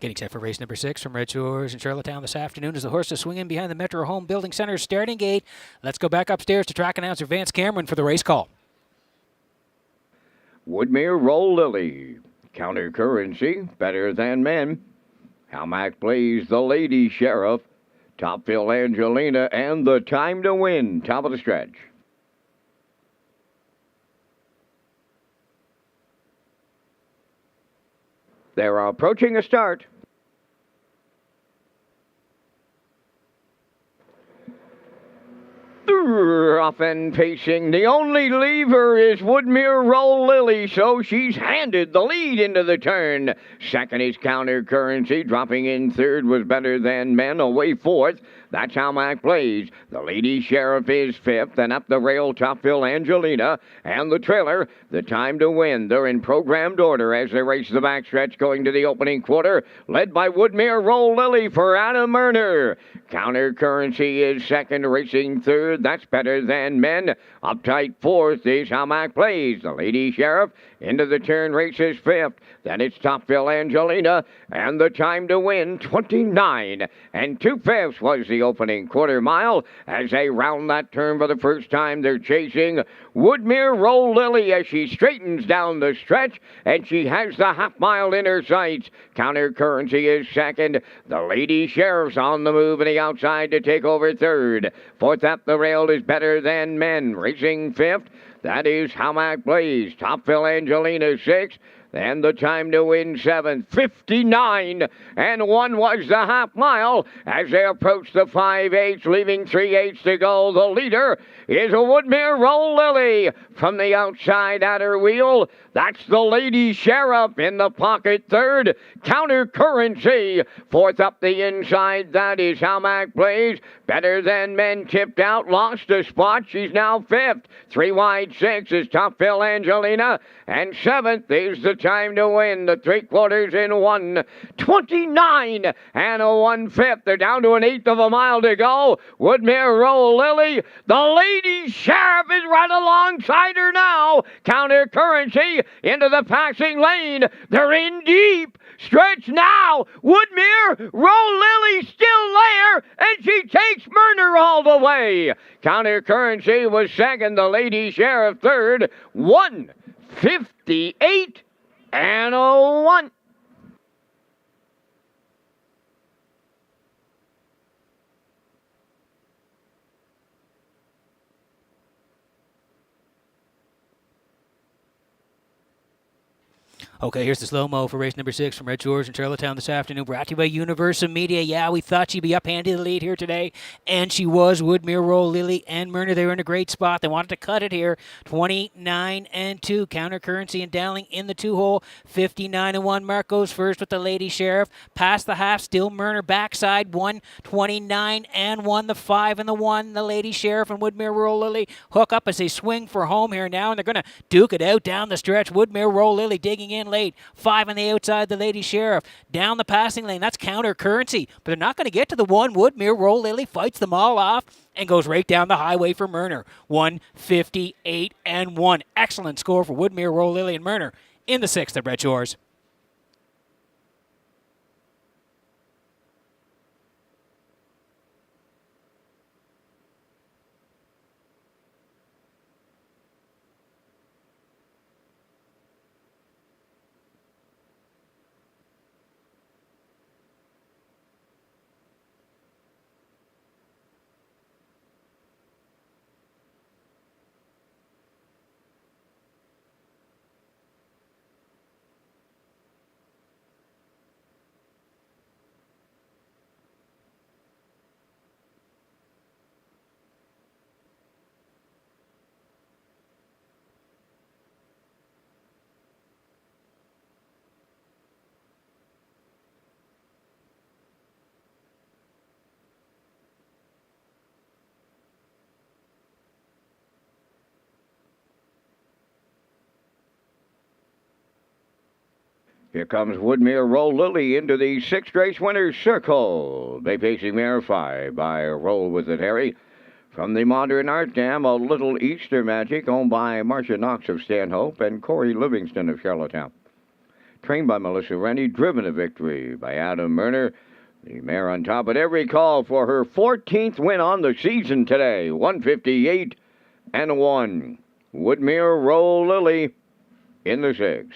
Getting set for race number 6 from Redshores in Charlottetown this afternoon as the horses swing in behind the Metro Home Building Center starting gate. Let's go back upstairs to track announcer Vance Cameron for the race call. Woodmere Roll Lily. Counter Currency, Better Than Men. Halmack Blaze, The Lady Sheriff. Topville Angelina, and The Time to Win. Top of the stretch. They're approaching a start. Off and pacing. The only lever is Woodmere Roll Lily, so she's handed the lead into the turn. Second is Counter Currency. Dropping in third was Better Than Men. Away fourth. That's how Mac plays. The Lady Sheriff is fifth, and up the rail, Topville Angelina. And the trailer, The Time to Win. They're in programmed order as they race the backstretch going to the opening quarter, led by Woodmere Roll Lily for Adam Murner. Counter Currency is second, racing third. That's Better Than Men. Uptight fourth is how Mac plays. The Lady Sheriff into the turn races fifth. Then it's Topville Angelina, and The Time to Win, 29 and 2/5 was the opening quarter mile. As they round that turn for the first time, they're chasing Woodmere Roll Lily as she straightens down the stretch, and she has the half mile in her sights. Counter Currency is second. The Lady Sheriff's on the move in the outside to take over third. Fourth up the rail is Better Than Men, racing fifth. That is Halmack Blaze. Topville Angelina sixth. And The Time to Win, 7th. 59 and 1 was the half mile as they approach the 5/8, leaving 3/8 to go. The leader is a Woodmere Roll Lily. From the outside at her wheel, that's the Lady Sheriff in the pocket third. Counter Currency. Fourth up the inside, that is Halmack Blaze. Better Than Men tipped out, lost a spot. She's now fifth. 3 wide 6 is Topville Angelina. And 7th is The Time to Win. The 3/4 in 1. 29 and a 1/5. They're down to an 1/8 of a mile to go. Woodmere Roll Lily. The Lady Sheriff is right alongside her now. Counter Currency into the passing lane. They're in deep. Stretch now. Woodmere Roll Lily still there, and she takes Murner all the way. Counter Currency was second. The Lady Sheriff third. 1:58 and a 1. Okay, here's the slow-mo for race number 6 from Redshores in Charlottetown this afternoon. Brought to you by Universal Media. Yeah, we thought she'd be up-handed the lead here today, and she was. Woodmere Roll Lily and Murner, they were in a great spot. They wanted to cut it here. 29 and 2. Counter Currency and Dowling in the 2-hole. 59 and 1. Mark goes first with the Lady Sheriff. Past the half, still Murner backside. 1:29 and 1. The 5 and the 1. The Lady Sheriff and Woodmere Roll Lily hook up as they swing for home here now, and they're going to duke it out down the stretch. Woodmere Roll Lily digging in late. 5 on the outside, the Lady Sheriff. Down the passing lane, that's Counter Currency. But they're not going to get to the 1. Woodmere Roll Lily fights them all off and goes right down the highway for Murner. 1:58 and 1. Excellent score for Woodmere Roll Lily and Murner in the 6th at Redshores. Here comes Woodmere Roll Lily into the 6th race winner's circle. Bay Pacing Mare 5 by Roll With It Harry. From the Modern Art Dam, a Little Easter Magic, owned by Marcia Knox of Stanhope and Corey Livingston of Charlottetown. trained by Melissa Rennie, driven to victory by Adam Murner. The mare on top at every call for her 14th win on the season today. 158-1. Woodmere Roll Lily in the 6th.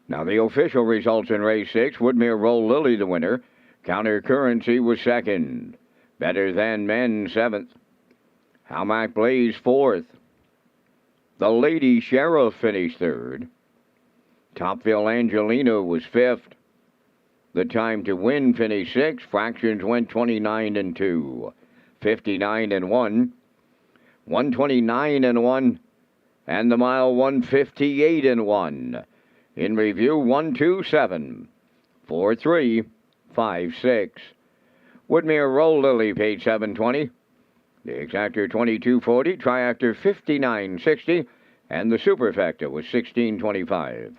Now the official results in race 6, Woodmere Roll Lily the winner. Counter Currency was 2nd. Better Than Men 7th. Howmack Blaze 4th. The Lady Sheriff finished 3rd. Topville Angelina was 5th. The Time to Win finished 6th. Fractions went 29-2. 59-1. 129-1. And the mile 158-1. In review, 127, 43, 56. Woodmere Roll Lily paid $7.20. The Exactor $22.40, Triactor $59.60, and the Superfecta was $16.25.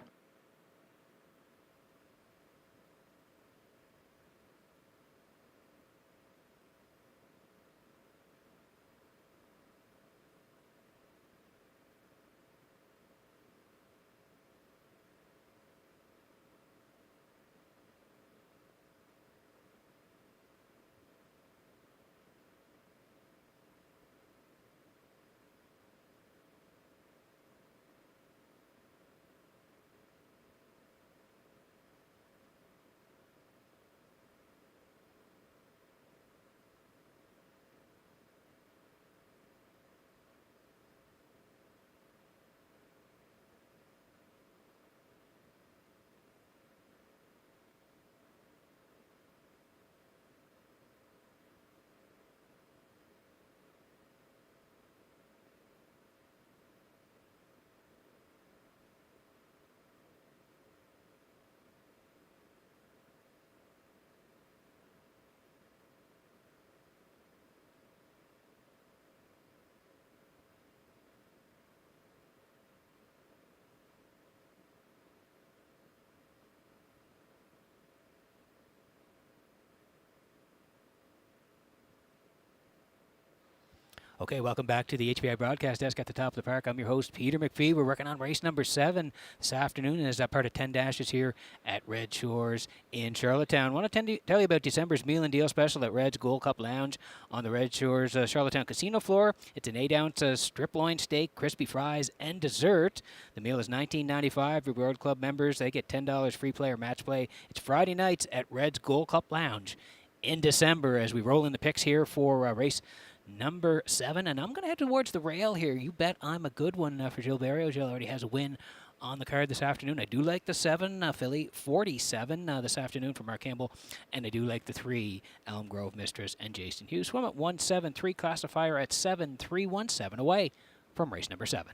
Okay, welcome back to the HBI Broadcast Desk at the top of the park. I'm your host, Peter McPhee. We're working on race number 7 this afternoon as a part of 10 dashes here at Red Shores in Charlottetown. I want to tell you about December's meal and deal special at Red's Gold Cup Lounge on the Red Shores Charlottetown Casino floor. It's an 8-ounce strip loin steak, crispy fries, and dessert. The meal is $19.95. Reward Club members, they get $10 free play or match play. It's Friday nights at Red's Gold Cup Lounge in December as we roll in the picks here for race number 7, and I'm going to head towards the rail here. You bet I'm a good one for Jill Barrio. Jill already has a win on the card this afternoon. I do like the 7, filly 47 this afternoon from Mark Campbell, and I do like the 3, Elm Grove Mistress and Jason Hughes. Swim at 173, classifier at 7317 away from race number 7.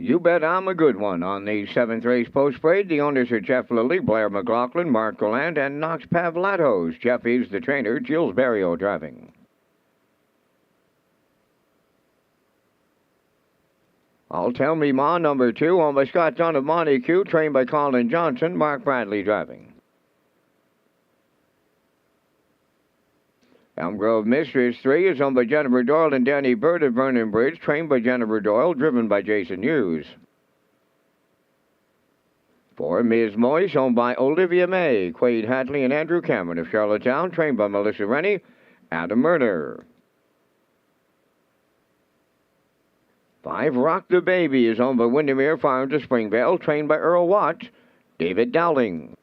You bet I'm a good one. On the 7th race post parade, the owners are Jeff Lilly, Blair McLaughlin, Mark Gallant, and Knox Pavlatos. Jeff is the trainer, Jules Barrio driving. I'll Tell Me Ma, number 2, owned by Scott Dunn of Montague, trained by Colin Johnson, Mark Bradley driving. Elm Grove Mistress 3 is owned by Jennifer Doyle and Danny Bird of Vernon Bridge, trained by Jennifer Doyle, driven by Jason Hughes. 4, Ms. Moyes, owned by Olivia May, Quade Hatley and Andrew Cameron of Charlottetown, trained by Melissa Rennie, Adam Murner. 5, Rock the Baby is owned by Windermere Farms of Springvale, trained by Earl Watts, David Dowling.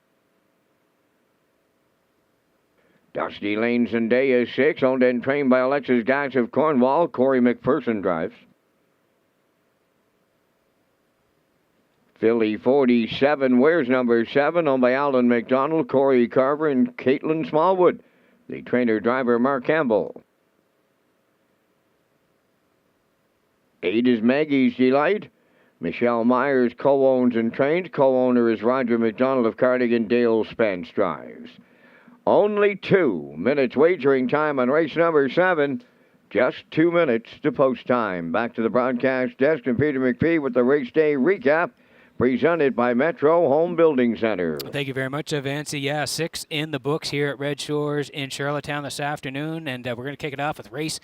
Dusty Lanes and Day is 6, owned and trained by Alexis Gass of Cornwall, Corey McPherson drives. Philly 47, Where's number 7, owned by Alan McDonald, Corey Carver, and Caitlin Smallwood. The trainer-driver, Mark Campbell. 8 is Maggie's Delight. Michelle Myers co-owns and trains. Co-owner is Roger McDonald of Cardigan. Dale Spence drives. Only 2 minutes wagering time on race number 7. Just 2 minutes to post time. Back to the broadcast desk and Peter McPhee with the race day recap, presented by Metro Home Building Center. Thank you very much, Vancy. Yeah, 6 in the books here at Red Shores in Charlottetown this afternoon, and we're going to kick it off with race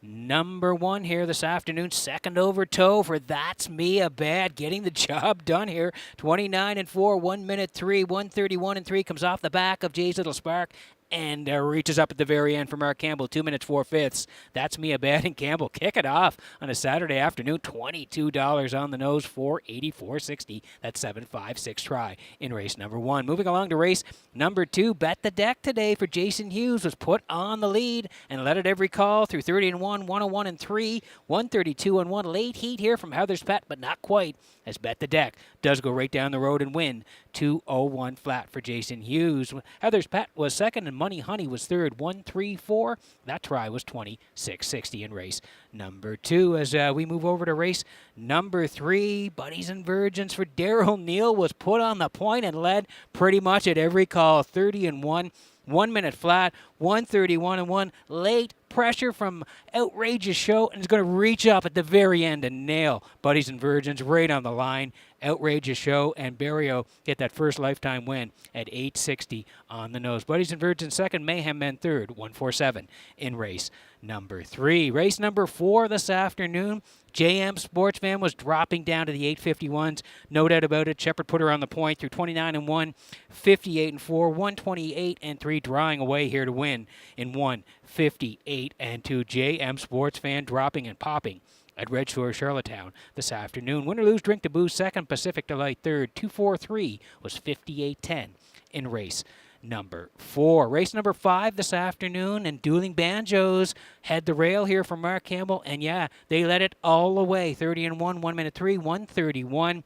number 1 here this afternoon. Second over toe for That's Me a Bad, getting the job done here. 29-4, 1 minute 3, 1:31-3, comes off the back of Jay's Little Spark and reaches up at the very end for Mark Campbell, 2 minutes 4/5. That's Me a Bad, and Campbell kick it off on a Saturday afternoon. $22 on the nose, $484.60. That's 7.56 try in race number 1. Moving along to race number 2, Bet the Deck today for Jason Hughes was put on the lead and led at every call through 30-1, 101-3, 132-1. Late heat here from Heather's Pet, but not quite, as Bet the Deck does go right down the road and win. 201 flat for Jason Hughes. Heather's Pet was second and Money Honey was third, 134. That try was 26.60 in race number 2. As we move over to race number 3, Buddies and Virgins for Daryl Neal was put on the point and led pretty much at every call, 30-1. 1 minute flat, 131-1. Late pressure from Outrageous Show, and is going to reach up at the very end and nail Buddies and Virgins right on the line. Outrageous Show and Barrio get that first lifetime win at 860 on the nose. Buddies and Virgins second, Mayhem Men third, 147 in race number 3. Race number 4 this afternoon. JM Sports Fan was dropping down to the 851s. No doubt about it. Shepard put her on the point through 29-1, 58-4, 128-3, drawing away here to win in 158-2. JM Sports Fan dropping and popping at Red Shore, Charlottetown this afternoon. Win or lose, drink to booze second, Pacific Delight third. 243 was 58-10 in race number 4. Race number 5 this afternoon, and Dueling Banjos had the rail here for Mark Campbell, and yeah, they led it all the way. 30-1, 1 minute 3, 131.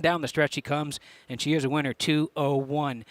Down the stretch she comes, and she is a winner, 201-2.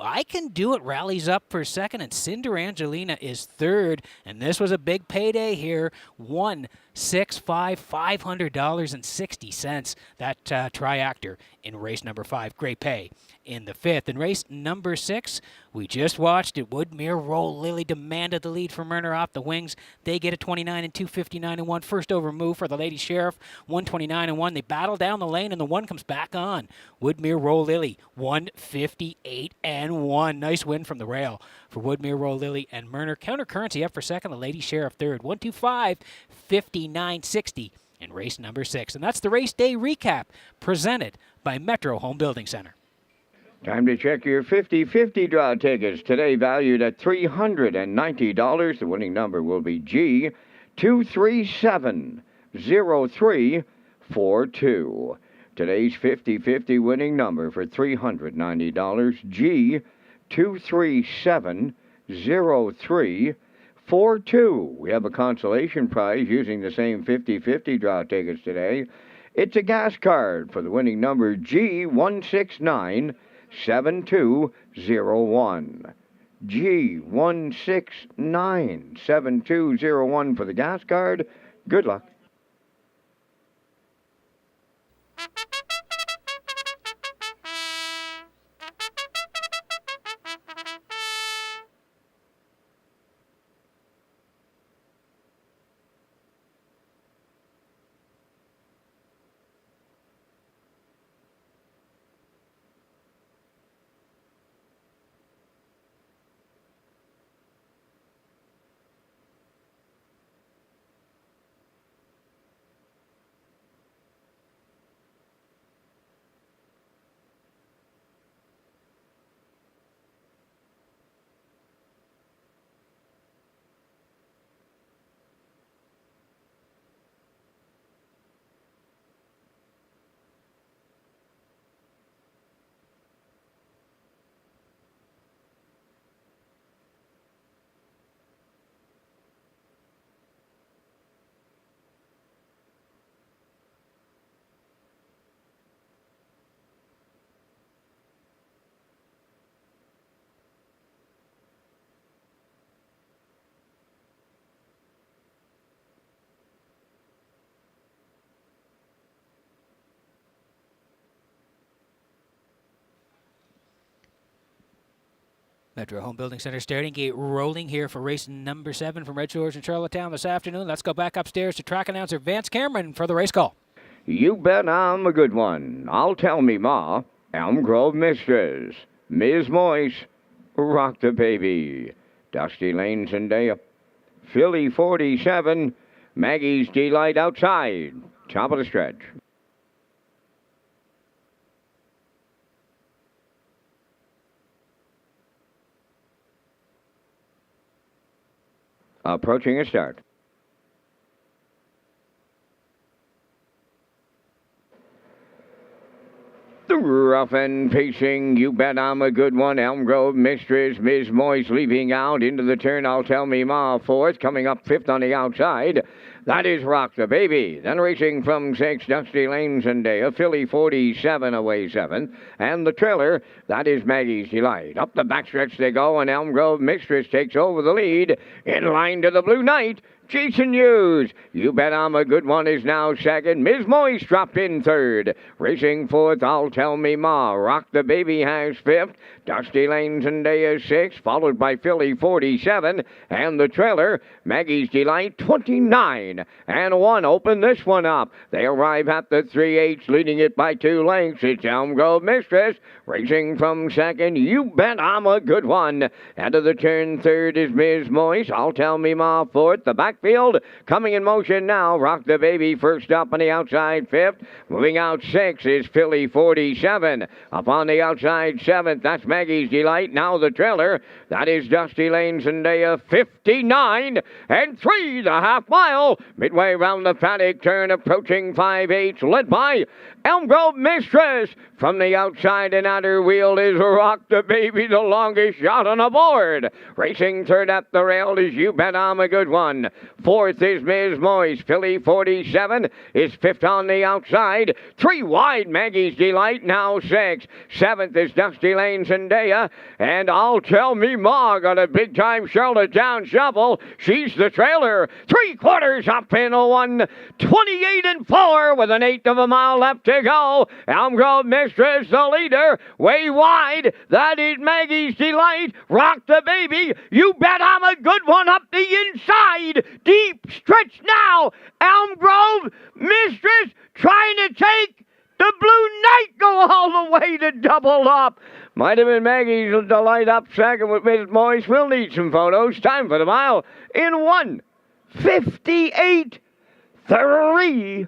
I Can Do It rallies up for second, and Cinder Angelina is third. And this was a big payday here. $500.60. That triactor in race number 5. Great pay in the 5th. In race number 6, we just watched it. Woodmere Roll Lily demanded the lead from Murner off the wings. They get a 29-2, 59-1. First over move for the Lady Sheriff, 129-1. They battle down the lane, and the 1 comes back on. Woodmere Roll Lily, 158-1. Nice win from the rail for Woodmere Roll Lily and Murner. Counter Currency up for second, the Lady Sheriff third, 125, 59-60 in race number 6. And that's the race day recap presented by Metro Home Building Center. Time to check your 50-50 draw tickets. Today valued at $390. The winning number will be G2370342. Today's 50-50 winning number for $390, G2370342. We have a consolation prize using the same 50-50 draw tickets today. It's a gas card for the winning number G1697201. G1697201 for the gas card. Good luck. Metro Home Building Center starting gate rolling here for race number 7 from Red Shores in Charlottetown this afternoon. Let's go back upstairs to track announcer Vance Cameron for the race call. You bet I'm a good one. I'll tell me ma. Elm Grove Mistress. Ms. Moise. Rock the Baby. Dusty Lane Zendaya. Philly 47. Maggie's Delight outside. Top of the stretch. Approaching a start. The rough and pacing, you bet I'm a good one. Elm Grove Mistress, Ms. Moise leaving out into the turn. I'll tell me ma, fourth. Coming up fifth on the outside. That is Rock the Baby. Then racing from 6, Dusty Lane Zendaya. Philly 47 away 7th. And the trailer, that is Maggie's Delight. Up the backstretch they go, and Elm Grove Mistress takes over the lead. In line to the Blue Knight, Jason Hughes. You bet I'm a good one is now second. Ms. Moise dropped in third. Racing fourth, I'll tell me ma. Rock the Baby has fifth. Dusty Lane Zendaya sixth, followed by Philly 47. And the trailer, Maggie's Delight 29. And 1 open this one up. They arrive at the 3/8, leading it by 2 lengths. It's Elm Grove Mistress. Racing from second, you bet I'm a good one. Out of the turn, third is Ms. Moise. I'll tell me ma fourth. The backfield coming in motion now. Rock the Baby first up on the outside fifth. Moving out 6 is Philly 47. Up on the outside 7th, that's Maggie's Delight. Now the trailer, that is Dusty Lane Zendaya 59 and 3 the half mile. Midway round the paddock turn, approaching 5/8, led by Elm Grove Mistress. From the outside and outer wheel is Rock the Baby, the longest shot on the board. Racing third at the rail is You Bet I'm a Good One. Fourth is Ms. Moise. Philly 47 is fifth on the outside. 3 wide, Maggie's Delight, now 6. 7th is Dusty Lane Zendaya. And I'll tell me ma got a big-time Charlottetown shuffle. She's the trailer. 3/4 up in a 1. 28 and 4 with an 1/8 of a mile left to go. Elm Grove Mistress, the leader, way wide. That is Maggie's Delight. Rock the Baby. You bet I'm a good one up the inside. Deep stretch now. Elm Grove Mistress trying to take the Blue Knight, go all the way to double up. Might have been Maggie's Delight up second with Ms. Moise. We'll need some photos. Time for the mile in 1:58.3.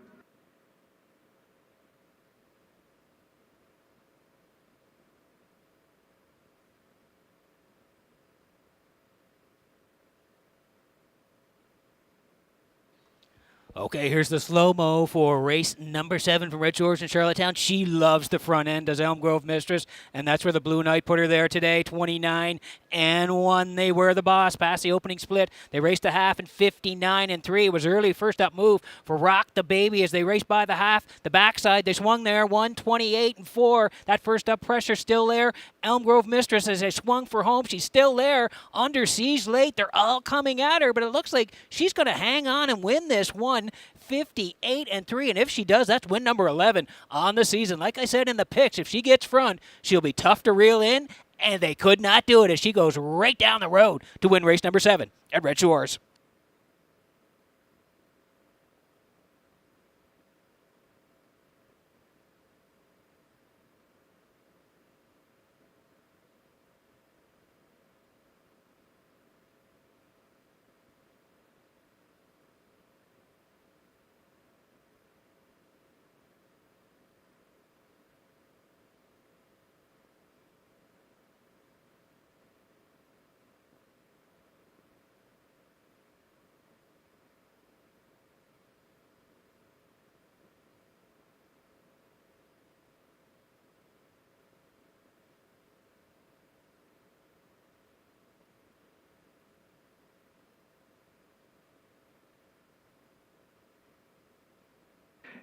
Okay, here's the slow-mo for race number 7 from Red Shores in Charlottetown. She loves the front end, does Elm Grove Mistress, and that's where the Blue Knight put her there today. 29 and 1. They were the boss past the opening split. They raced a half in 59 and 3. It was early first up move for Rock the Baby as they raced by the half. The backside, they swung there, 1:28 and 4. That first up pressure still there. Elm Grove Mistress, as they swung for home, she's still there. Under siege late, they're all coming at her, but it looks like she's going to hang on and win this one. 58 and 3, and if she does, that's win number 11 on the season. Like I said in the picks, if she gets front, she'll be tough to reel in, and they could not do it as she goes right down the road to win race number 7 at Red Shores.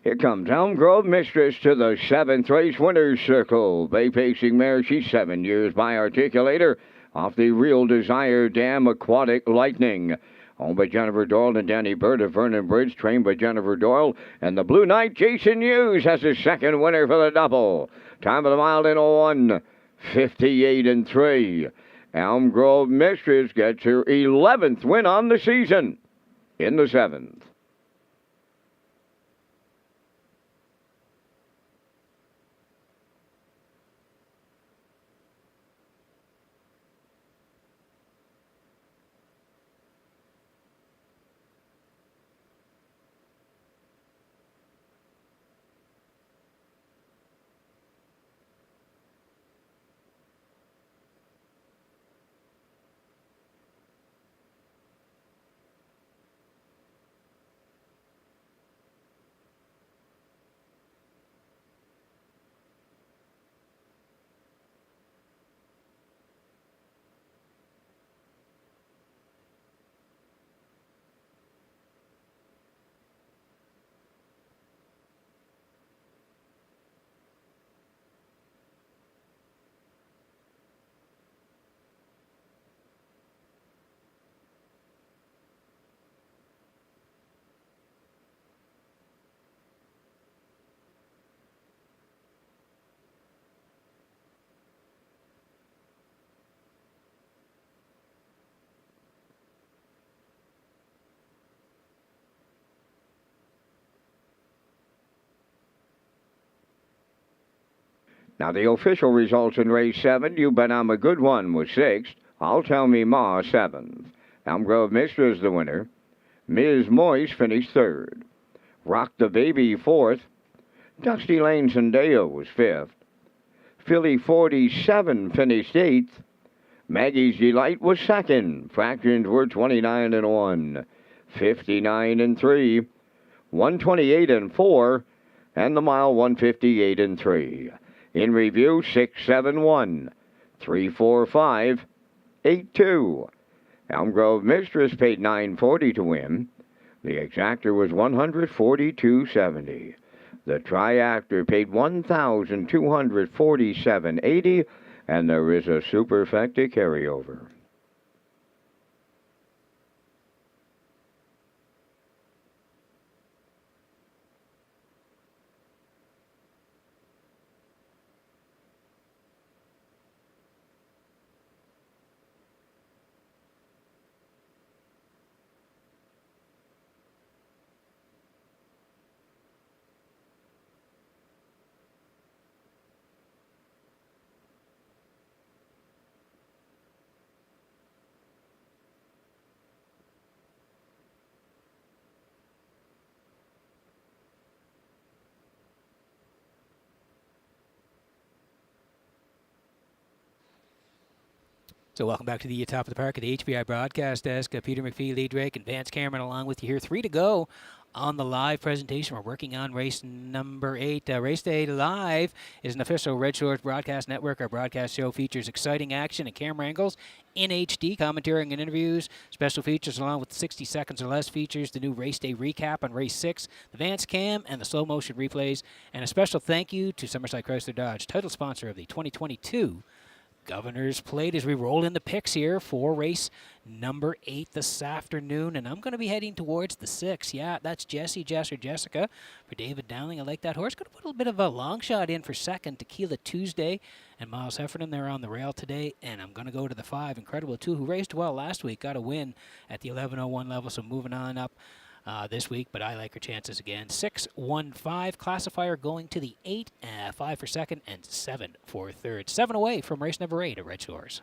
Here comes Elm Grove Mistress to the 7th race winner's circle. Bay pacing mare, she's 7 years by articulator off the Real Desire Dam Aquatic Lightning. Owned by Jennifer Doyle and Danny Bird of Vernon Bridge, trained by Jennifer Doyle. And the Blue Knight, Jason Hughes, has his second winner for the double. Time of the mile in 1:58 and 3. Elm Grove Mistress gets her 11th win on the season in the 7th. Now, the official results in race 7, You Bet I'm a Good One was 6th. I'll Tell Me Ma 7th. Elm Grove Mistress the winner. Ms. Moise finished 3rd. Rock the Baby 4th. Dusty Lane Sandeo was 5th. Philly 47 finished 8th. Maggie's Delight was 2nd. Fractions were 29 and 1, 59 and 3, 128 and 4, and the mile 158 and 3. In review, 671, 345, 82. Elm Grove Mistress paid $940 to win. The exactor was $142.70. The triactor paid $1,247.80, and there is a superfecta carryover. So welcome back to the top of the park at the HBI broadcast desk. Peter McPhee, Lee Drake, and Vance Cameron along with you here. 3 to go on the live presentation. We're working on race number 8. Race Day Live is an official Red Shores Broadcast Network. Our broadcast show features exciting action and camera angles in HD, commentary and interviews, special features along with 60 seconds or less features, the new Race Day recap on Race 6, the Vance Cam, and the slow motion replays. And a special thank you to Summerside Chrysler Dodge, title sponsor of the 2022 Governor's Plate, as we roll in the picks here for race number 8 this afternoon. And I'm going to be heading towards the 6. Yeah, that's Jessica. For David Dowling, I like that horse. Going to put a little bit of a long shot in for second. Tequila Tuesday and Miles Heffernan, they're on the rail today. And I'm going to go to the 5, Incredible 2, who raced well last week. Got a win at the 11:01 level, so moving on up this week, but I like her chances again. 6, 1, 5. Classifier going to the 8, 5 for second, and 7 for third. 7 away from race number 8 at Red Shores.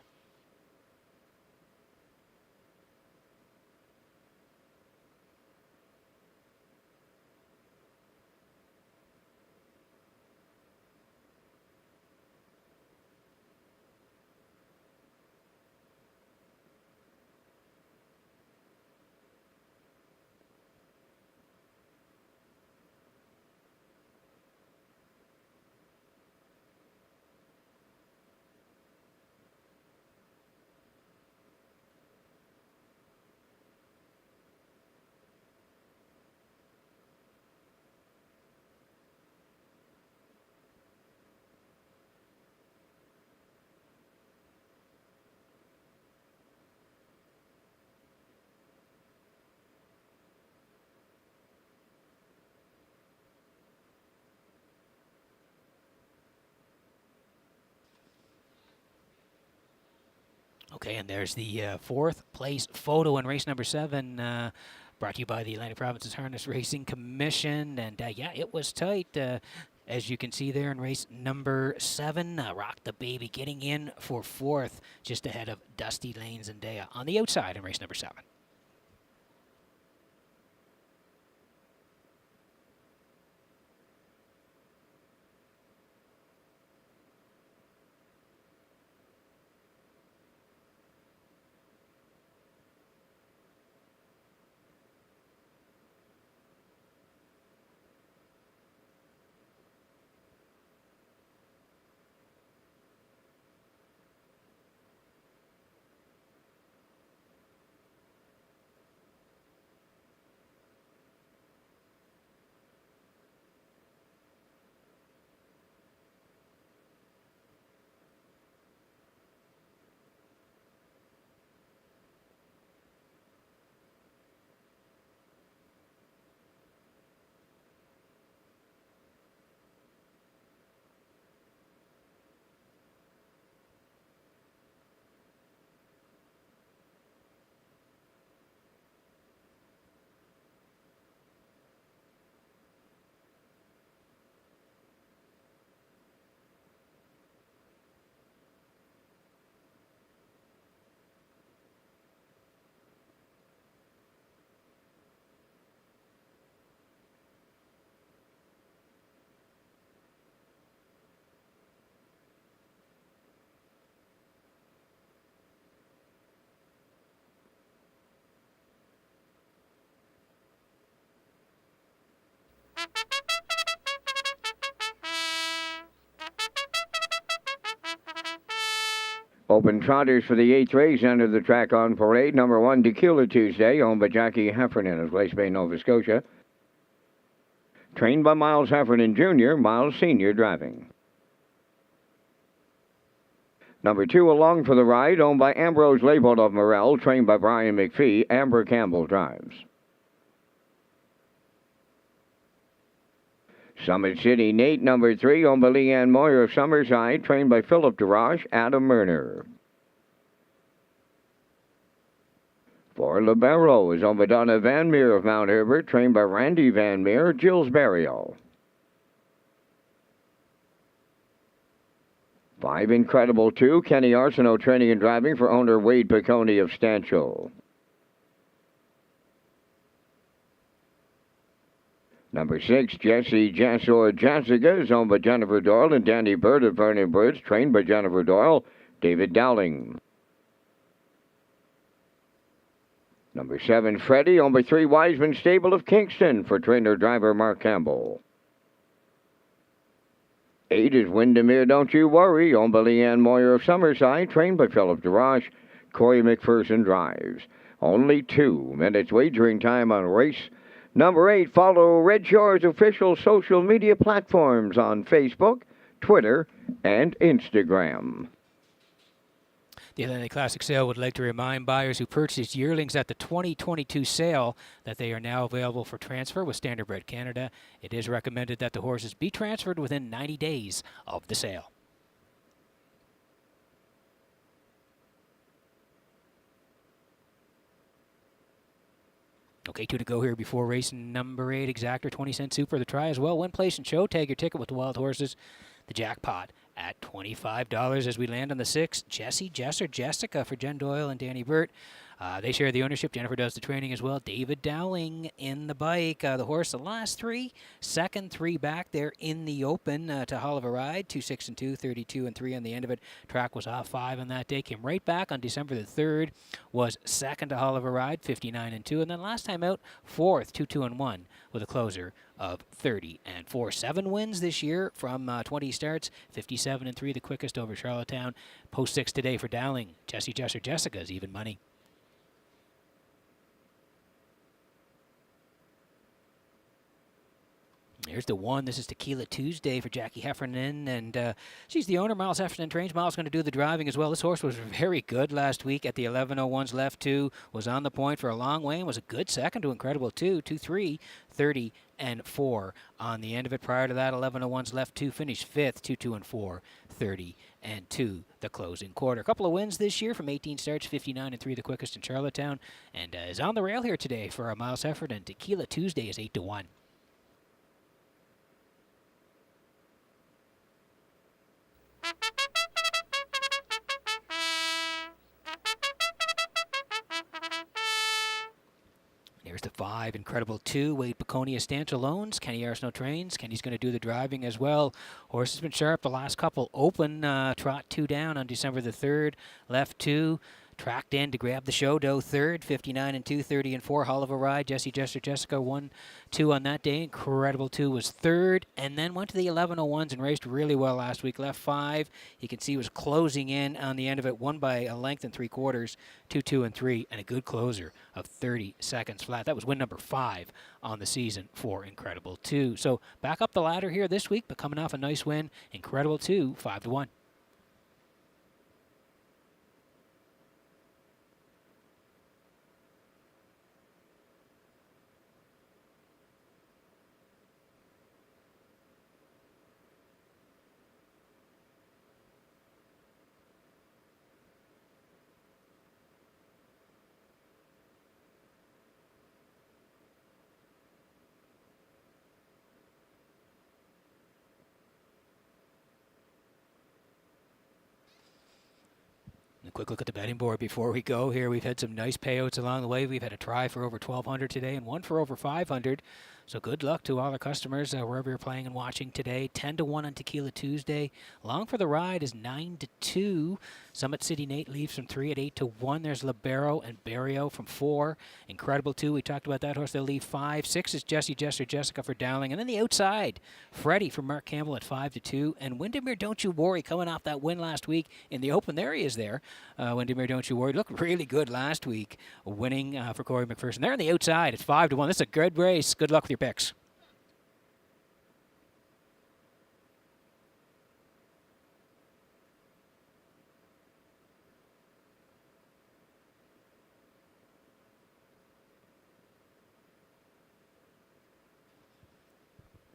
Okay, and there's the fourth place photo in race number 7, brought to you by the Atlantic Provinces Harness Racing Commission. And yeah, it was tight. As you can see there in race number 7, Rock the Baby getting in for 4th, just ahead of Dusty Lanes and Dea on the outside in race number 7. Open trotters for the 8th race enter the track on parade. Number 1, Tequila Tuesday, owned by Jackie Heffernan of Glace Bay, Nova Scotia. Trained by Miles Heffernan Jr., Miles Sr. driving. Number 2, Along for the Ride, owned by Ambrose Leibold of Morel, trained by Brian McPhee. Amber Campbell drives. Summit City Nate, number 3, owned by Leanne Moyer of Summerside, trained by Philip DeRoche, Adam Murner. 4, Libero is owned by Donna Van Meer of Mount Herbert, trained by Randy Van Meer, Jill's Burial. 5, Incredible 2, Kenny Arsenault training and driving for owner Wade Piccone of Stanchel. Number 6, Jesse Jess or Jessica is owned by Jennifer Doyle and Danny Bird of Vernon Birds, trained by Jennifer Doyle, David Dowling. Number 7, Freddie, owned by 3 Wiseman Stable of Kingston for trainer-driver Mark Campbell. 8 is Windermere Don't You Worry, owned by Leanne Moyer of Summerside, trained by Philip DeRoche, Corey McPherson drives. Only 2 minutes wagering time on race number 8. Follow Red Shores official social media platforms on Facebook, Twitter, and Instagram. The Atlantic Classic Sale would like to remind buyers who purchased yearlings at the 2022 sale that they are now available for transfer with Standardbred Canada. It is recommended that the horses be transferred within 90 days of the sale. Okay, 2 to go here before race number 8. Exactor 20-cent super the try as well. Win, place, and show. Tag your ticket with the wild horses. The jackpot at $25 as we land on the 6. Jesse, Jess, or Jessica for Jen Doyle and Danny Burt. They share the ownership. Jennifer does the training as well. David Dowling in the bike. The horse, the last 3. Second 3 back there in the open to Hall of a Ride. 2, 6, and 2, 32 and 3 on the end of it. Track was off 5 on that day. Came right back on December the 3rd. Was second to Hall of a Ride, 59 and 2. And then last time out, 4th, 2, 2, and 1 with a closer of 30 and 4. 7 wins this year from 20 starts. 57 and 3, the quickest over Charlottetown. Post 6 today for Dowling. Jesse, Jess, or Jessica's even money. Here's the 1. This is Tequila Tuesday for Jackie Heffernan, and she's the owner. Miles Heffernan trains. Miles going to do the driving as well. This horse was very good last week at the 11:01s left 2. Was on the point for a long way and was a good second to Incredible 2. 2, 3, 30, and 4 on the end of it. Prior to that, 11:01's left 2, finished 5th, 2, and 4, 30 and 2 the closing quarter. A couple of wins this year from 18 starts, 59 and 3 the quickest in Charlottetown, and is on the rail here today for a Miles Hefford, and Tequila Tuesday is 8-1. Here's the 5, Incredible 2, Wade Baconia Stanch Kenny Arsenault trains. Kenny's going to do the driving as well. Horse has been sharp the last couple. Open, trot 2 down on December the 3rd, left 2. Tracked in to grab the show, Doe 3rd, 59 and 2, 30 and 4. Hell of a ride. Jessica 1-2 on that day. Incredible 2 was 3rd, and then went to the 11:01s and raced really well last week. Left 5. You can see was closing in on the end of it. Won by a length and 3/4, 2, and 3, and a good closer of 30 seconds flat. That was win number 5 on the season for Incredible 2. So back up the ladder here this week, but coming off a nice win. Incredible 2, 5-1. A quick look at the betting board before we go here. We've had some nice payouts along the way. We've had a try for over 1,200 today and one for over 500. So good luck to all our customers wherever you're playing and watching today. 10-1 on Tequila Tuesday. Along for the ride is 9-2. Summit City Nate leaves from 3 at 8-1. There's Libero and Barrio from 4. Incredible 2. We talked about that horse. They'll leave 5. 6 is Jessica for Dowling. And then the outside, Freddie from Mark Campbell at 5-2. And Windermere, Don't You Worry, coming off that win last week in the Open. There he is there. Windermere, Don't You Worry. Looked really good last week, winning for Corey McPherson. They're on the outside. It's 5-1. This is a good race. Good luck with your picks.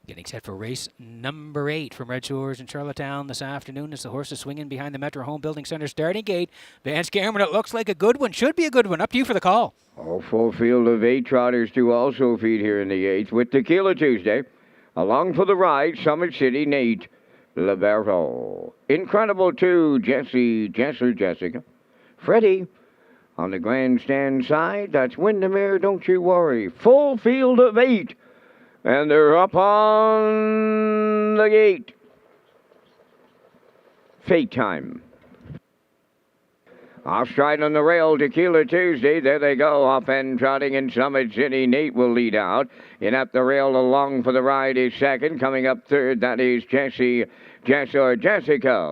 Getting set for race number 8 from Redshores in Charlottetown this afternoon as the horses swinging behind the Metro Home Building Center starting gate. Vance Cameron, it looks like a good one. Should be a good one. Up to you for the call. Full field of 8 trotters to also feed here in the 8th with Tequila Tuesday. Along for the ride, Summit City Nate Libero. Incredible 2, Jessica. Freddie on the grandstand side. That's Windermere, Don't You Worry. Full field of 8. And they're up on the gate. Fate time. Off stride on the rail, Tequila Tuesday. There they go, up and trotting in Summit City. Nate will lead out. In up the rail, along for the ride is second. Coming up third, that is Jessica.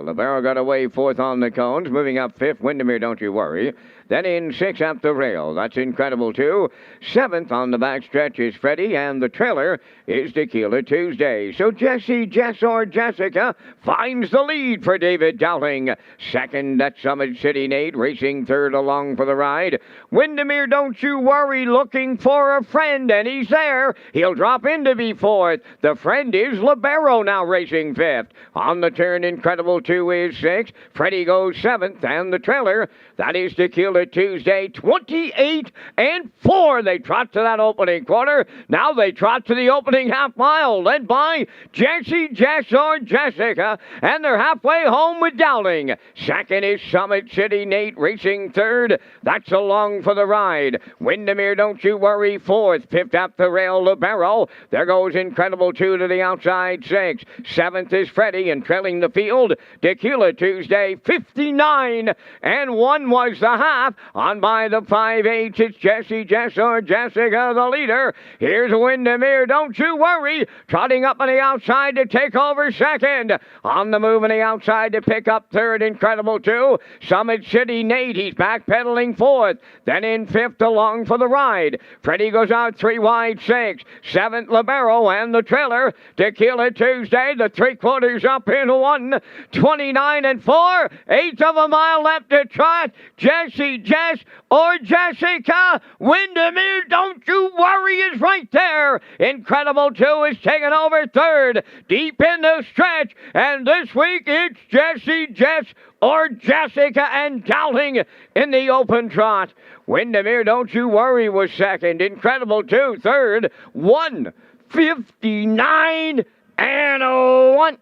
Libero got away 4th on the cones. Moving up 5th, Windermere, Don't You Worry. Then in 6th up the rail. That's Incredible 2. 7th on the back stretch is Freddie, and the trailer is Tequila Tuesday. So Jessica finds the lead for David Dowling. Second at Summit City Nate, racing third along for the ride. Windermere, Don't You Worry, looking for a friend, and he's there. He'll drop in to be 4th. The friend is Libero, now racing 5th. On the turn, Incredible 2 is 6th. Freddie goes 7th, and the trailer, that is Tequila Tuesday, 28 and 4. They trot to that opening quarter. Now they trot to the opening half mile, led by Jessica, and they're halfway home with Dowling. Second is Summit City Nate, racing third. That's along for the ride. Windermere, Don't You Worry, 4th. 5th up the rail, Libero. There goes Incredible 2 to the outside 6. 7th is Freddie, and trailing the field, Tequila Tuesday, 59 and 1 was the half. On by the 5/8, it's Jessica, the leader. Here's Windermere, Don't You Worry, trotting up on the outside to take over second. On the move on the outside to pick up third, Incredible 2. Summit City Nate, he's backpedaling 4th. Then in 5th along for the ride. Freddie goes out 3 wide 6. 7th Libero, and the trailer, Tequila Tuesday, the 3/4 up up in 1:29 and 4. Eighth of a mile left to trot. Jessie Jess or Jessica. Windermere, don't you worry, is right there. Incredible 2 is taking over third. Deep in the stretch. And this week it's Jessie Jess or Jessica and Dowling in the open trot. Windermere, don't you worry, was second. Incredible 2, third. 1:59 and 1.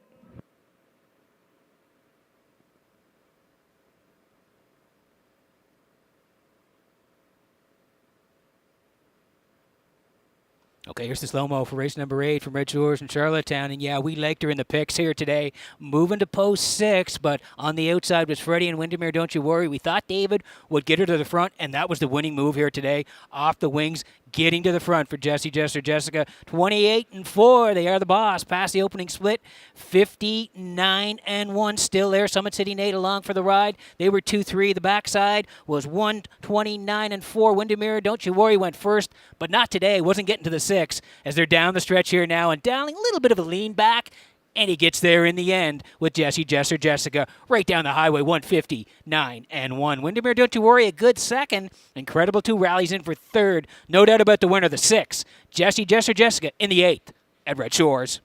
Okay, here's the slow-mo for race number 8 from Redshores and Charlottetown. And yeah, we liked her in the picks here today. Moving to post 6, but on the outside was Freddie and Windermere, don't you worry. We thought David would get her to the front, and that was the winning move here today. Off the wings, getting to the front for Jessie Jess or Jessica. 28 and 4, they are the boss. Past the opening split, 59 and 1 still there. Summit City Nate along for the ride. They were 2-3. The backside was 129 and 4. Windermere, don't you worry, went first, but not today. Wasn't getting to the 6 as they're down the stretch here now. And Dowling, a little bit of a lean back, and he gets there in the end with Jessie Jess or Jessica right down the highway, 159 and 1. Windermere, don't you worry, a good second. Incredible 2 rallies in for third. No doubt about the winner, the 6. Jessie Jess or Jessica in the 8th at Red Shores.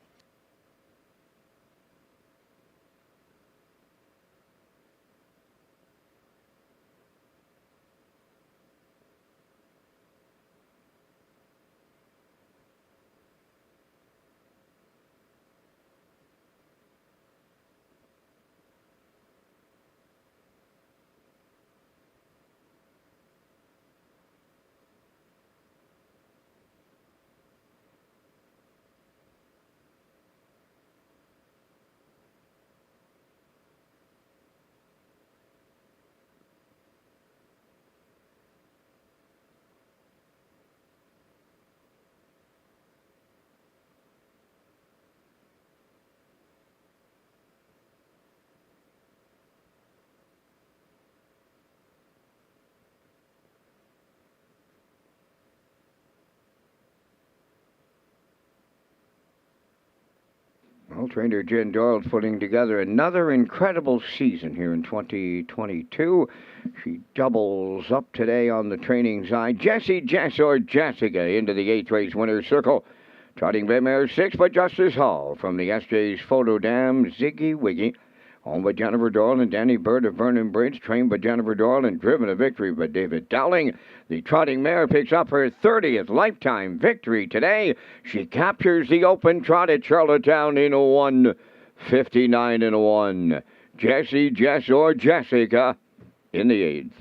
Well, trainer Jen Doyle's putting together another incredible season here in 2022. She doubles up today on the training side. Jessie Jess or Jessica into the 8th race winner's circle. Trotting by mare 6 by Justice Hall from the SJ's Photo Dam, Ziggy Wiggy. Owned by Jennifer Doyle and Danny Bird of Vernon Bridge, trained by Jennifer Doyle and driven to victory by David Dowling. The trotting mare picks up her 30th lifetime victory today. She captures the open trot at Charlottetown in 1:59 and 1. Jessie Jess or Jessica in the 8th.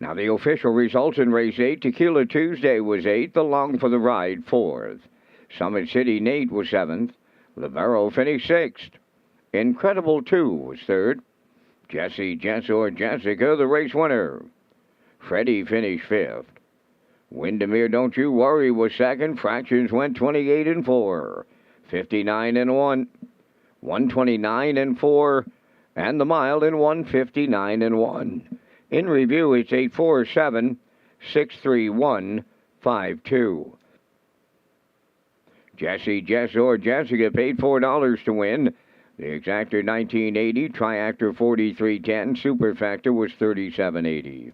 Now the official results in race 8. Tequila Tuesday was 8th, along for the ride 4th. Summit City Nate was 7th. Lavero finished 6th. Incredible 2 was third. Jesse, Jess, or Jessica, the race winner. Freddie finished fifth. Windermere, Don't You Worry, was second. Fractions went 28 and 4, 59 and 1, 129 and 4, and the mile in 159 and 1. In review, it's 847, 631, 52. Jesse, Jess, or Jessica paid $4 to win. The exactor 1980, triactor 4310, superfactor was 3780.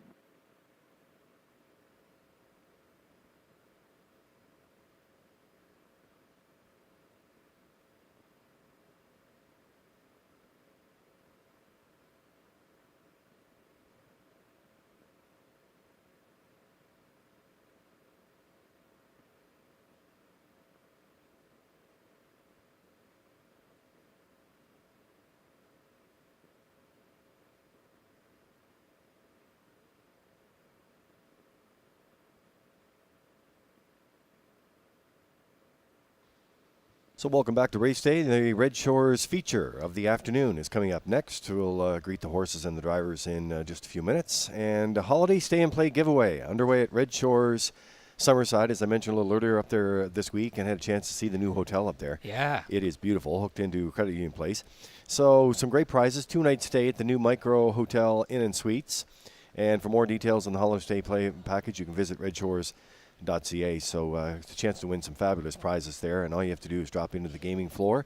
So welcome back to Race Day. The Red Shores feature of the afternoon is coming up next. We'll greet the horses and the drivers in just a few minutes. And a holiday stay and play giveaway underway at Red Shores Summerside, as I mentioned a little earlier, up there this week, and had a chance to see the new hotel up there. Yeah. It is beautiful, hooked into Credit Union Place. So some great prizes, 2-night stay at the new Micro Hotel Inn and Suites. And for more details on the holiday stay play package, you can visit Redshores.ca. So it's a chance to win some fabulous prizes there, and all you have to do is drop into the gaming floor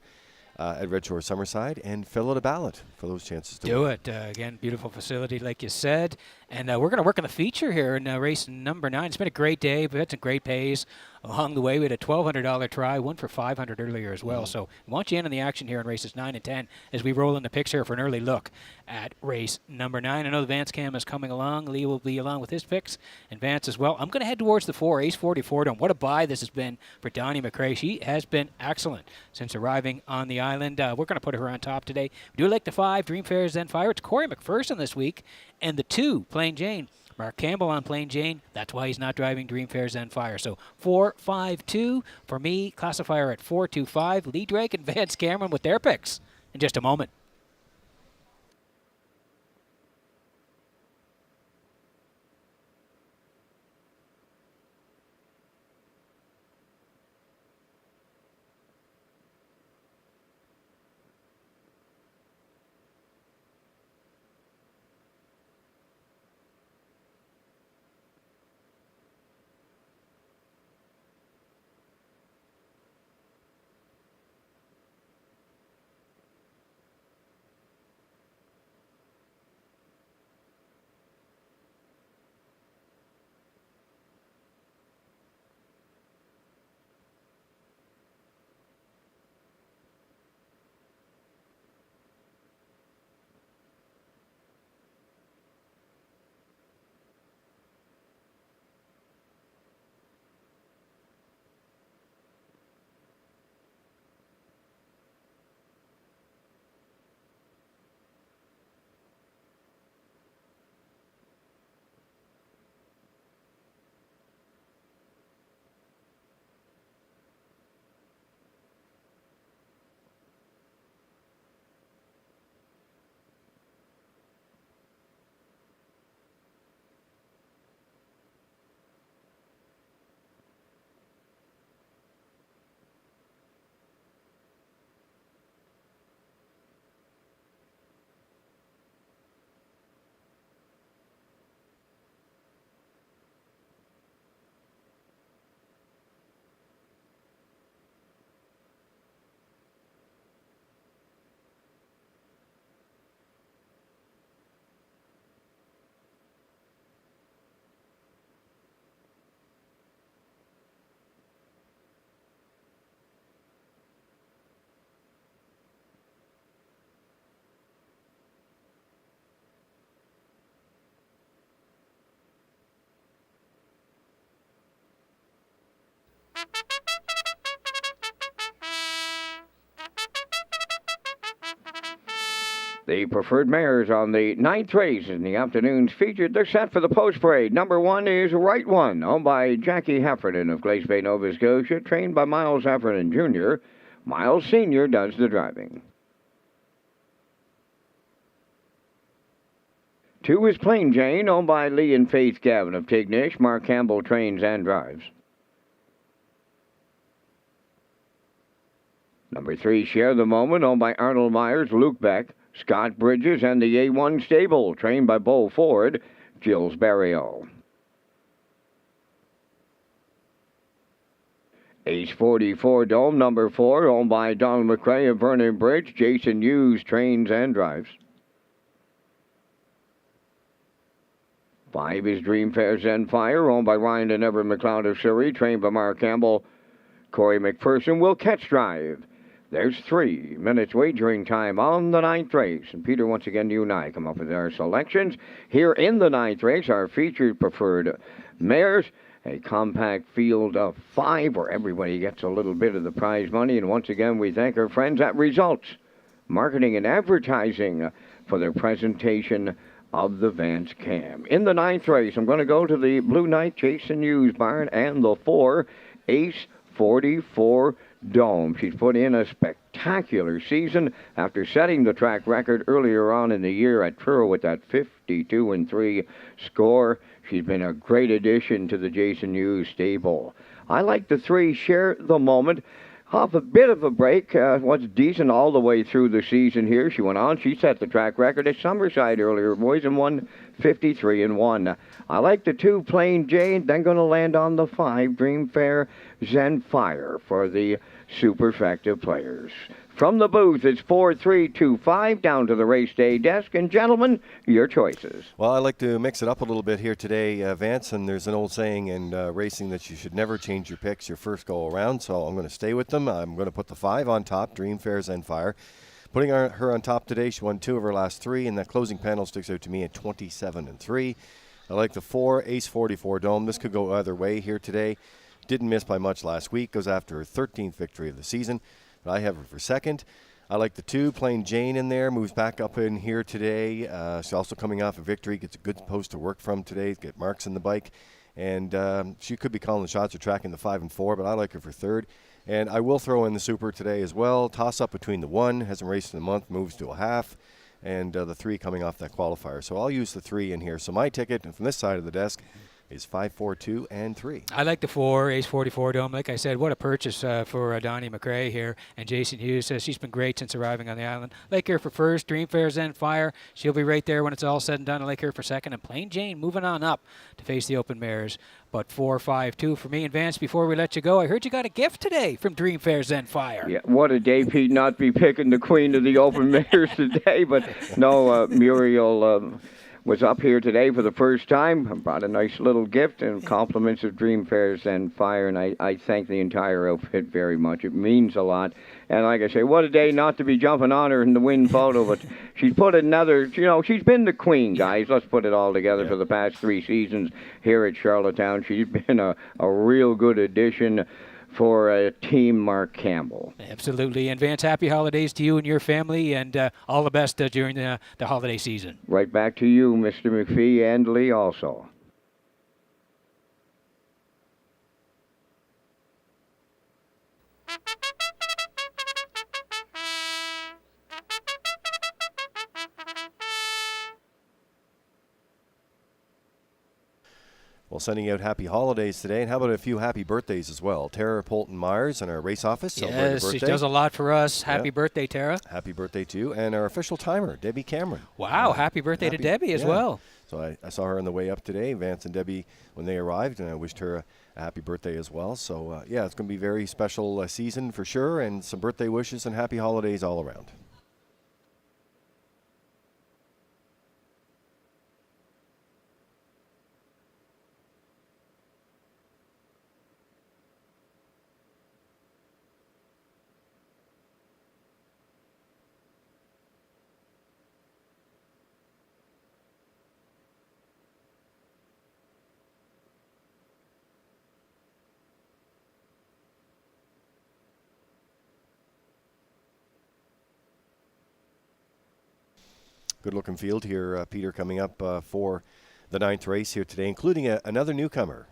at Red Shore Summerside and fill out a ballot for those chances to Do win. it. Again, beautiful facility, like you said. And we're going to work on the feature here in race number 9. It's been a great day. We've had some great pays along the way. We had a $1,200 try, one for $500 earlier as well. So we want you in on the action here in races 9 and 10 as we roll in the picks here for an early look at race number 9. I know the Vance cam is coming along. Lee will be along with his picks, and Vance as well. I'm going to head towards the 4, Ace 44. What a buy this has been for Donnie McRae. She has been excellent since arriving on the island. We're going to put her on top today. We do like the 5, Dream Fair's Then Fire. It's Corey McPherson this week, and the 2, Plain Jane. Mark Campbell on Plain Jane. That's why he's not driving Dream Fair's Then Fire. So 4-5-2 for me. Classifier at 4-2-5. Lee Drake and Vance Cameron with their picks in just a moment. The preferred mares on the 9th race in the afternoon's featured. They're set for the post parade. Number 1 is Right One, owned by Jackie Heffernan of Glace Bay, Nova Scotia, trained by Miles Heffernan Jr. Miles Sr. does the driving. 2 is Plain Jane, owned by Lee and Faith Gavin of Tignish. Mark Campbell trains and drives. Number 3, Share the Moment, owned by Arnold Myers, Luke Beck, Scott Bridges, and the A1 Stable, trained by Bo Ford, Gilles Barrio. Ace 44 Dome, number 4, owned by Donald McRae of Vernon Bridge. Jason Hughes trains and drives. 5 is Dream Fair Zen Fire, owned by Ryan and Everett McLeod of Surrey, trained by Mark Campbell. Corey McPherson will catch drive. There's 3 minutes wagering time on the 9th race. And Peter, once again, you and I come up with our selections. Here in the 9th race, our featured preferred mares. A compact field of 5 where everybody gets a little bit of the prize money. And once again, we thank our friends at Results Marketing and Advertising for their presentation of the Vance Cam. In the 9th race, I'm going to go to the Blue Knight Jason Hughes barn and the 4 Ace 44 Dome. She's put in a spectacular season after setting the track record earlier on in the year at Truro with that 52-3 score. She's been a great addition to the Jason Hughes stable. I like the 3, Share the Moment. Off a bit of a break, was decent all the way through the season here. She went on. She set the track record at Summerside earlier, boys, and won 53-1. I like the 2, Plain Jane. Then going to land on the 5, Dream Fair Zen Fire for the superfecta players. From the booth, it's 4-3-2-5 down to the race day desk. And gentlemen, your choices. Well, I like to mix it up a little bit here today, Vance, and there's an old saying in racing that you should never change your picks your first go around, so I'm going to stay with them. I'm going to put the 5 on top, Dream Fair Zen Fire. Putting her on top today, she won 2 of her last 3, and that closing panel sticks out to me at 27-3. I like the 4, Ace 44 Dome. This could go either way here today. Didn't miss by much last week. Goes after her 13th victory of the season. I have her for second. I like the 2, Plain Jane in there. Moves back up in here today. She's also coming off a victory. Gets a good post to work from today. Get marks in the bike. And she could be calling the shots or tracking the 5 and 4, but I like her for third. And I will throw in the Super today as well. Toss up between the 1. Hasn't raced in a month. Moves to a half. And the 3 coming off that qualifier. So I'll use the 3 in here. So my ticket from this side of the desk is 5, 4, 2, and 3. I like the 4, Ace 44 Dome. Like I said, what a purchase for Donnie McRae here. And Jason Hughes says she's been great since arriving on the island. Like her for first, Dream Fair Zen Fire. She'll be right there when it's all said and done. I like her for second. And Plain Jane moving on up to face the open mares. But 4, 5, 2 for me. And Vance, before we let you go, I heard you got a gift today from Dream Fair Zen Fire. Yeah, what a day, Pete, not be picking the queen of the open mares today. But no, Muriel was up here today for the first time. I brought a nice little gift and compliments of Dream Fairs and Fire, and I thank the entire outfit very much. It means a lot. And like I say, what a day not to be jumping on her in the win photo, but she's put another, she's been the queen, guys. Let's put it all together for the past 3 seasons here at Charlottetown. She's been a real good addition for Team Mark Campbell. Absolutely. And Vance, happy holidays to you and your family, and all the best during the holiday season. Right back to you, Mr. McPhee, and Lee also. Well, sending out happy holidays today, and how about a few happy birthdays as well? Tara Polton-Myers in our race office celebrating Yes, birthday. she does a lot for us. Happy birthday, Tara. Happy birthday to you. And our official timer, Debbie Cameron. Wow, happy birthday to Debbie as well. So I saw her on the way up today, Vance and Debbie, when they arrived, and I wished her a happy birthday as well. So, it's going to be a very special season for sure, and some birthday wishes and happy holidays all around. Good-looking field here, Peter, coming up for the 9th race here today, including another newcomer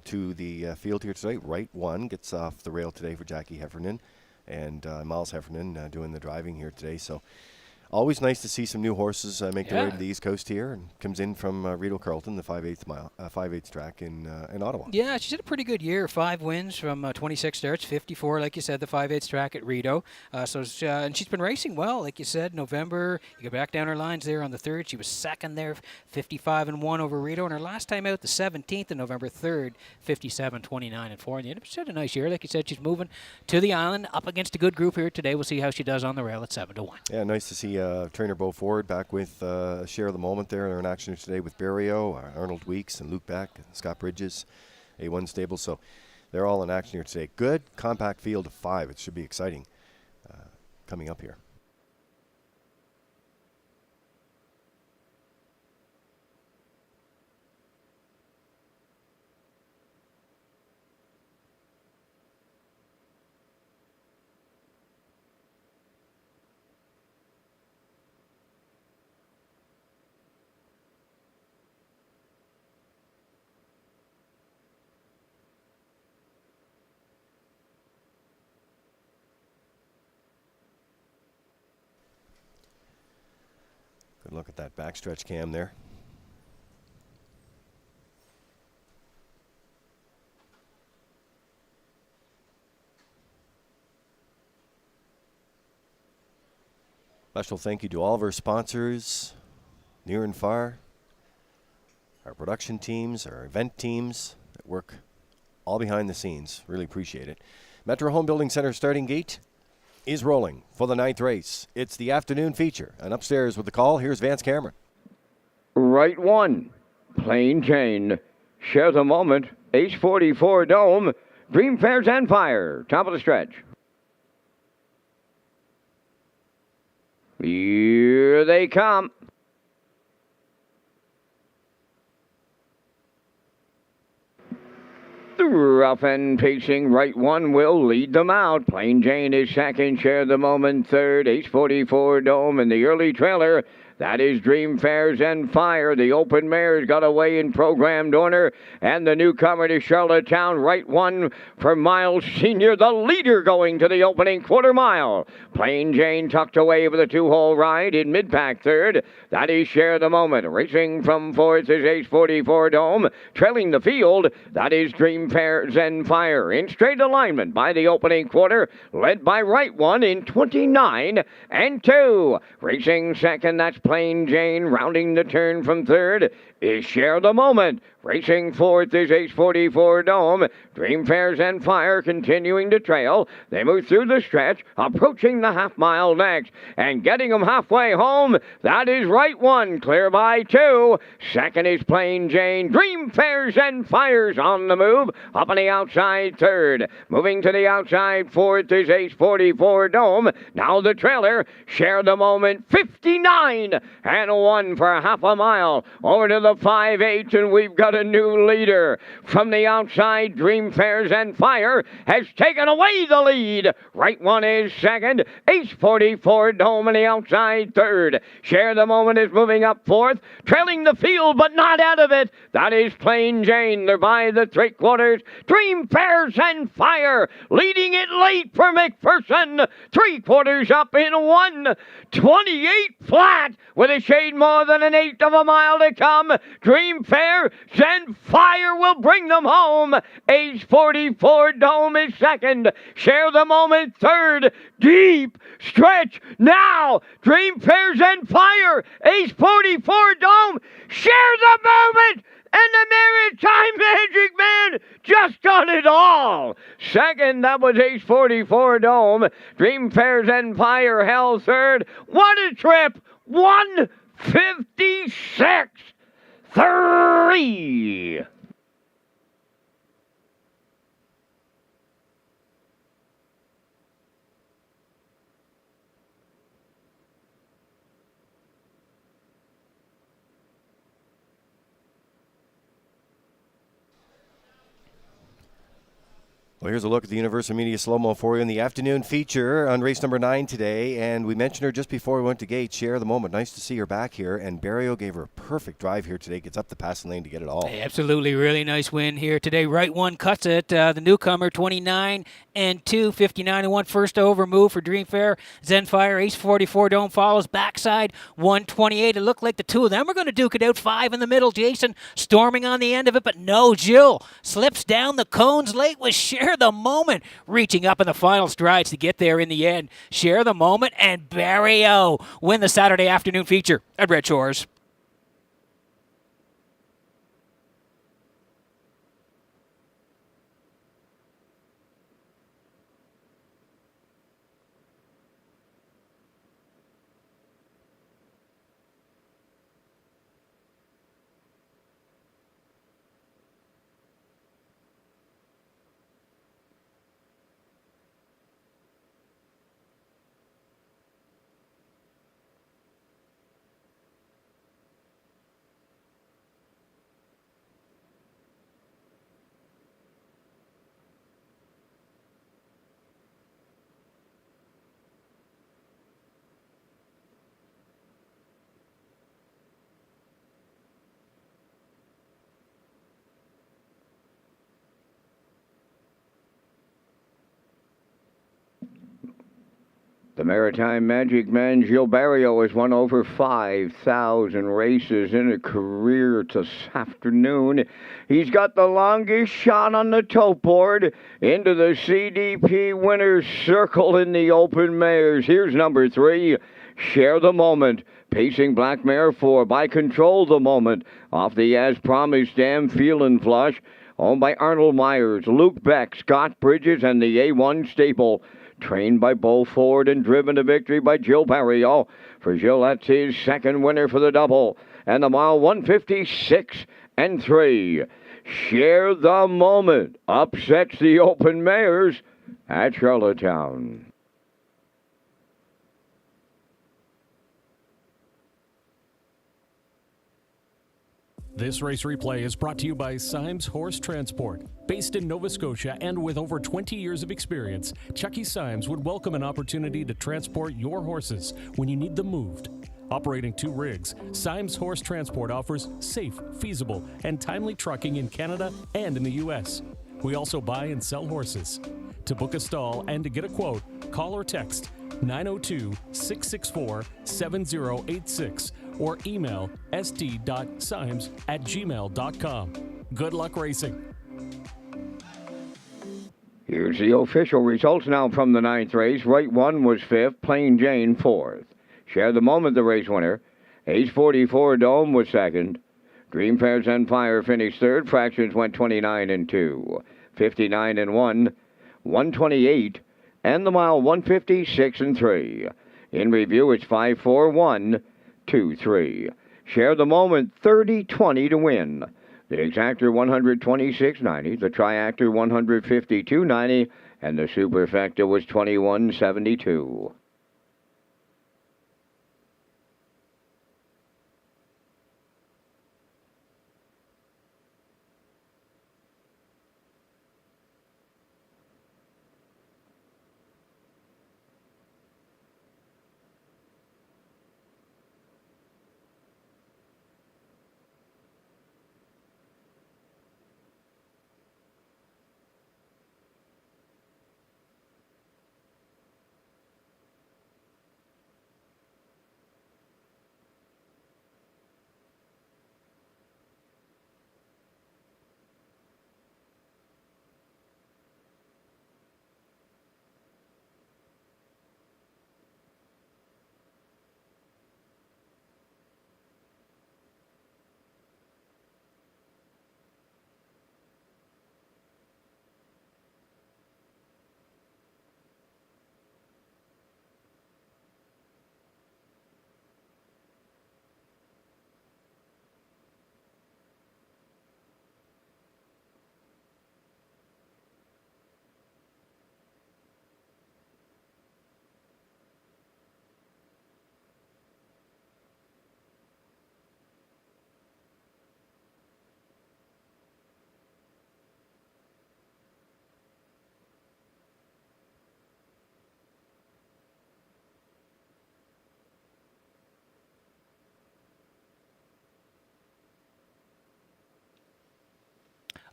to the field here today. Right One gets off the rail today for Jackie Heffernan, and Miles Heffernan doing the driving here today. So always nice to see some new horses make their way Yeah. to the East Coast here, and comes in from Rideau Carleton, the 5/8 track in Ottawa. Yeah, she's had a pretty good year. 5 wins from 26 starts, 54, like you said, the 5/8 track at Rideau. And she's been racing well, like you said. November, you go back down her lines there on the 3rd. She was second there, 55-1 over Rideau. And her last time out, the 17th of November, 3rd, 57-29-4. And she's had a nice year, like you said. She's moving to the island, up against a good group here today. We'll see how she does on the rail at 7-1. Yeah, nice to see trainer Beau Ford back with Share of the Moment there. They're in action today with Barrio, Arnold Weeks, and Luke Beck, and Scott Bridges, A1 Stable. So they're all in action here today. Good compact field of 5. It should be exciting coming up here. Good look at that backstretch cam there. Special thank you to all of our sponsors, near and far, our production teams, our event teams that work all behind the scenes. Really appreciate it. Metro Home Building Center starting gate is rolling for the 9th race. It's the afternoon feature. And upstairs with the call, here's Vance Cameron. Right 1, Plain Jane. Share the Moment, Ace 44 Dome, Dream Fairs and Fire. Top of the stretch. Here they come. The rough and pacing right 1 will lead them out. Plain Jane is second, Share the Moment third, Ace 44 Dome in the early trailer. That is Dream Fairs and Fire. The open mare's got away in programmed order. And the newcomer to Charlottetown, right 1 for Miles Sr., the leader going to the opening quarter mile. Plain Jane tucked away with a 2-hole ride in mid-pack third. That is Share the Moment. Racing from fourth is Ace 44 Dome. Trailing the field, that is Dream Fairs and Fire. In straight alignment by the opening quarter, led by right 1 in 29-2. Racing second, that's Plain Jane. Rounding the turn from third is Share the Moment. Racing fourth is Ace 44 Dome. Dream Fairs and Fire continuing to trail. They move through the stretch, approaching the half mile next. And getting them halfway home, that is right 1, clear by 2. Second is Plain Jane. Dream Fairs and Fire's on the move, up on the outside third. Moving to the outside fourth is Ace 44 Dome. Now the trailer, Share the Moment, 59-1 for half a mile. Over to the 5/8, and we've got a new leader. From the outside, Dream Fairs and Fire has taken away the lead. Right 1 is second. Ace 44 Dome on the outside third. Share the Moment is moving up fourth. Trailing the field, but not out of it. That is Plain Jane. They're by the 3/4. Dream Fairs and Fire leading it late for McPherson. 3/4 up in 1:28 flat with a shade more than an 1/8 of a mile to come. Dream Fairs and Fire will bring them home. Ace 44 Dome is second. Share the Moment third. Deep stretch now. Dream Fairs and Fire. Ace 44 Dome. Share the Moment. And the Maritime Magic Man just got it all. Second, that was Ace 44 Dome. Dream Fairs and Fire held third. What a trip. 1:56.3. Well, here's a look at the Universal Media Slow-Mo for you in the afternoon feature on race number 9 today. And we mentioned her just before we went to gate. Share the moment. Nice to see her back here. And Barrio gave her a perfect drive here today. Gets up the passing lane to get it all. Hey, absolutely. Really nice win here today. Right one cuts it. The newcomer, 29 and 2, 59 and 1. First over move for Dreamfair. Zenfire, Ace 44 Dome follows. Backside, 128. It looked like the two of them were going to duke it out. 5 in the middle. Jason storming on the end of it. But no, Jill slips down the cones late with Share the Moment, reaching up in the final strides to get there in the end. Share the Moment and Barrio win the Saturday afternoon feature at Red Shores. The Maritime Magic Man, Gil Barrio, has won over 5,000 races in a career this afternoon. He's got the longest shot on the tote board into the CDP winner's circle in the Open Mares. Here's number 3, Share the Moment. Pacing Black Mare 4 by Control the Moment. Off the As Promised Dam Feelin' Flush. Owned by Arnold Myers, Luke Beck, Scott Bridges, and the A1 Stable. Trained by Bo Ford and driven to victory by Gil Barrio. For Gil, that's his second winner for the double. And the mile 156 and 3. Share the Moment upsets the Open Mares at Charlottetown. This race replay is brought to you by Symes Horse Transport. Based in Nova Scotia and with over 20 years of experience, Chucky Symes would welcome an opportunity to transport your horses when you need them moved. Operating 2 rigs, Symes Horse Transport offers safe, feasible, and timely trucking in Canada and in the U.S. We also buy and sell horses. To book a stall and to get a quote, call or text 902-664-7086 or email st.symes@gmail.com. Good luck racing. Here's the official results now from the 9th race. Right 1 was 5th, Plain Jane 4th. Share the Moment, the race winner. Ace 44 Dome was 2nd. Dreamfair Zenfire finished 3rd. Fractions went 29 and 2, 59 and 1, 128, and the mile 156 and 3. In review, it's 5-4-1. 2-3. Share the Moment 30-20 to win. The exactor 126.90, the triactor 152.90, and the superfecta was 21.72.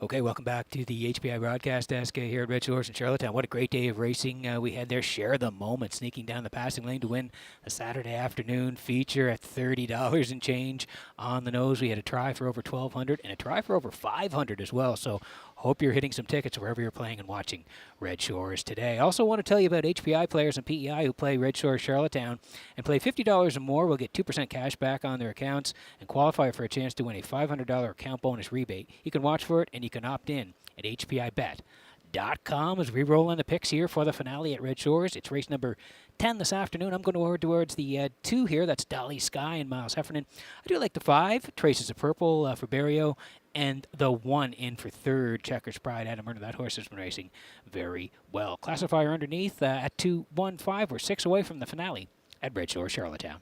Okay, welcome back to the HPI broadcast desk here at Red Shores in Charlottetown. What a great day of racing we had there. Share the moment, sneaking down the passing lane to win the Saturday afternoon feature at $30 and change on the nose. We had a try for over $1,200 and a try for over $500 as well. So hope you're hitting some tickets wherever you're playing and watching Red Shores today. I also want to tell you about HPI players and PEI who play Red Shores Charlottetown and play $50 or more. Will get 2% cash back on their accounts and qualify for a chance to win a $500 account bonus rebate. You can watch for it and you can opt in at HPIBet.com as we roll in the picks here for the finale at Red Shores. It's race number 10 this afternoon. I'm going over towards the 2 here. That's Dolly Sky and Miles Heffernan. I do like the 5, Traces of Purple for Barrio, and the 1 in for 3rd, Checkers Pride. Adam Murner, that horse has been racing very well. Classifier underneath at 2-1-5. We're 6 away from the finale at Red Shores, Charlottetown.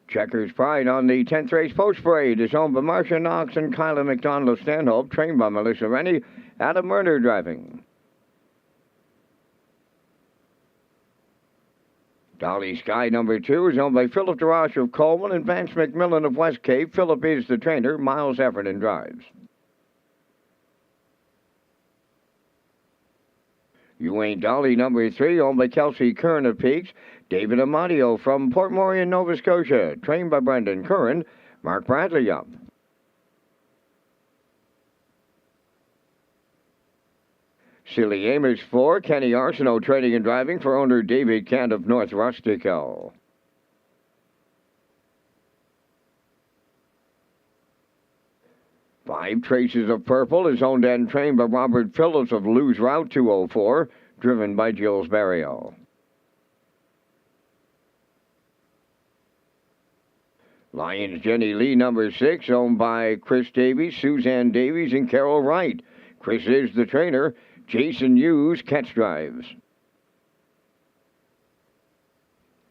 Checkers Pride on the 10th race post parade is owned by Marcia Knox and Kyla McDonald of Stanhope, trained by Melissa Rennie. Adam Murner driving. Dolly Sky number 2 is owned by Philip DeRoche of Coleman and Vance McMillan of West Cape. Philip is the trainer. Miles Heffernan drives. You Ain't Dolly number 3, owned by Kelsey Curran of Peaks. David Amadio from Port Morion, Nova Scotia, trained by Brendan Curran. Mark Bradley up. Silly Amos 4, Kenny Arsenault training and driving for owner David Kent of North Rustico. Five Traces of Purple is owned and trained by Robert Phillips of Lou's Route 204, driven by Gilles Barrio. Lions Jenny Lee number 6, owned by Chris Davies, Suzanne Davies, and Carol Wright. Chris is the trainer. Jason Hughes catch drives.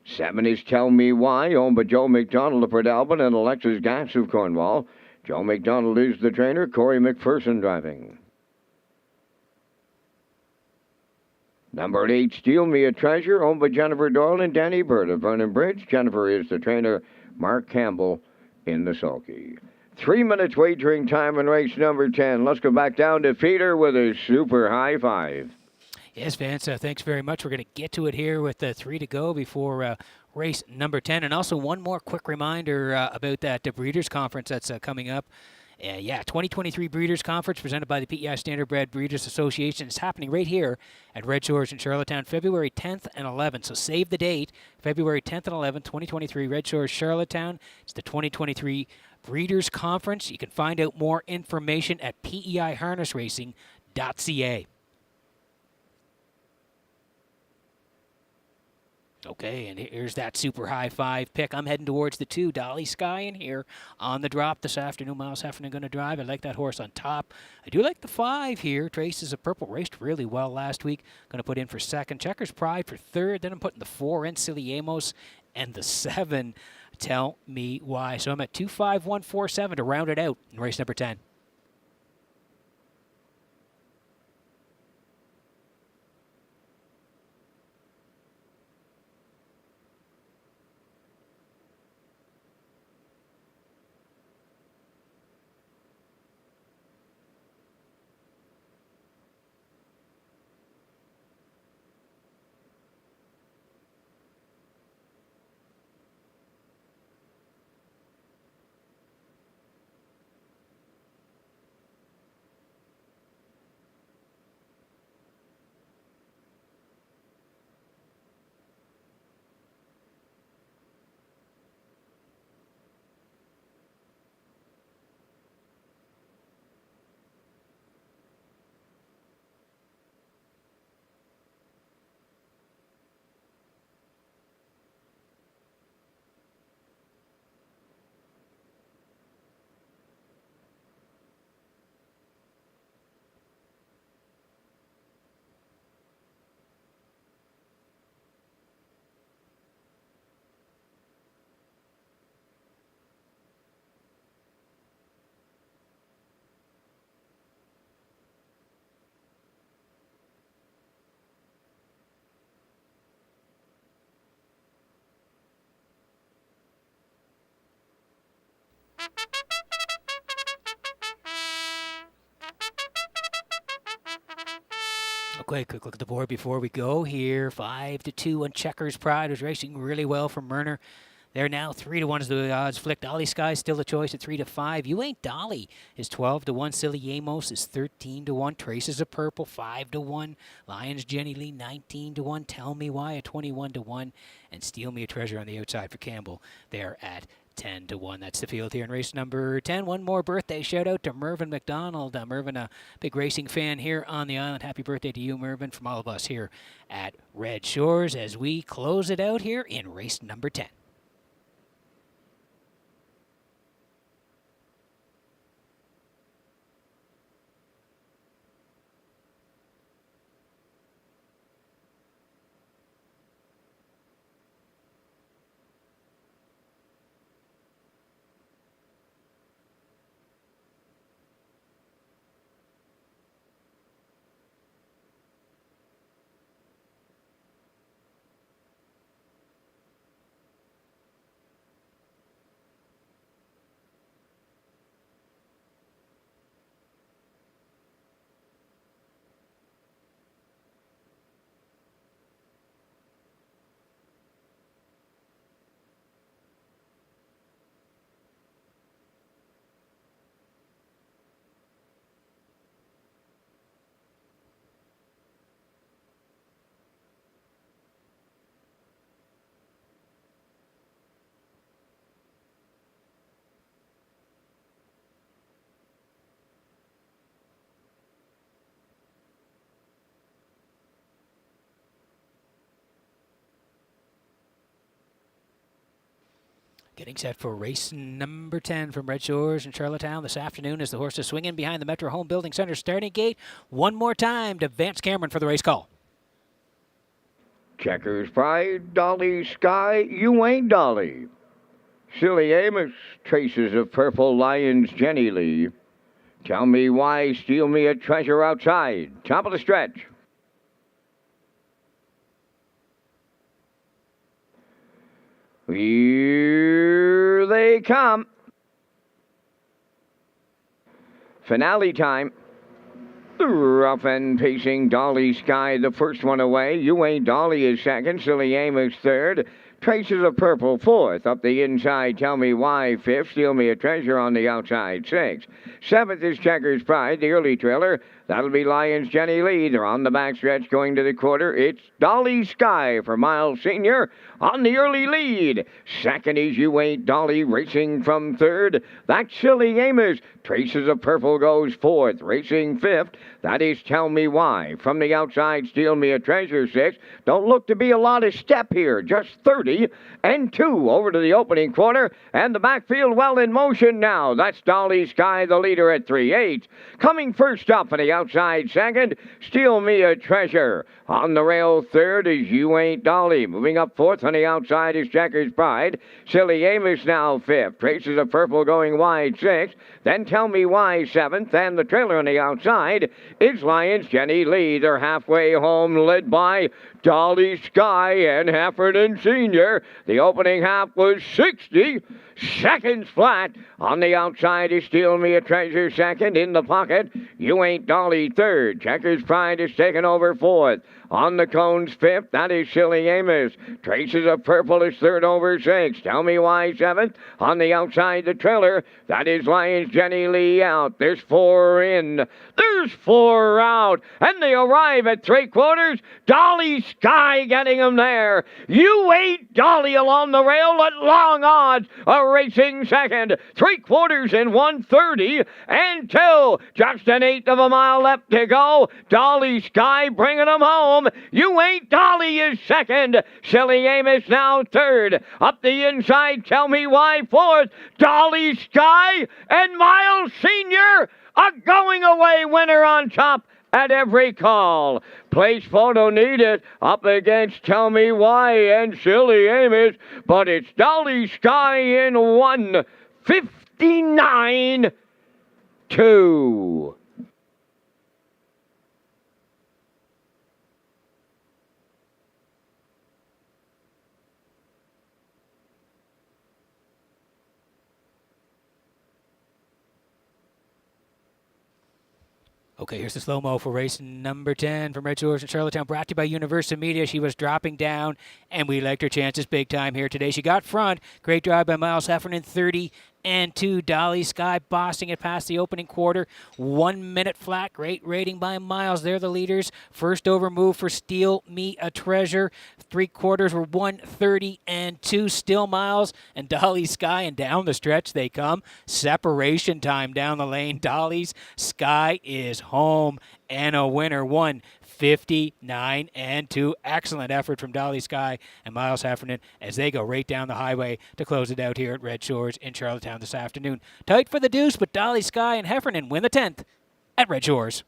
7 is Tell Me Why, owned by Joe McDonald of Port Albert and Alexis Gatz of Cornwall. Joe McDonald is the trainer. Corey McPherson driving. Number 8, Steal Me a Treasure, owned by Jennifer Doyle and Danny Bird of Vernon Bridge. Jennifer is the trainer. Mark Campbell in the sulky. 3 minutes wagering time in race number 10. Let's go back down to Peter with a super high 5. Yes, Vance, thanks very much. We're going to get to it here with 3 to go before race number 10. And also one more quick reminder about that Breeders' Conference that's coming up. 2023 Breeders' Conference presented by the PEI Standardbred Breeders Association is happening right here at Red Shores in Charlottetown, February 10th and 11th. So save the date, February 10th and 11th, 2023, Red Shores, Charlottetown. It's the 2023 Breeders' Conference. You can find out more information at peiharnessracing.ca. Okay, and here's that super high 5 pick. I'm heading towards the 2. Dolly Sky in here on the drop this afternoon. Miles Heffernan going to drive. I like that horse on top. I do like the 5 here. Traces of Purple raced really well last week. Going to put in for 2nd. Checkers Pride for 3rd. Then I'm putting the 4 in, Silly Amos, and the 7. Tell me why. So I'm at 2, 5, 1, 4, 7 to round it out in race number 10. Okay, quick look at the board before we go here. 5 to 2 on Checkers Pride was racing really well from Murner. They're now 3 to 1 as the odds flick. Dolly Sky still a choice at 3 to 5. You Ain't Dolly is 12 to 1. Silly Amos is 13 to 1. Traces of Purple 5 to 1. Lions Jenny Lee 19 to 1. Tell Me Why at 21 to 1. And Steal Me a Treasure on the outside for Campbell. They're at 10 to 1. That's the field here in race number 10. One more birthday shout out to Mervyn McDonald. Mervyn, a big racing fan here on the island. Happy birthday to you, Mervyn, from all of us here at Red Shores as we close it out here in race number 10. Getting set for race number 10 from Red Shores in Charlottetown this afternoon as the horses swing in behind the Metro Home Building Center starting gate. One more time to Vance Cameron for the race call. Checkers Pride, Dolly Sky, You Ain't Dolly. Silly Amos, Traces of Purple, Lions Jenny Lee. Tell Me Why, Steal Me a Treasure outside. Top of the stretch. Here they come. Finale time. Rough and pacing Dolly Sky, the first one away. You Ain't Dolly is second. Silly Amos third. Traces of Purple, fourth. Up the inside, Tell Me Why, fifth. Steal Me a Treasure on the outside, sixth. Seventh is Checkers Pride, the early trailer. That'll be Lions Jenny Lee. They're on the backstretch going to the quarter. It's Dolly Sky for Miles Sr. on the early lead. Second is You Ain't Dolly racing from third. That's Silly Amos. Traces of Purple goes fourth. Racing fifth. That is Tell Me Why. From the outside, Steal Me a Treasure, sixth. Don't look to be a lot of step here. Just 30 and 2 over to the opening quarter. And the backfield well in motion now. That's Dolly Sky, the leader at 3/8. Coming first up for the outside second, Steal Me a Treasure. On the rail third is You Ain't Dolly. Moving up fourth on the outside is Checkers Pride. Silly Amos now fifth. Traces of Purple going wide sixth. Then Tell Me Why seventh. And the trailer on the outside is Lions Jenny Lee. They're halfway home, led by Dolly Sky and Heffernan Sr. The opening half was 60 seconds flat. On the outside is Steal Me a Treasure second. In the pocket, You Ain't Dolly third. Checkers Pride is taken over fourth. On the cones fifth, that is Silly Amos. Traces of Purple is third over sixth. Tell Me Why seventh. On the outside, the trailer, that is Lions Jenny Lee out. There's 4 in. There's 4 out. And they arrive at 3/4. Dolly Sky getting them there. You Ain't Dolly along the rail at long odds. A racing second. 3/4 in 1:30 and 2. Just an eighth of a mile left to go. Dolly Sky bringing them home. You Ain't Dolly is second. Silly Amos now third. Up the inside, Tell Me Why fourth. Dolly Sky and Miles Sr. a going away winner on top at every call. Place photo needed up against Tell Me Why and Silly Amos, but it's Dolly Sky in 1:59.2. Okay, here's the slow-mo for race number 10 from Redshores in Charlottetown, brought to you by Universal Media. She was dropping down, and we liked her chances big time here today. She got front. Great drive by Miles Heffernan, 30 and 2. Dolly Sky bossing it past the opening quarter. 1 minute flat. Great rating by Miles. They're the leaders. First over move for Steal Me a Treasure. 3/4 were 1:30 and 2. Still Miles and Dolly Sky, and down the stretch they come. Separation time down the lane. Dolly's Sky is home and a winner. 1:59 and 2. Excellent effort from Dolly Sky and Miles Heffernan as they go right down the highway to close it out here at Red Shores in Charlottetown this afternoon. Tight for the deuce, but Dolly Sky and Heffernan win the 10th at Red Shores.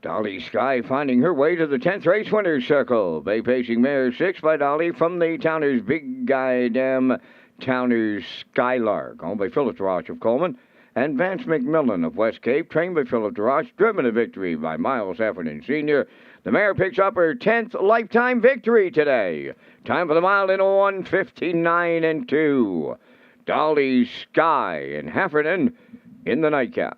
Dolly Sky finding her way to the 10th race winner's circle. Bay Pacing Mare 6 by Dolly from the Towners Big Guy Dam, Towners Skylark, owned by Philip DeRoche of Coleman, and Vance McMillan of West Cape, trained by Philip DeRoche, driven to victory by Miles Heffernan Sr. The mare picks up her 10th lifetime victory today. Time for the mile in 1:59 and 2. Dolly Sky and Heffernan in the nightcap.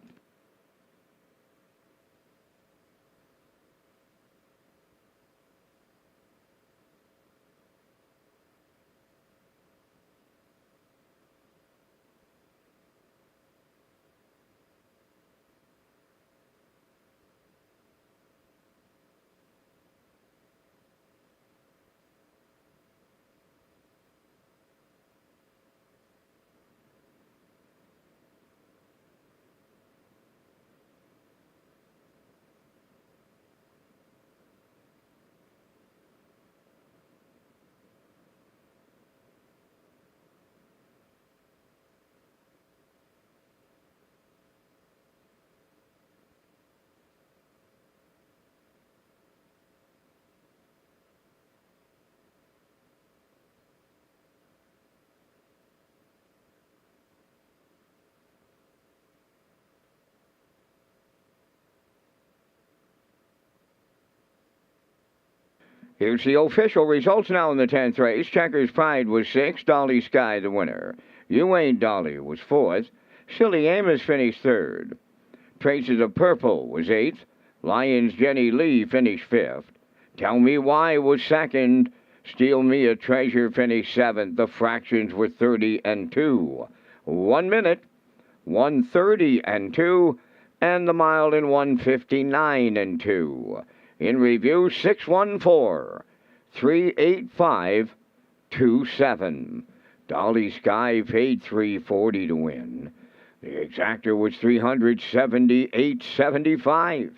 Here's the official results now in the 10th race. Checkers Pride was 6th, Dolly Sky the winner. You Ain't Dolly was 4th. Silly Amos finished 3rd. Traces of Purple was 8th. Lions Jenny Lee finished 5th. Tell Me Why was 2nd. Steal Me a Treasure finished 7th. The fractions were 30 and 2. 1 minute, 1:30 and 2, and the mile in 1:59 and 2. In review, 614, 385, 27. Dolly Sky paid $340 to win. The exactor was $378.75.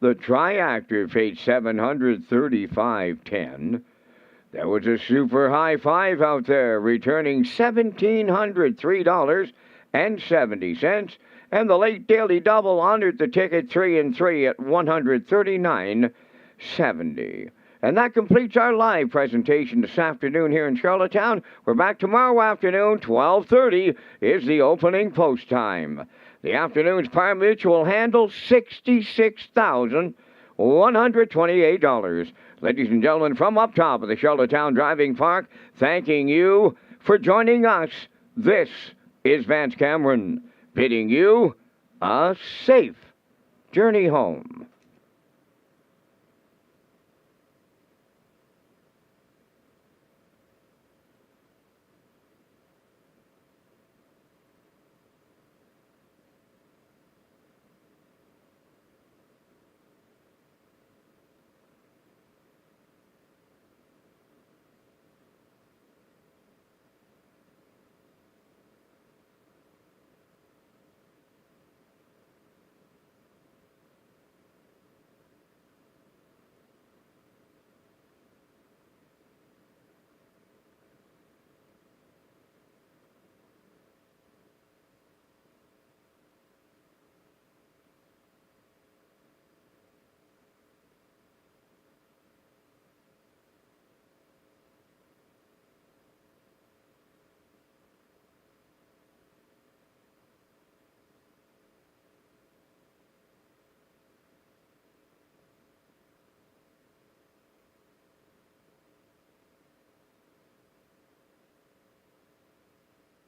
The triactor paid $735.10. There was a super high five out there, returning $1,703.70, and the late daily double honored the ticket 3 and 3 at $139.70. And that completes our live presentation this afternoon here in Charlottetown. We're back tomorrow afternoon, 12:30 is the opening post time. The afternoon's privilege will handle $66,128. Ladies and gentlemen, from up top of the Charlottetown Driving Park, thanking you for joining us. This is Vance Cameron, bidding you a safe journey home.